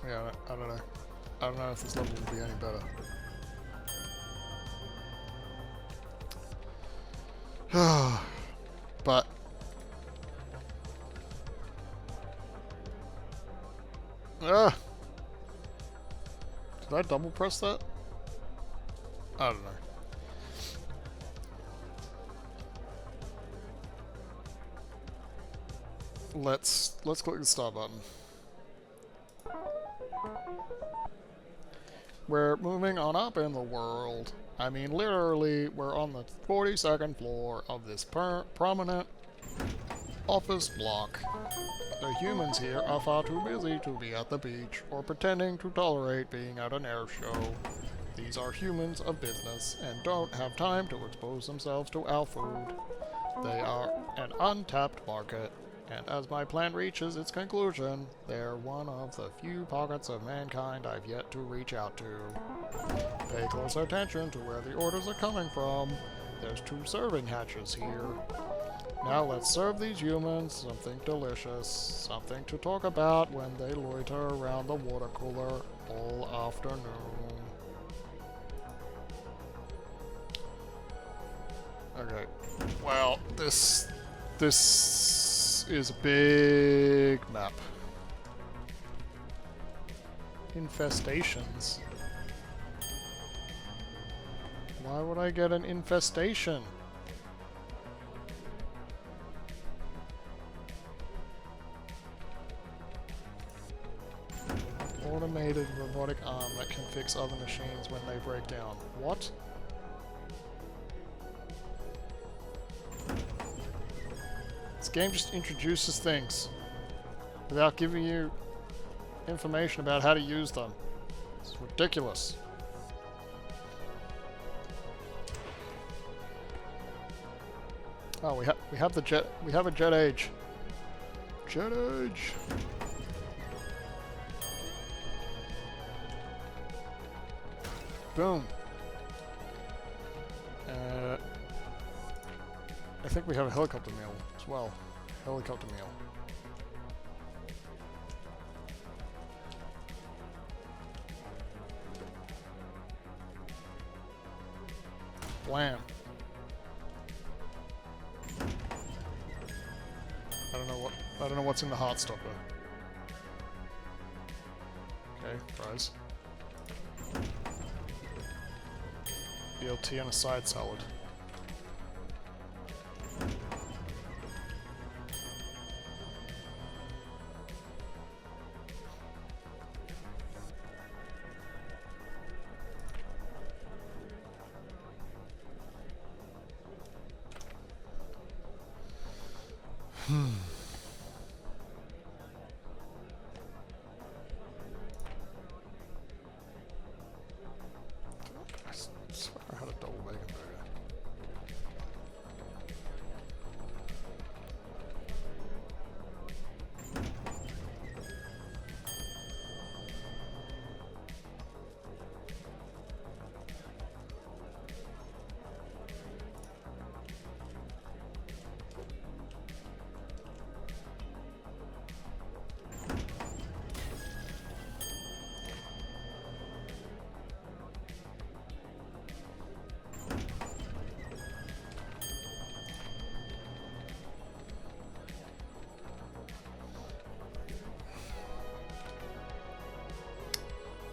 Yeah, I don't know. I don't know if this level will be any better. But did I double press that? I don't know. Let's click the start button. We're moving on up in the world. I mean, literally, we're on the 42nd floor of this prominent office block. The humans here are far too busy to be at the beach or pretending to tolerate being at an air show. These are humans of business and don't have time to expose themselves to our food. They are an untapped market. And as my plan reaches its conclusion, they're one of the few pockets of mankind I've yet to reach out to. Pay close attention to where the orders are coming from. There's 2 serving hatches here. Now let's serve these humans something delicious, something to talk about when they loiter around the water cooler all afternoon. Okay, well, this is a big map. Infestations. Why would I get an infestation? Automated robotic arm that can fix other machines when they break down. What? This game just introduces things without giving you information about how to use them. It's ridiculous. Oh, we have the jet. We have a jet age. Jet age. Boom. I think we have a helicopter meal as well. Helicopter meal. Blam. I don't know what's in the heart stopper. Okay, fries. BLT and a side salad. I swear I had a double bacon burger.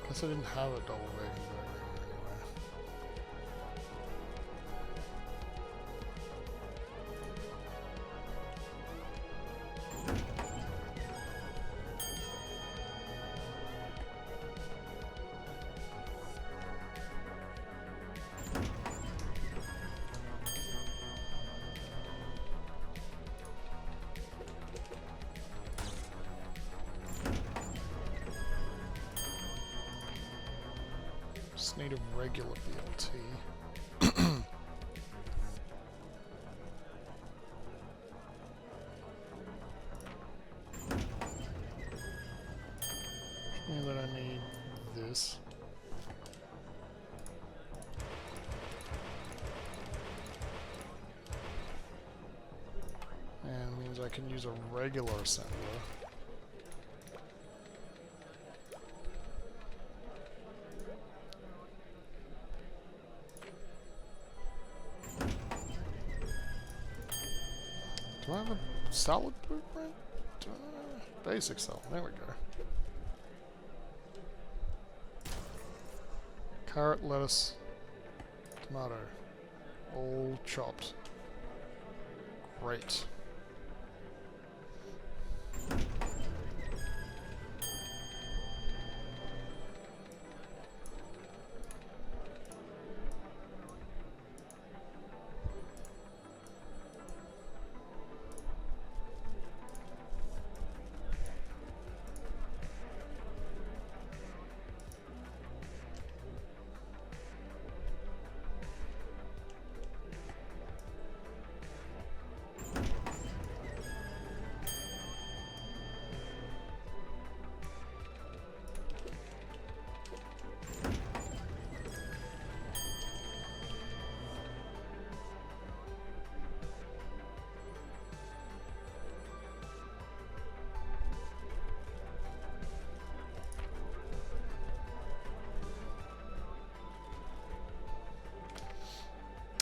Guess I didn't have a double bacon burger anyway. Just need a regular BLT. Which means that I need this. And means I can use a regular assembler. Do I have a salad blueprint? Basic salad, there we go. Carrot, lettuce, tomato, all chopped. Great.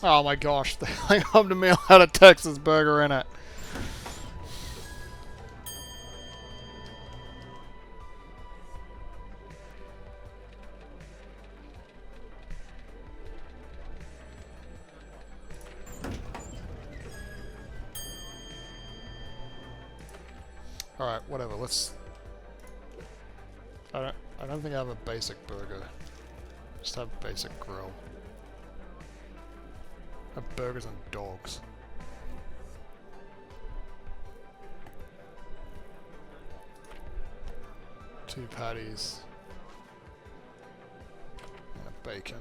Oh my gosh, they come to me had a Texas burger in it. Alright, whatever, let's... I don't think I have a basic burger. Just have basic grill. I have burgers and dogs. Two patties. And a bacon.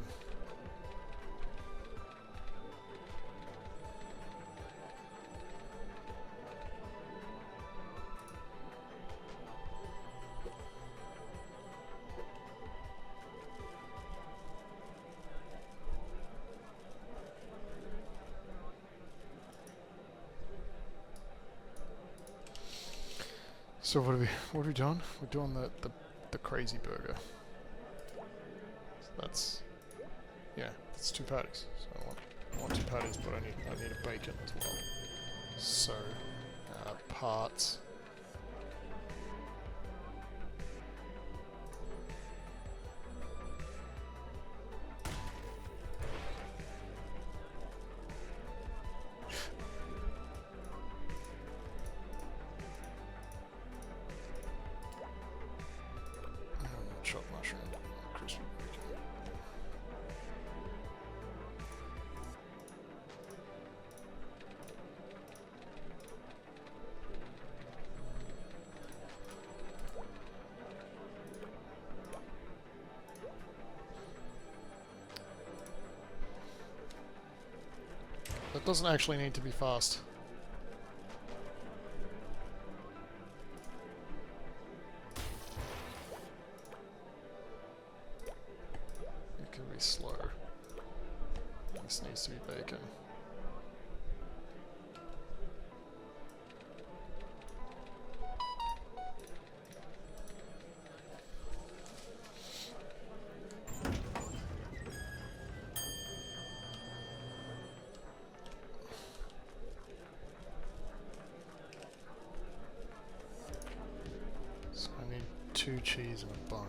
So what are we doing? We're doing the crazy burger. So that's that's two patties. So I want two patties, but I need a bacon as well. So parts. Chopped mushroom, crispy bacon. That doesn't actually need to be fast. It can be slow. This needs to be bacon. So I need 2 cheese and a bun.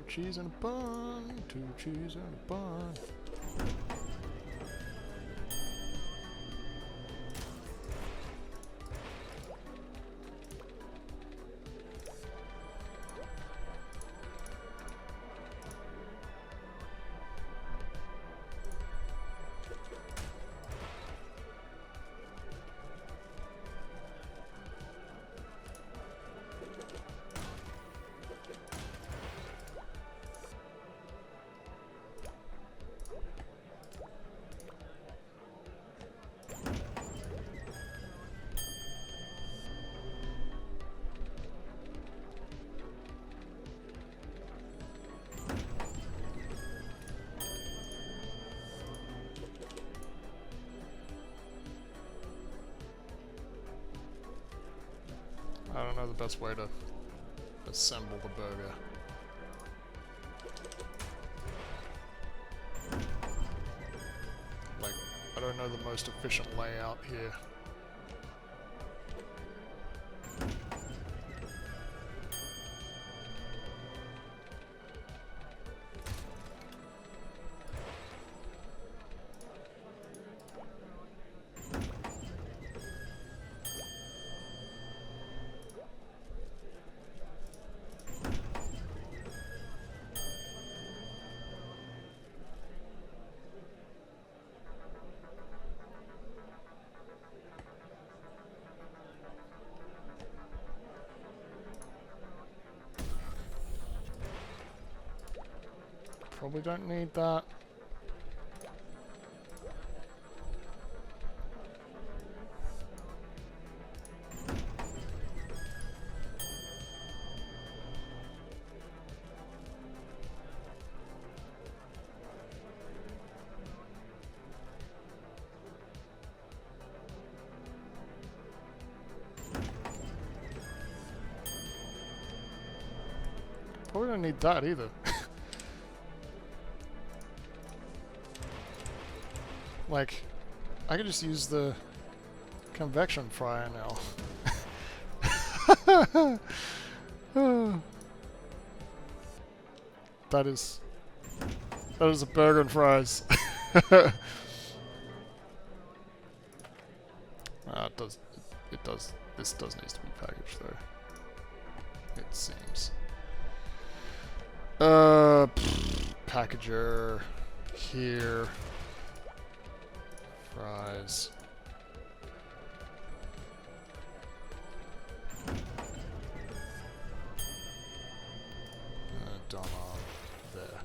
2 cheese and a bun. 2 cheese and a bun. I don't know the best way to assemble the burger. Like, I don't know the most efficient layout here. Probably don't need that. Probably don't need that either. Like, I could just use the convection fryer now. That is a burger and fries. This does need to be packaged though. It seems. Packager here. Fries. Done on there.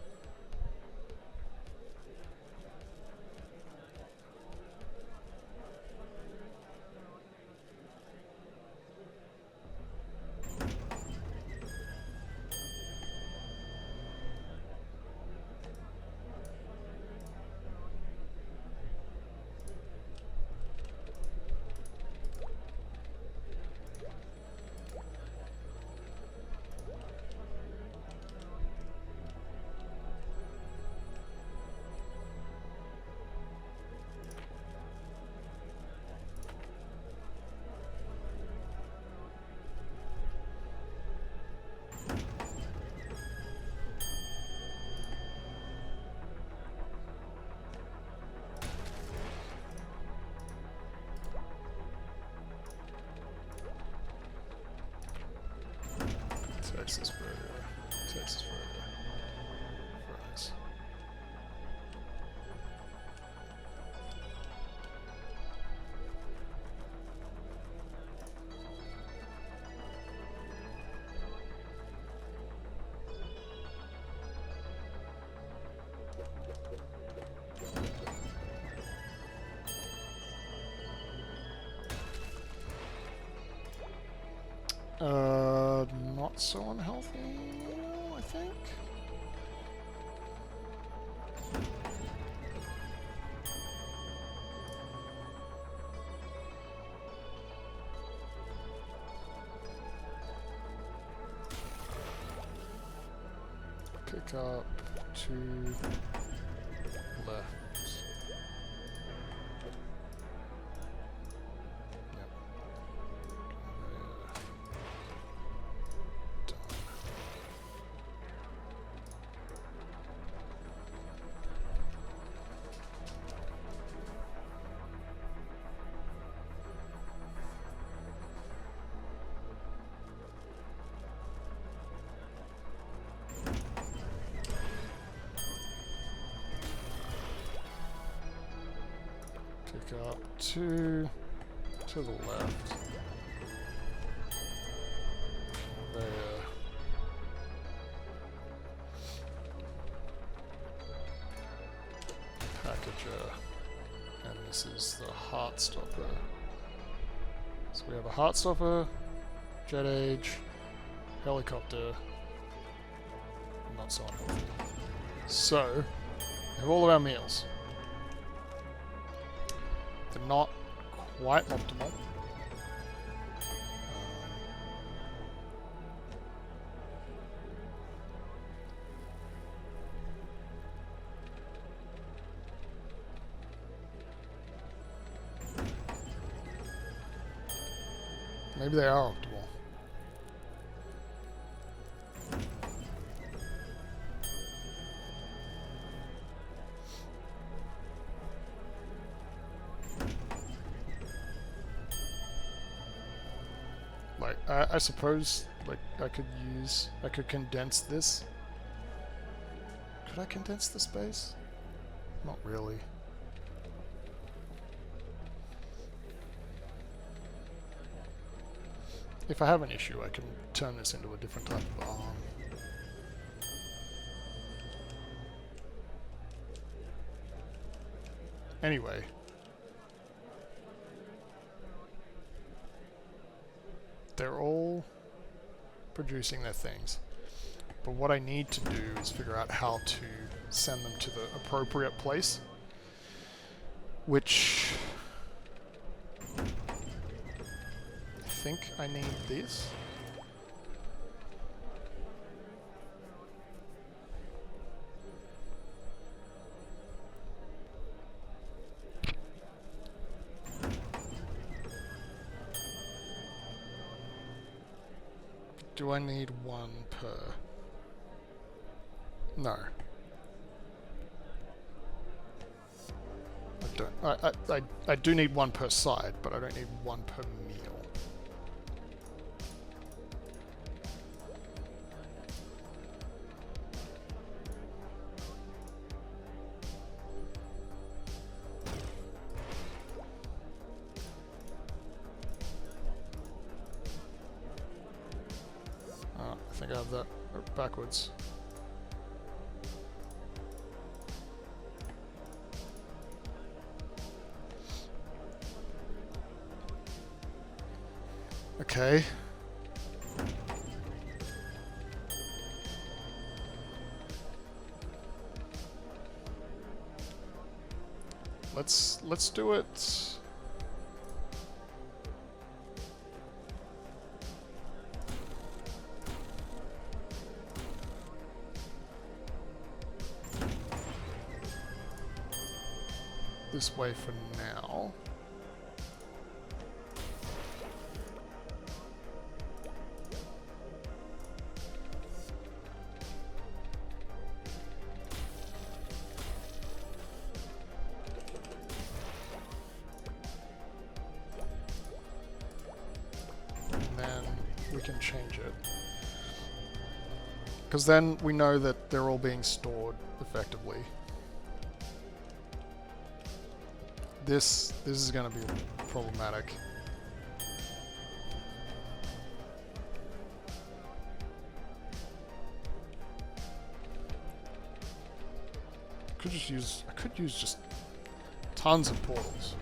Texas burger. Texas burger. Fries. Not so unhealthy, I think. Pick up 2 left. back up to the left. There. Packager. And this is the Heartstopper. So we have a Heartstopper, Jet Age, Helicopter, and not so unhealthy. So, we have all of our meals. They're not quite optimal. Maybe they are optimal. Like, I suppose, like, I could condense this. Could I condense the space? Not really. If I have an issue, I can turn this into a different type of arm. Anyway. They're all producing their things. But what I need to do is figure out how to send them to the appropriate place. Which... I think I need this. Do I need one per? No. I don't. I do need one per side, but I don't need one per meal. I think I have that backwards. Okay. Let's do it. This way for now. And then we can change it. Because then we know that they're all being stored effectively. This is going to be problematic. I could use just tons of portals.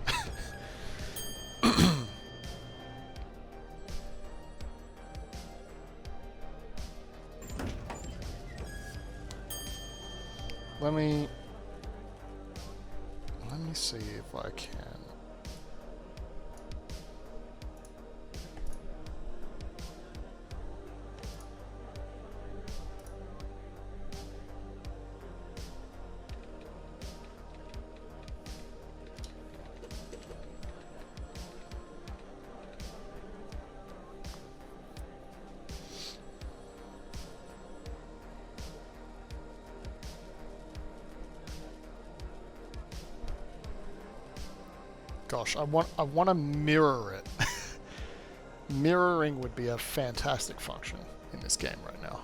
Let me see if I can. Gosh, I want to mirror it. Mirroring would be a fantastic function in this game right now.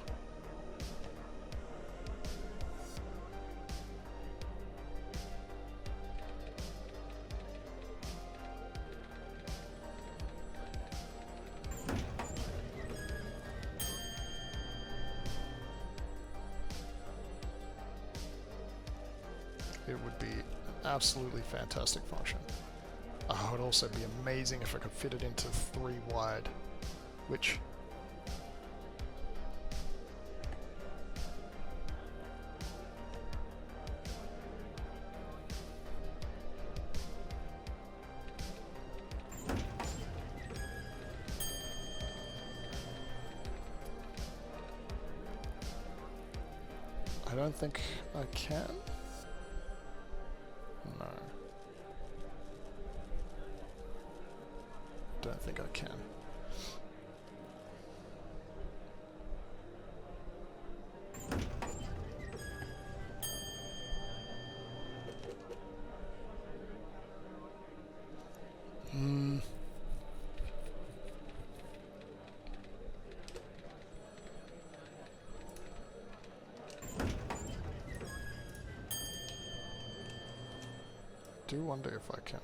it would be an absolutely fantastic function. Oh, it would also be amazing if I could fit it into 3 wide, which... I don't think I can. No. Don't think I can. I do wonder if I can.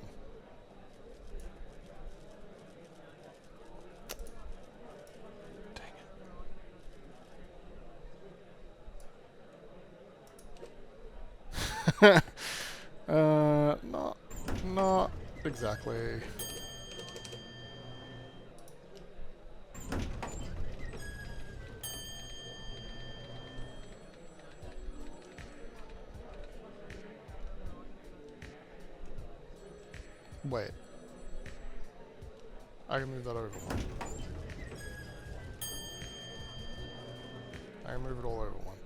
Dang it. Not exactly. Wait. I can move that over one. I can move it all over one.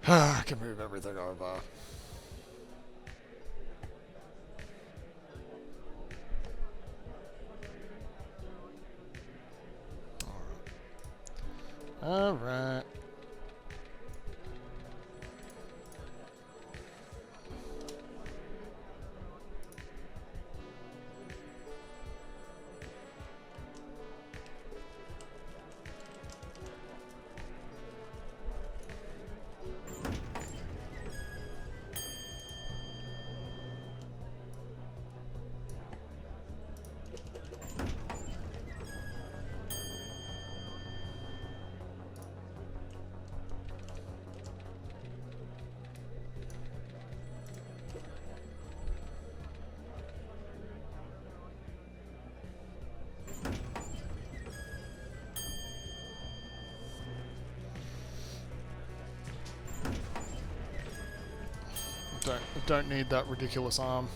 I can move everything over. Alright. Don't need that ridiculous arm.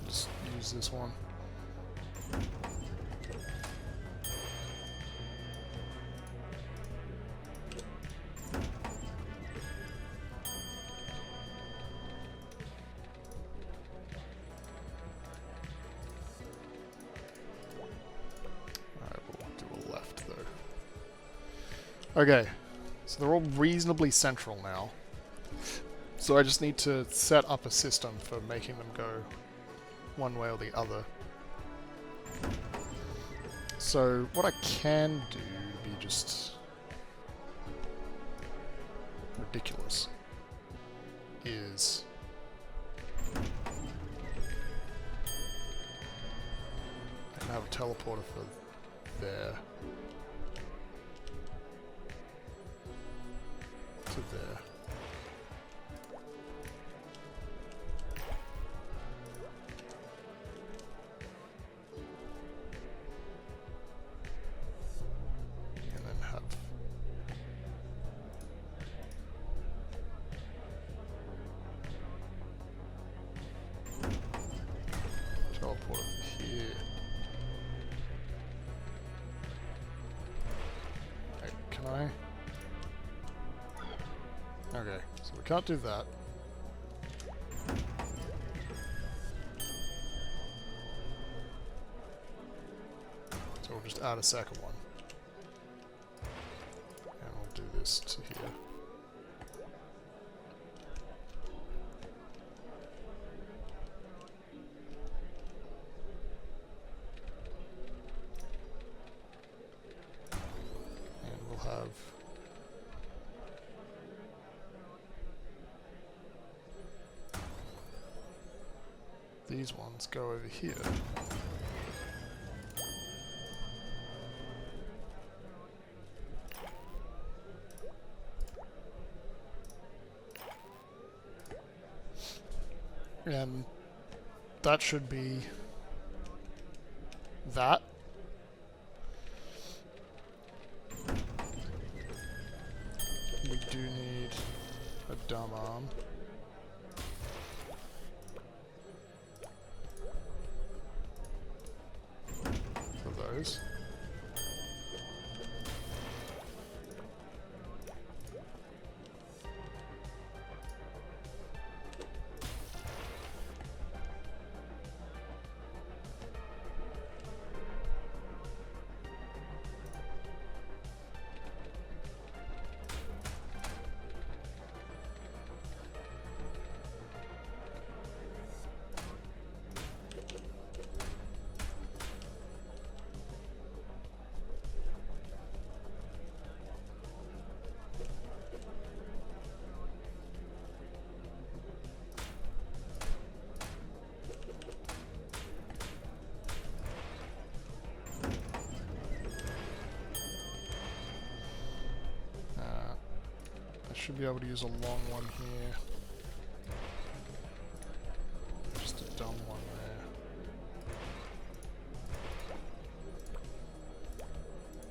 Just use this one. Alright, we'll do a left though. Okay, so they're all reasonably central now. So I just need to set up a system for making them go one way or the other. So what I can do to be just ridiculous is I can have a teleporter for there to there. Teleport over here. Okay, can I? Okay, so we can't do that. So we'll just add a second one. And we'll do this to here. Have these ones go over here. And that should be that. We do need a dumb arm. For those. Should be able to use a long one here. Just a dumb one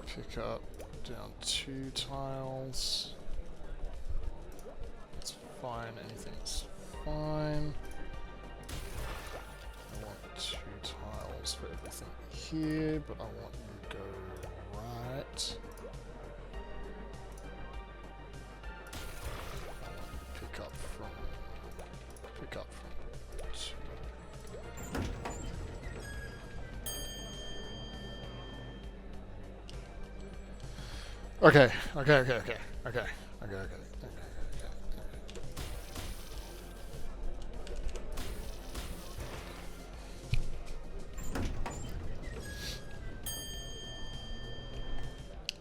there. Pick up down 2 tiles. That's fine, anything's fine. I want 2 tiles for everything here, but I want you to go right. Pick up from 2. Okay.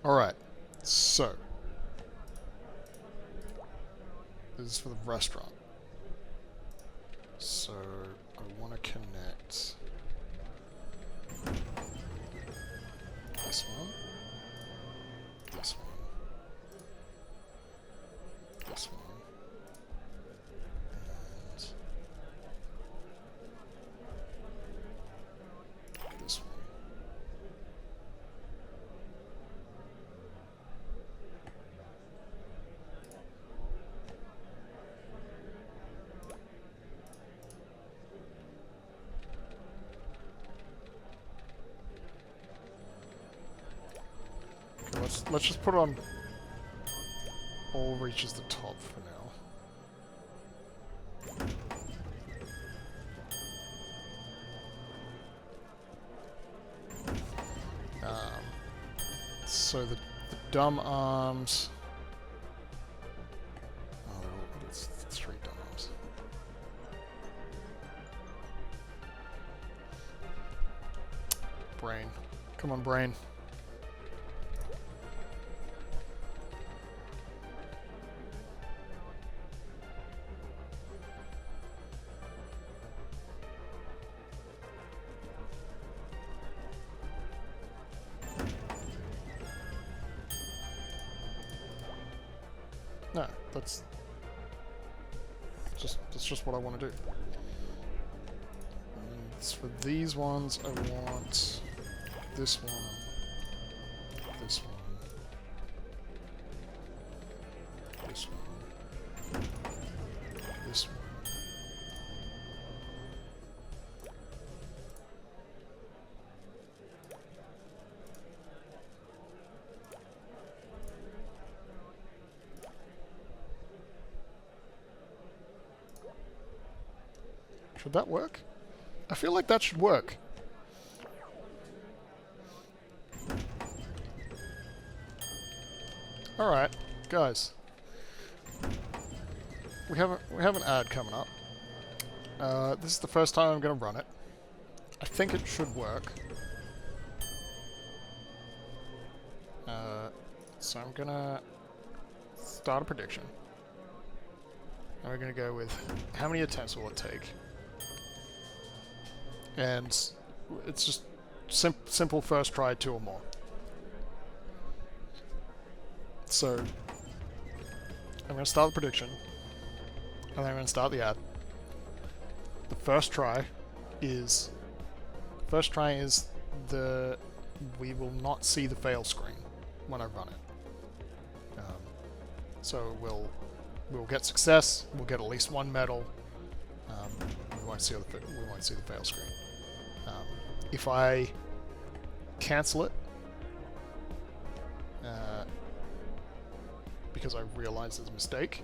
Alright, so this is for the restaurant. So I want to connect this one, this one, this one, and this one. Let's just put it on all reaches the top for now. So the dumb arms. Oh, it's 3 dumb arms. Brain, come on, brain. No, that's just what I want to do. And it's for these ones, I want this one, this one, this one, this one. Should that work? I feel like that should work. Alright, guys. We have an ad coming up. This is the first time I'm gonna run it. I think it should work. So I'm gonna start a prediction. And we're gonna go with how many attempts will it take? And it's just simple first try, 2 or more. So I'm going to start the prediction, and then I'm going to start the ad. the first try is we will not see the fail screen when I run it. So we'll get success. We'll get at least one medal. We won't see the fail screen. If I cancel it because I realize there's a mistake.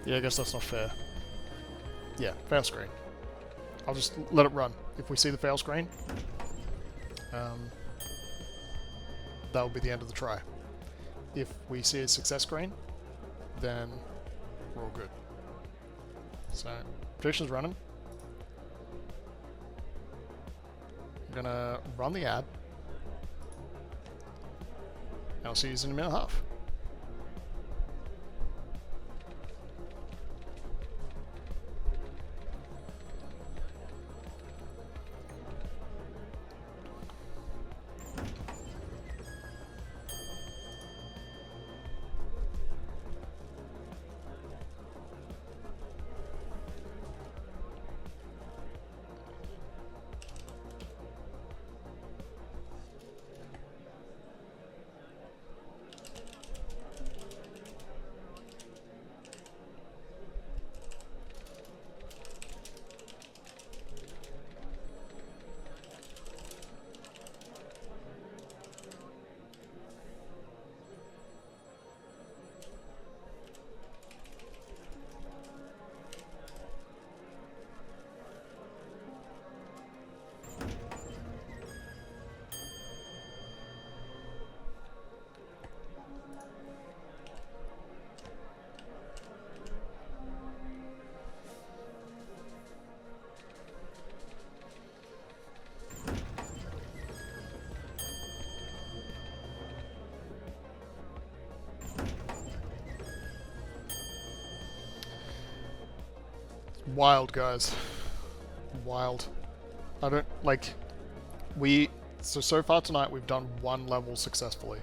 Yeah, I guess that's not fair. Yeah, fail screen. I'll just let it run. If we see the fail screen, that will be the end of the try. If we see a success screen, then we're all good. So, prediction's running. I'm gonna run the ad. And I'll see you in a minute and a half. Wild, guys. Wild. I don't, like, so far tonight we've done one level successfully.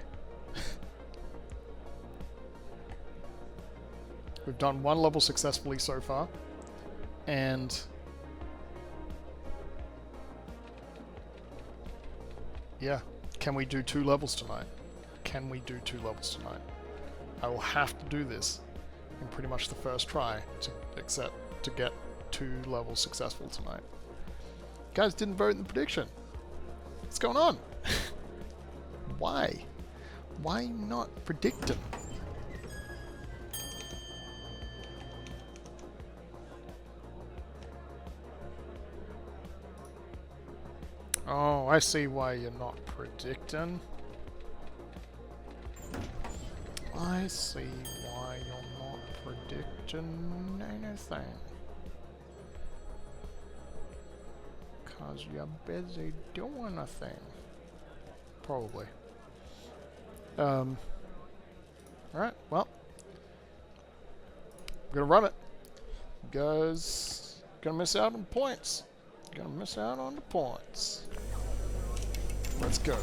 We've done one level successfully so far, and yeah, can we do 2 levels tonight? Can we do 2 levels tonight? I will have to do this in pretty much the first try to get 2 levels successful tonight. You guys didn't vote in the prediction. What's going on? Why? Why not predicting? Oh, I see why you're not predicting. I see why you're not predicting anything. Cause you're busy doing a thing. Probably. Alright, well. I'm gonna run it. You guys gonna miss out on points. Gonna miss out on the points. Let's go.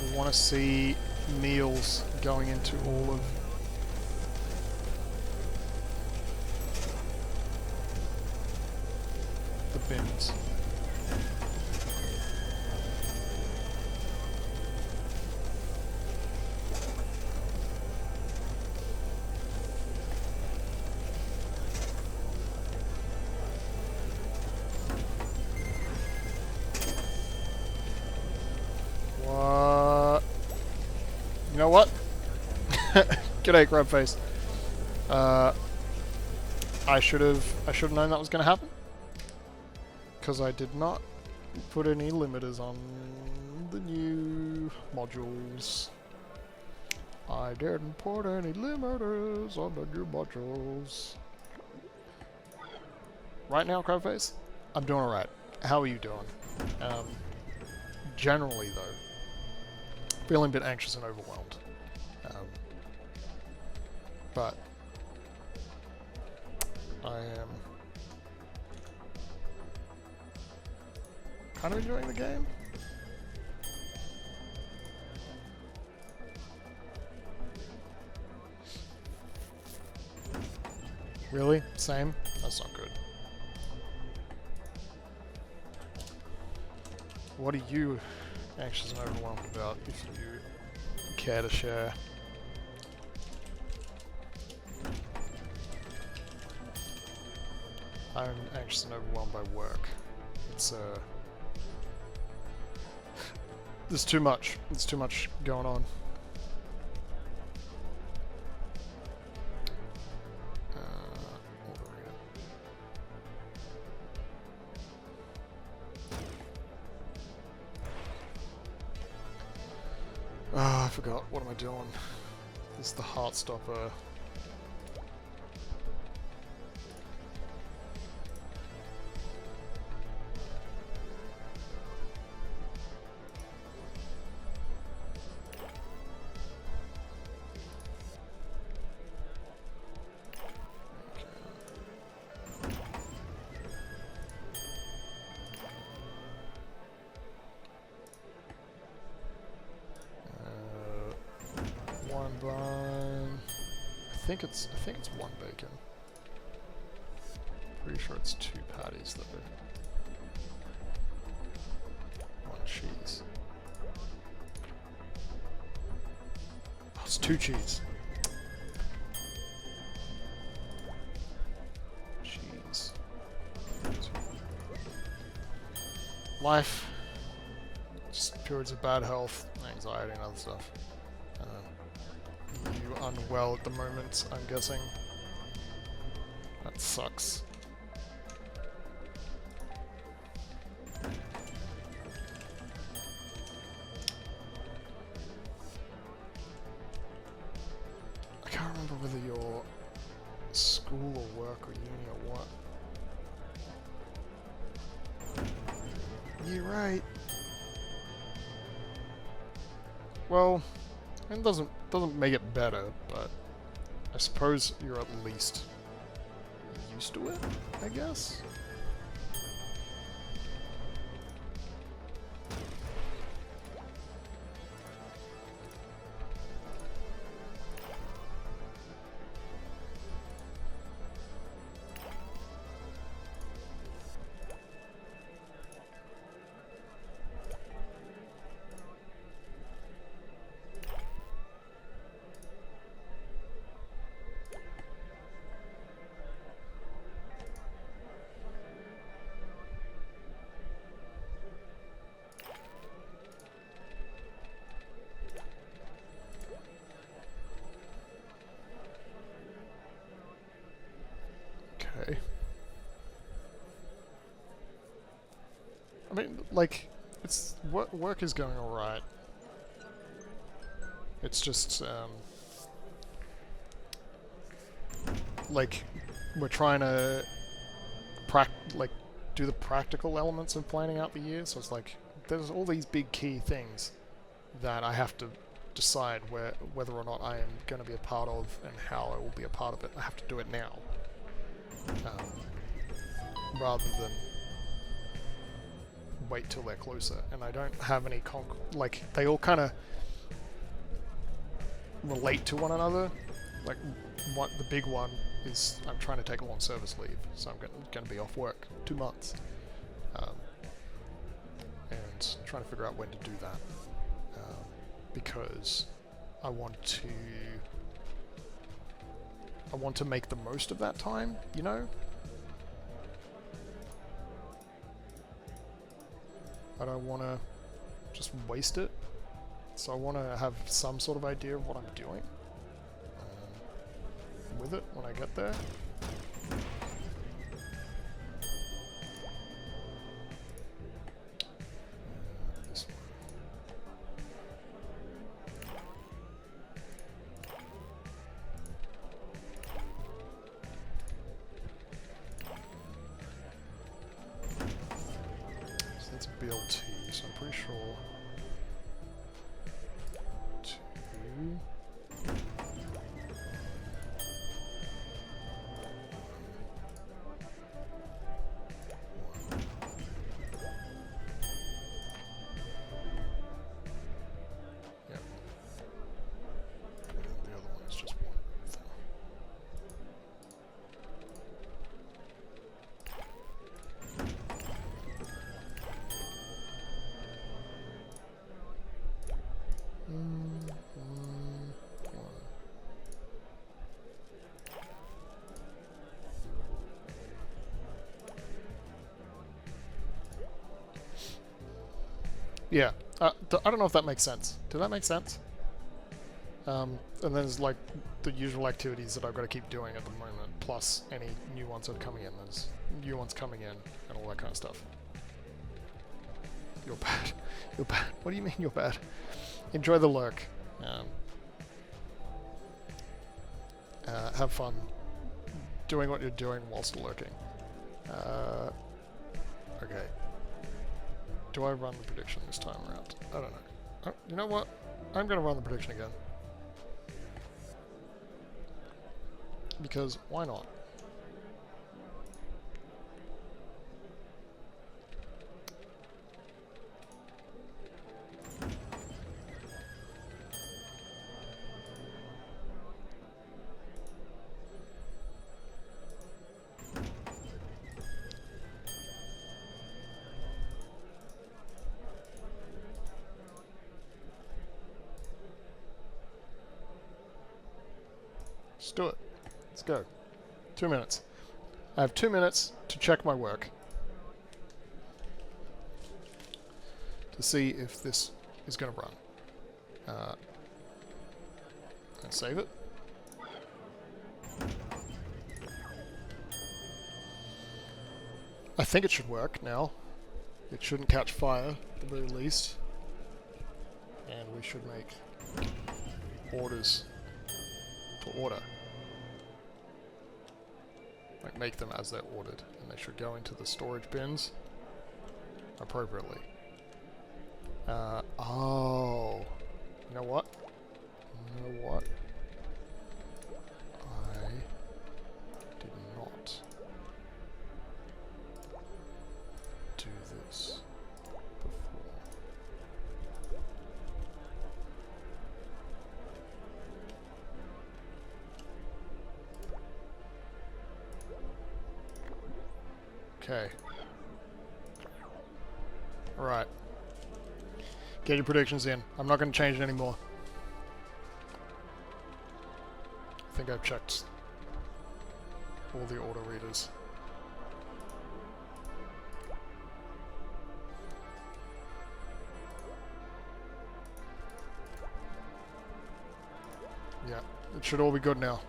We want to see meals going into all of the bins. You know what? G'day, Crabface. I should have known that was going to happen, because I did not put any limiters on the new modules. I didn't put any limiters on the new modules. Right now, Crabface, I'm doing alright. How are you doing? Generally, though, feeling a bit anxious and overwhelmed. But I am kind of enjoying the game. Really? Same? That's not good. What are you anxious and overwhelmed about, if you care to share? I'm anxious and overwhelmed by work. It's there's too much. There's too much going on. Ah, I forgot. What am I doing? This is the Heartstopper. One bun. I think it's one bacon. Pretty sure it's 2 patties though. 1 cheese. Oh, it's 2 cheese. Cheese. Life. Just periods of bad health, anxiety, and other stuff. You unwell at the moment, I'm guessing. That sucks. I can't remember whether you're school or work or uni or what. You're right. Well, it doesn't make it better, but I suppose you're at least used to it, I guess? Okay. I mean, like, it's work is going alright. It's just, like, we're trying to do the practical elements of planning out the year. So it's like there's all these big key things that I have to decide whether or not I am going to be a part of and how I will be a part of it. I have to do it now. Rather than wait till they're closer, and I don't have any like, they all kind of relate to one another. Like, the big one is I'm trying to take a long service leave, so I'm going to be off work 2 months, and trying to figure out when to do that, because I want to make the most of that time, you know? I don't want to just waste it, so I want to have some sort of idea of what I'm doing with it when I get there. This one. So that's BLT, so I'm pretty sure 2. Yep. And the other one is just 1 thing. Yeah. I don't know if that makes sense. Did that make sense? And then there's like the usual activities that I've got to keep doing at the moment, plus any new ones that are coming in. There's new ones coming in and all that kind of stuff. You're bad. You're bad. What do you mean you're bad? Enjoy the lurk. Have fun doing what you're doing whilst lurking. Okay. Do I run the prediction this time around? I don't know. Oh, you know what? I'm going to run the prediction again. Because why not? Let's do it. Let's go. 2 minutes. I have 2 minutes to check my work. To see if this is going to run. And save it. I think it should work now. It shouldn't catch fire, at the very least. And we should make orders to order. Like, make them as they're ordered, and they should go into the storage bins appropriately. Oh. You know what? You know what? I did not do this before. Okay. Alright. Get your predictions in. I'm not going to change it anymore. I think I've checked all the order readers. Yeah, it should all be good now.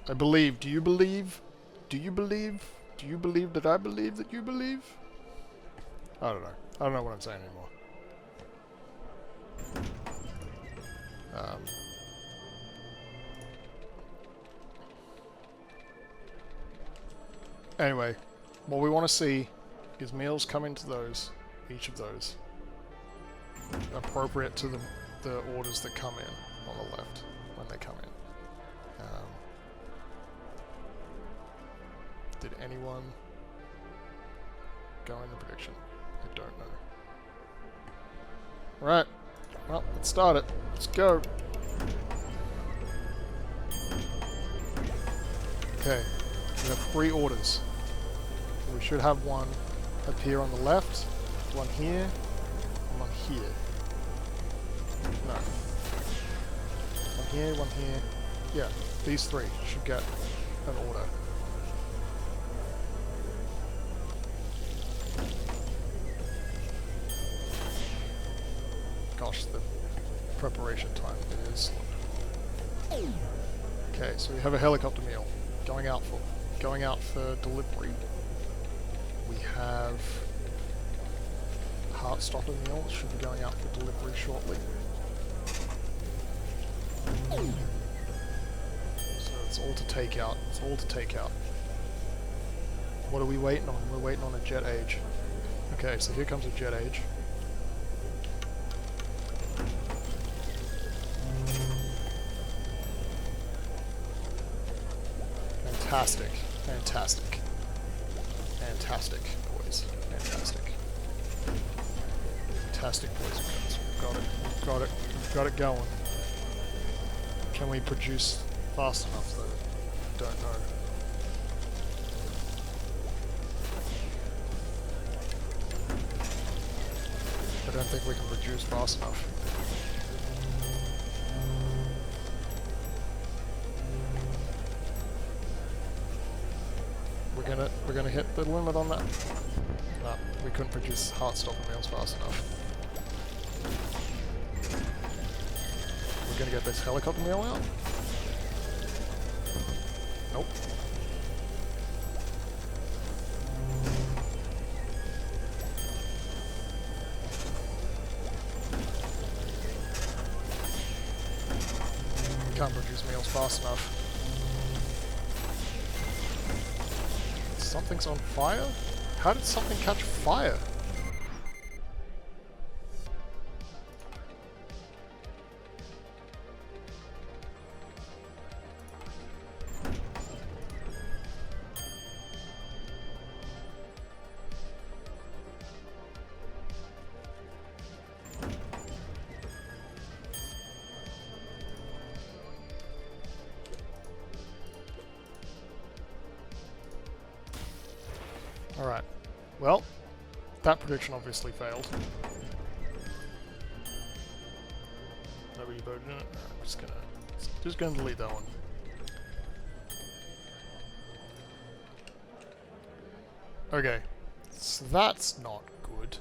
I believe. Do you believe? Do you believe? Do you believe that I believe that you believe? I don't know. I don't know what I'm saying anymore. Anyway, what we want to see is meals come into those, each of those, appropriate to the orders that come in on the left when they come in. Did anyone go in the prediction? I don't know. Right. Well, let's start it. Let's go. Okay. We have 3 orders. We should have one appear on the left, one here, and one here. No. One here, one here. Yeah, these 3 should get an order. Gosh, the preparation time is slow. Okay, so we have a helicopter meal going out for delivery. We have a Heartstopper meal should be going out for delivery shortly. So it's all to take out. It's all to take out. What are we waiting on? We're waiting on a jet age. Okay, so here comes a jet age. Fantastic. Fantastic. Fantastic, boys. Fantastic. Fantastic, boys and girls. We've got it. We've got it. We've got it going. Can we produce fast enough, though? Don't know. I don't think we can produce fast enough. We're gonna hit the limit on that. No, we couldn't produce Heartstopper meals fast enough. gonna get this helicopter meal out? Nope. Can't produce meals fast enough. Something's on fire? How did something catch fire? Alright, well, that prediction obviously failed. Nobody voted in it? I'm just gonna delete that one. Okay, so that's not good.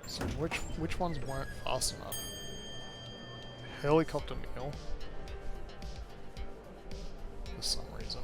So which ones weren't fast enough? Helicopter meal. For some reason.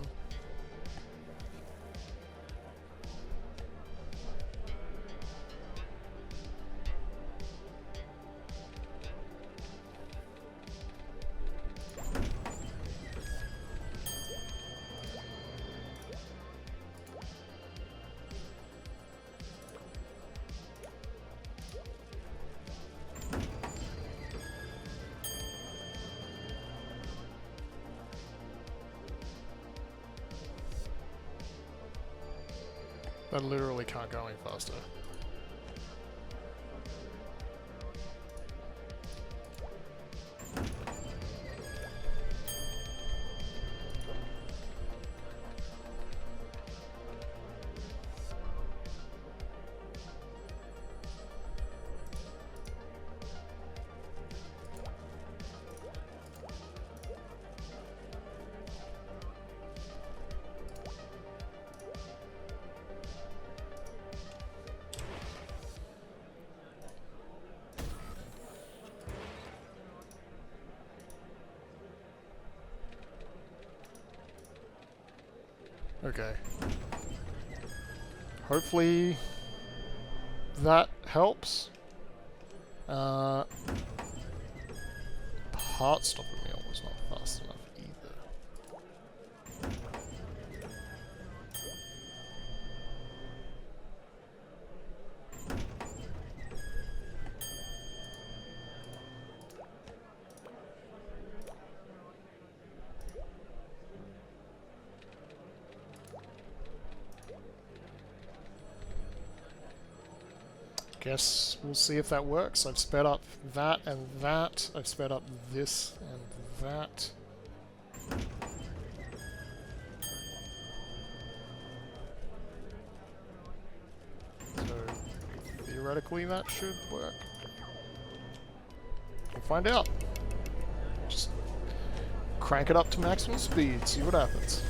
I literally can't go any faster. Okay. Hopefully that helps. Heart stopper meal was not fast enough either. Guess we'll see if that works. I've sped up that and that. I've sped up this and that. So theoretically that should work. We'll find out. Just crank it up to maximum speed, see what happens.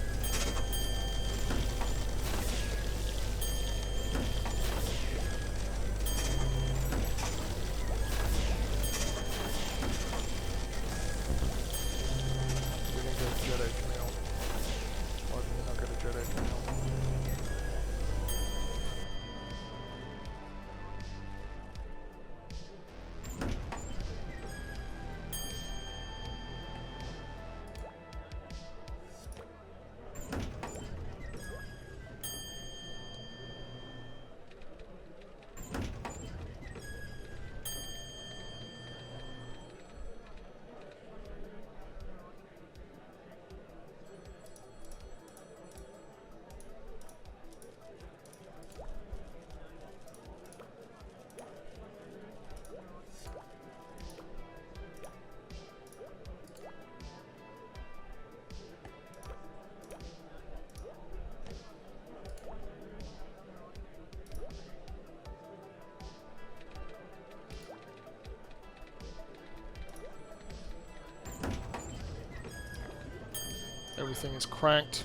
Everything is cranked.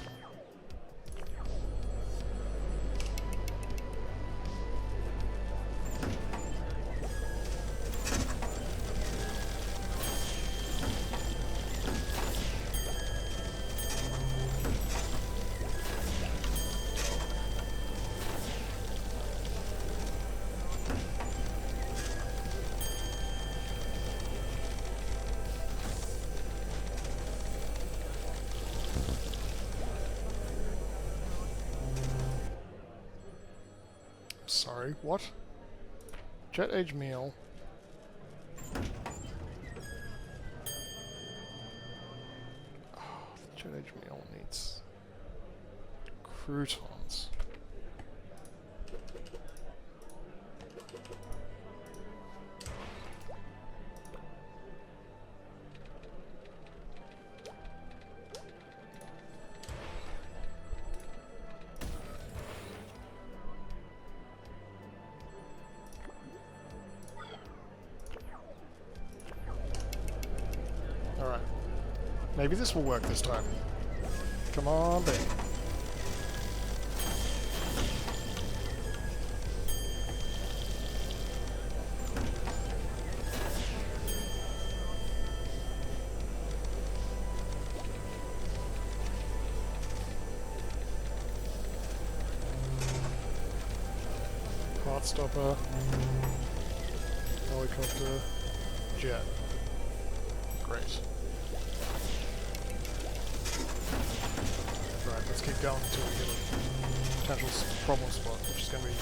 sorry, what? Jet age meal. Oh, the jet age meal needs croutons. Alright. Maybe this will work this time. Come on, baby. Heartstopper. Helicopter. Jet. Great. Right, let's keep going until we get a potential problem spot, which is going to be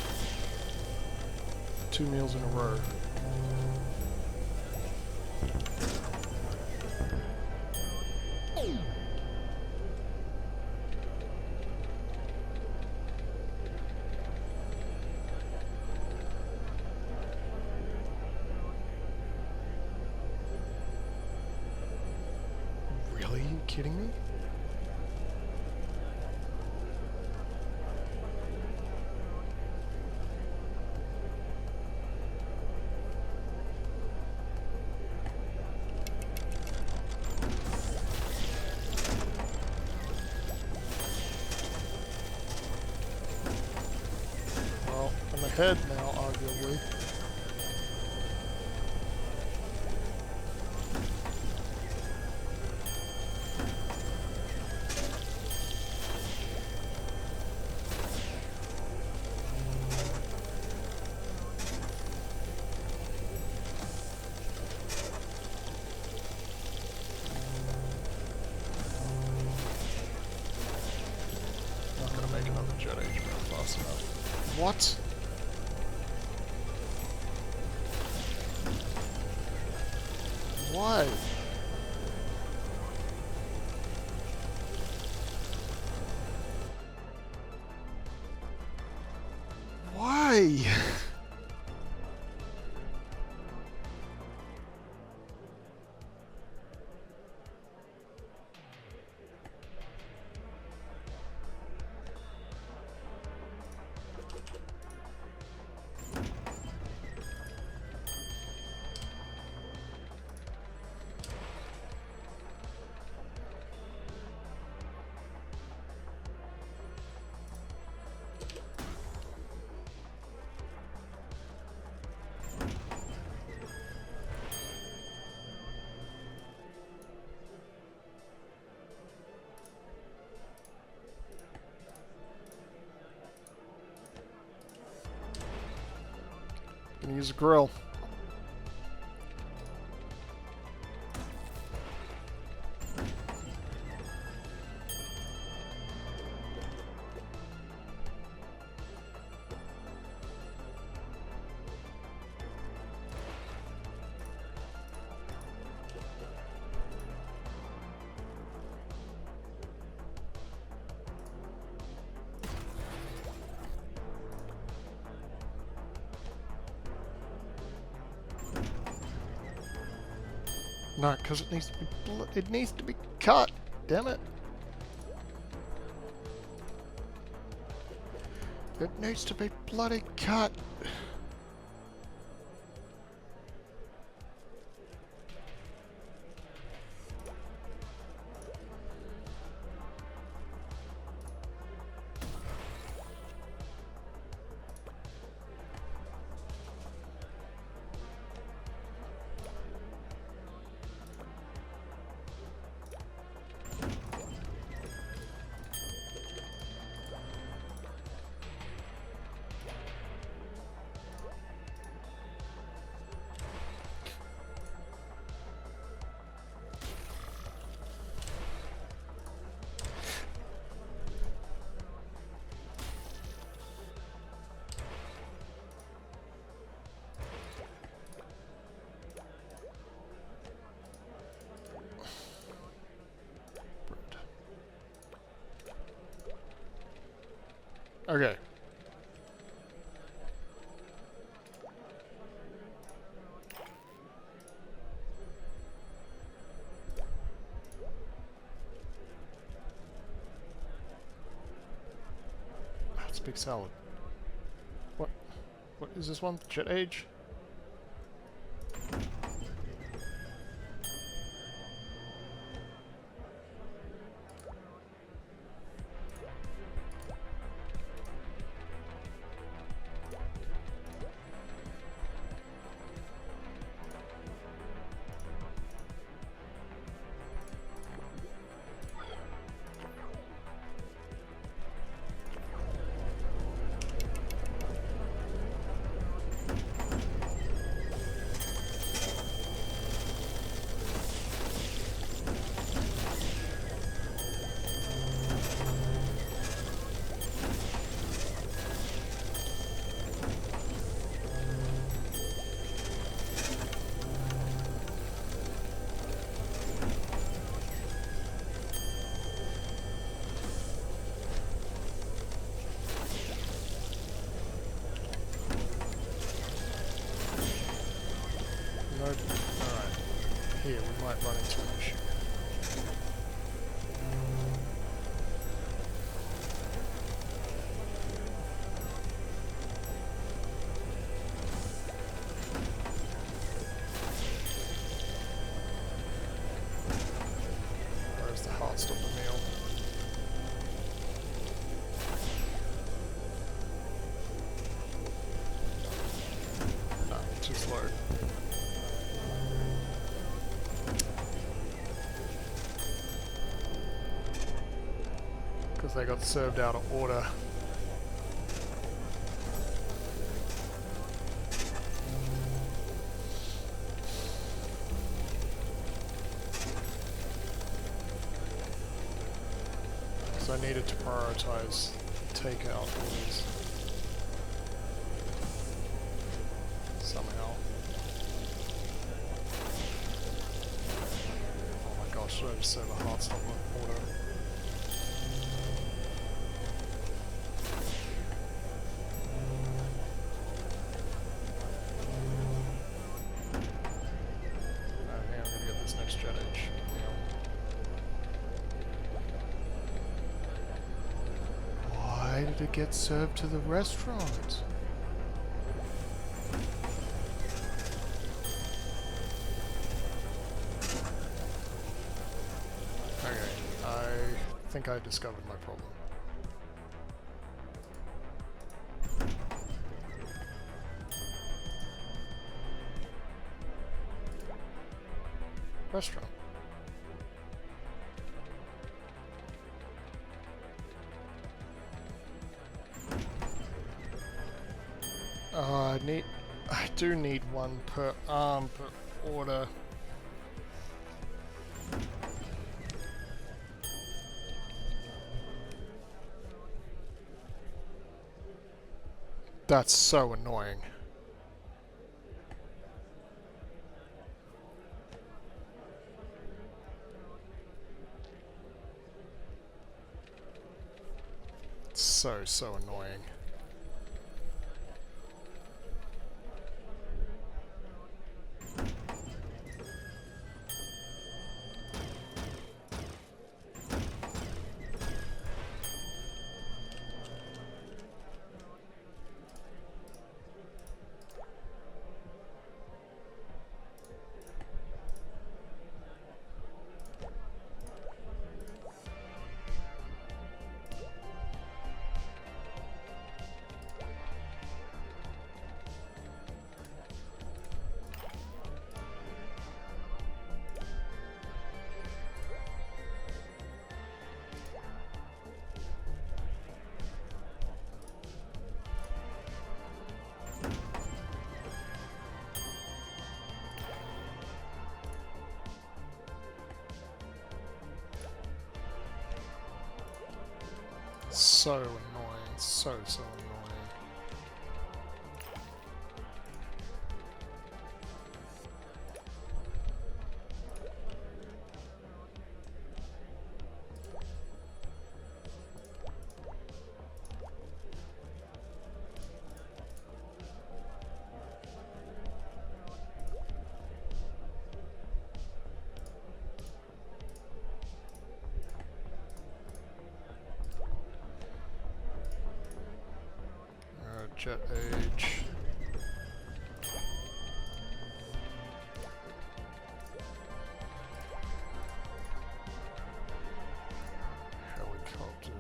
2 meals in a row. Really? Are you kidding me? Well, I'm ahead now, arguably. Not gonna make another jet age meal fast enough. What? Why? Why? Gonna use a grill. No, because it needs to be it needs to be cut. Damn it! It needs to be bloody cut. Okay. That's a big salad. What? What is this one? Jet age? Nope. Alright. Here, we might run into an issue. Where's the heart stopper meal? No, too slow. Because they got served out of order. So I needed to prioritize takeout orders. Somehow. Oh my gosh, should I just serve a hard stop order? Why did it get served to the restaurant? Okay, I think I discovered my problem. Restaurant. I do need one per arm per order. That's so annoying. So annoying. So annoying, so annoying. jet age. Helicopter.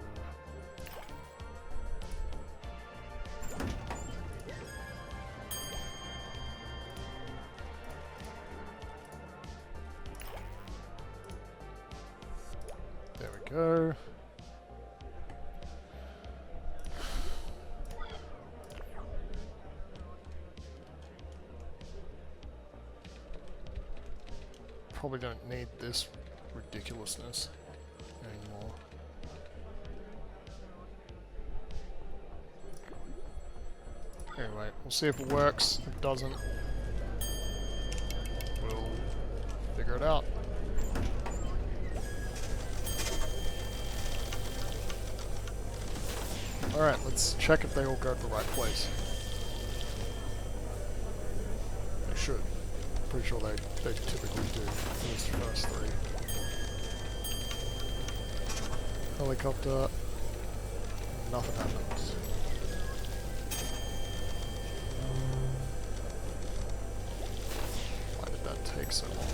There we go. Probably don't need this ridiculousness anymore. Anyway, we'll see if it works. If it doesn't, we'll figure it out. Alright, let's check if they all go to the right place. They should. Pretty sure they typically do, at least the first three. Helicopter. Nothing happens. Why did that take so long?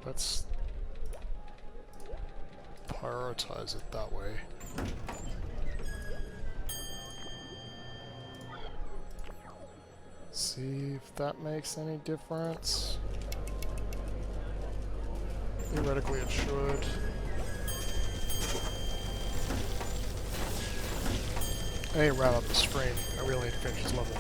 Let's prioritize it that way. See if that makes any difference. Theoretically it should. I ain't right up the stream. I really need to finish this level.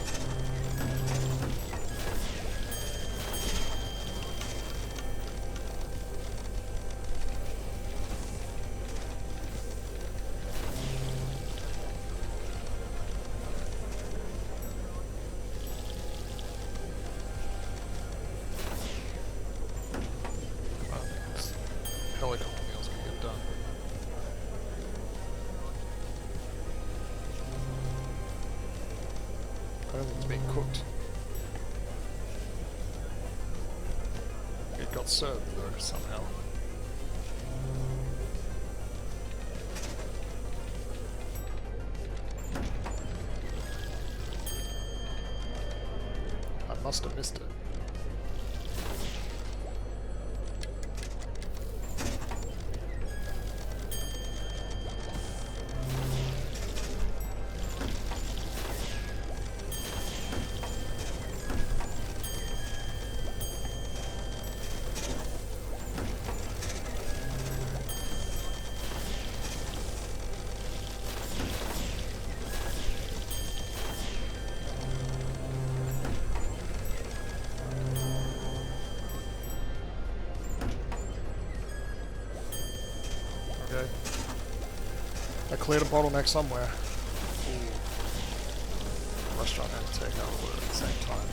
Helicopter meals can get done. I don't think it's being cooked. It got served though, somehow. I must have missed it. Okay. I cleared a bottleneck somewhere. Ooh. Restaurant and takeout order at the same time.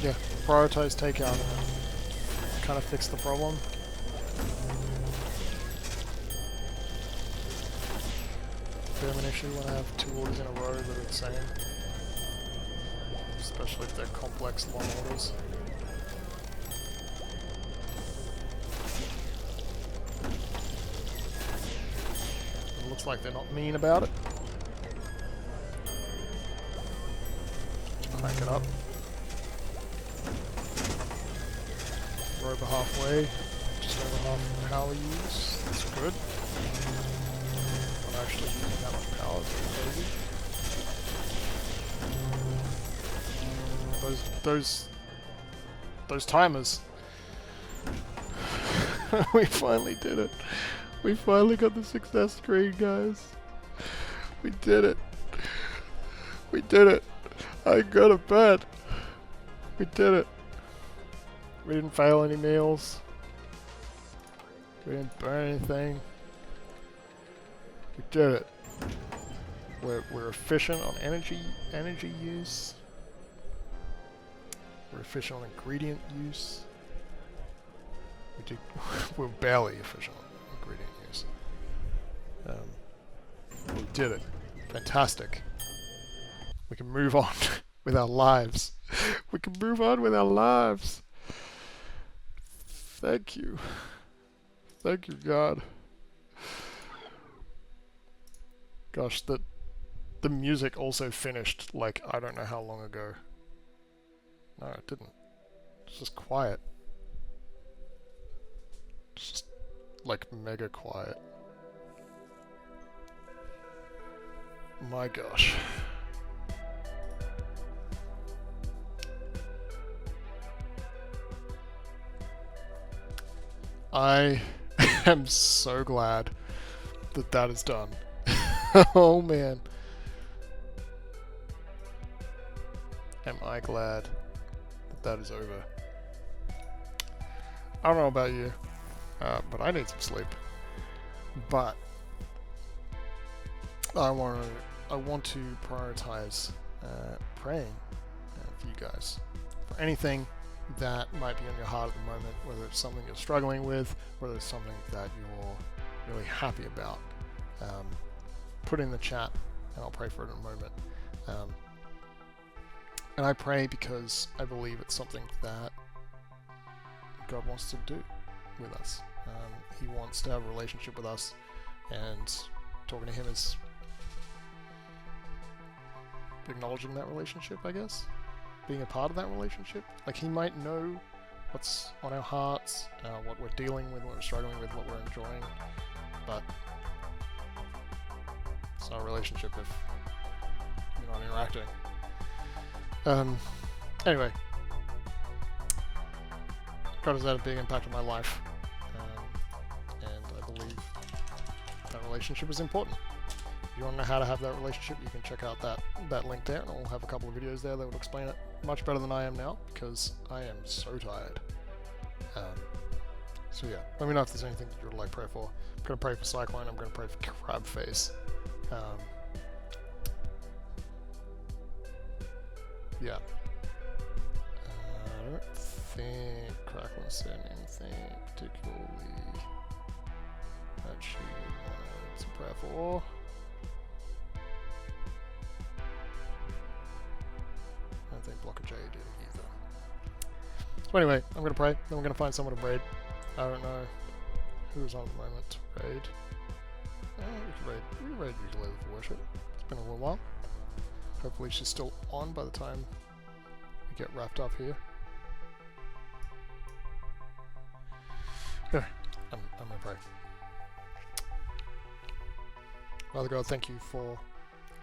Yeah, prioritize takeout and kind of fix the problem. bit of an issue when I have 2 orders in a row that are the same. Especially if they're complex long orders. It looks like they're not mean about it. Crank it up. We're over halfway. Just over half the power use. That's good. Not actually using that much power. It's crazy. Those timers. We finally did it. We finally got the success screen, guys. We did it. We did it. I got to bed. We did it. We didn't fail any meals. We didn't burn anything. We did it. We're efficient on energy use. We're efficient on ingredient use. We're barely efficient on ingredient use. We did it. Fantastic. We can move on with our lives. We can move on with our lives. Thank you. Thank you, God. Gosh, the music also finished like I don't know how long ago. No, it didn't. It's just quiet. It's just like mega quiet. My gosh. I am so glad that that is done. Oh man. Am I glad that that is over. I don't know about you, but I need some sleep. But I want to prioritize praying for you guys. For anything that might be on your heart at the moment, whether it's something you're struggling with, whether it's something that you're really happy about, put it in the chat and I'll pray for it in a moment. And I pray because I believe it's something that God wants to do with us. He wants to have a relationship with us, and talking to Him is acknowledging that relationship, I guess. Being a part of that relationship. Like, He might know what's on our hearts, what we're dealing with, what we're struggling with, what we're enjoying, but it's not a relationship if you're not interacting. Anyway, God has had a big impact on my life, and I believe that relationship is important. If you want to know how to have that relationship, you can check out that link there, and I'll have a couple of videos there that would explain it much better than I am now, because I am so tired. So yeah, let me know if there's anything that you would like prayer for. I'm going to pray for Cyclone, I'm going to pray for Crab Face. Yeah. I don't think Crackling said anything particularly that she wanted to pray for. I don't think Blocker J did either. So anyway, I'm going to pray, then we're going to find someone to raid. I don't know who's on at the moment to raid. We can raid usually for worship. It's been a little while. Hopefully she's still on by the time we get wrapped up here. Anyway, I'm going to pray. Father God, thank you for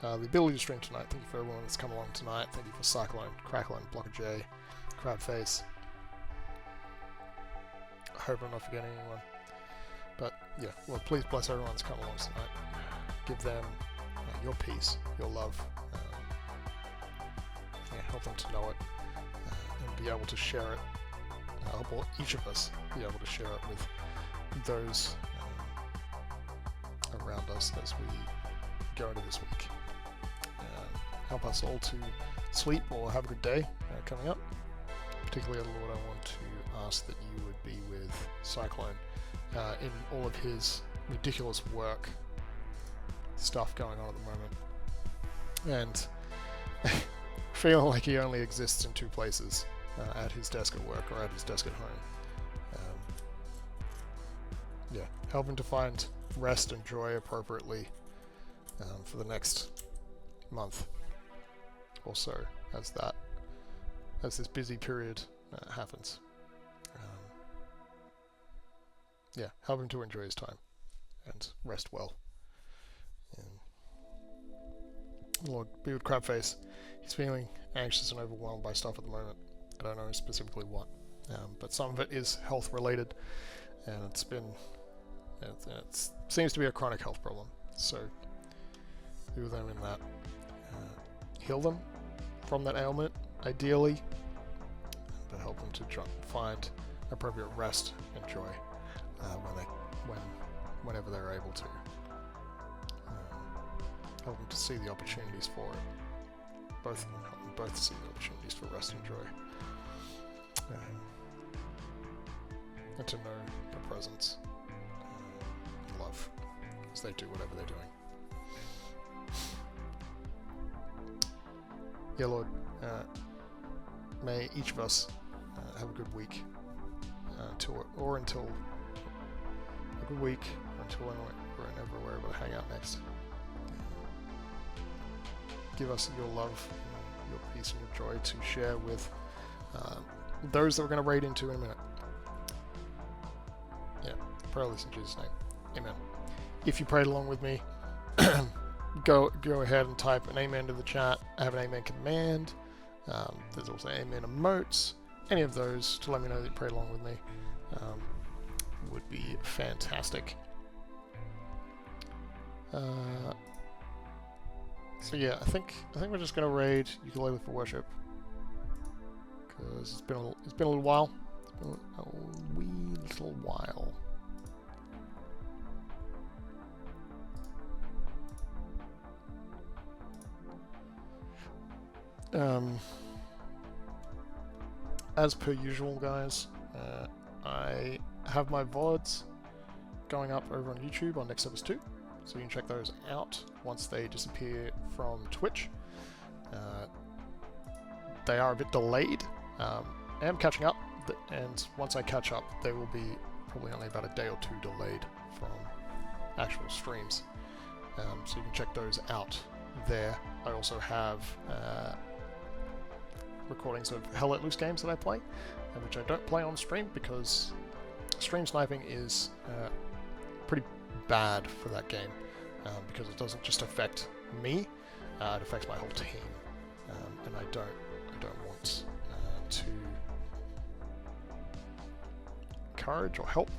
the ability to stream tonight. Thank you for everyone that's come along tonight. Thank you for Cyclone, Crackling, Blocker J, Crabface. I hope I'm not forgetting anyone. But yeah, well, please bless everyone that's come along tonight. Give them your peace, your love. Help them to know it and be able to share it. Help each of us be able to share it with those around us as we go into this week. Help us all to sleep or have a good day coming up. Particularly, Lord, I want to ask that you would be with Cyclone in all of his ridiculous work. stuff going on at the moment, and feeling like he only exists in two places, at his desk at work or at his desk at home. Yeah, helping to find rest and joy appropriately for the next month or so, as this busy period happens. Yeah, help him to enjoy his time and rest well. And Lord, be with Crabface. He's feeling anxious and overwhelmed by stuff at the moment. I don't know specifically what, but some of it is health related, and it seems to be a chronic health problem. So be with them in that. Heal them from that ailment, ideally, but help them to try and find appropriate rest and joy whenever they're able to. Help them to see the opportunities for it. Both of them help them both see the opportunities for rest and joy. And to know the presence and love as they do whatever they're doing. Yeah, Lord, may each of us have a good week until whenever we're able to hang out next. Give us your love, your peace, and your joy to share with those that we're going to raid into in a minute. Yeah, pray all this in Jesus' name. Amen. If you prayed along with me, go ahead and type an amen to the chat. I have an amen command. There's also amen emotes. Any of those to let me know that you prayed along with me would be fantastic. So yeah, I think we're just gonna raid Ukulele for Worship, because it's been a little while. It's been a wee little while. As per usual, guys, I have my VODs going up over on YouTube on Nextempus 2, so you can check those out once they disappear from Twitch. They are a bit delayed. I am catching up, and once I catch up, they will be probably only about a day or two delayed from actual streams. So you can check those out there. I also have recordings of Hell Let Loose games that I play, which I don't play on stream because stream sniping is pretty bad for that game, because it doesn't just affect me, it affects my whole team, and I don't want to encourage or help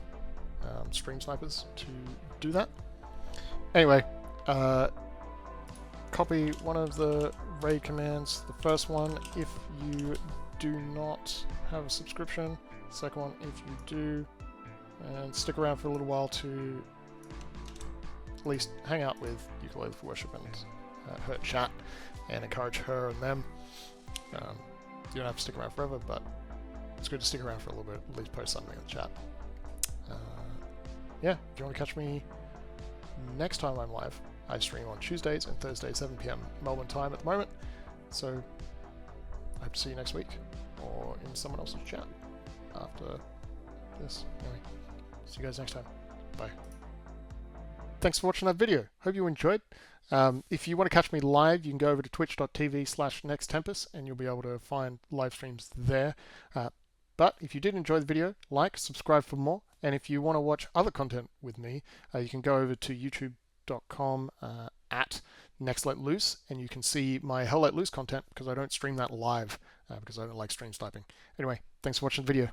stream snipers to do that. Anyway, copy one of the raid commands. The first one, if you do not have a subscription. The second one, if you do, and stick around for a little while to at least hang out with Ukulele for Worship and her chat and encourage her and them. You don't have to stick around forever, but it's good to stick around for a little bit, at least post something in the chat. Yeah, if you want to catch me next time I'm live, I stream on Tuesdays and Thursdays, 7 PM Melbourne time at the moment, so I hope to see you next week, or in someone else's chat after this. Anyway, see you guys next time. Bye. Thanks for watching that video. Hope you enjoyed. If you want to catch me live, you can go over to twitch.tv/Nextempus and you'll be able to find live streams there. But if you did enjoy the video, like, subscribe for more. And if you want to watch other content with me, you can go over to youtube.com at @NextLetLoose, and you can see my Hell Let Loose content, because I don't stream that live because I don't like stream sniping. Anyway, thanks for watching the video.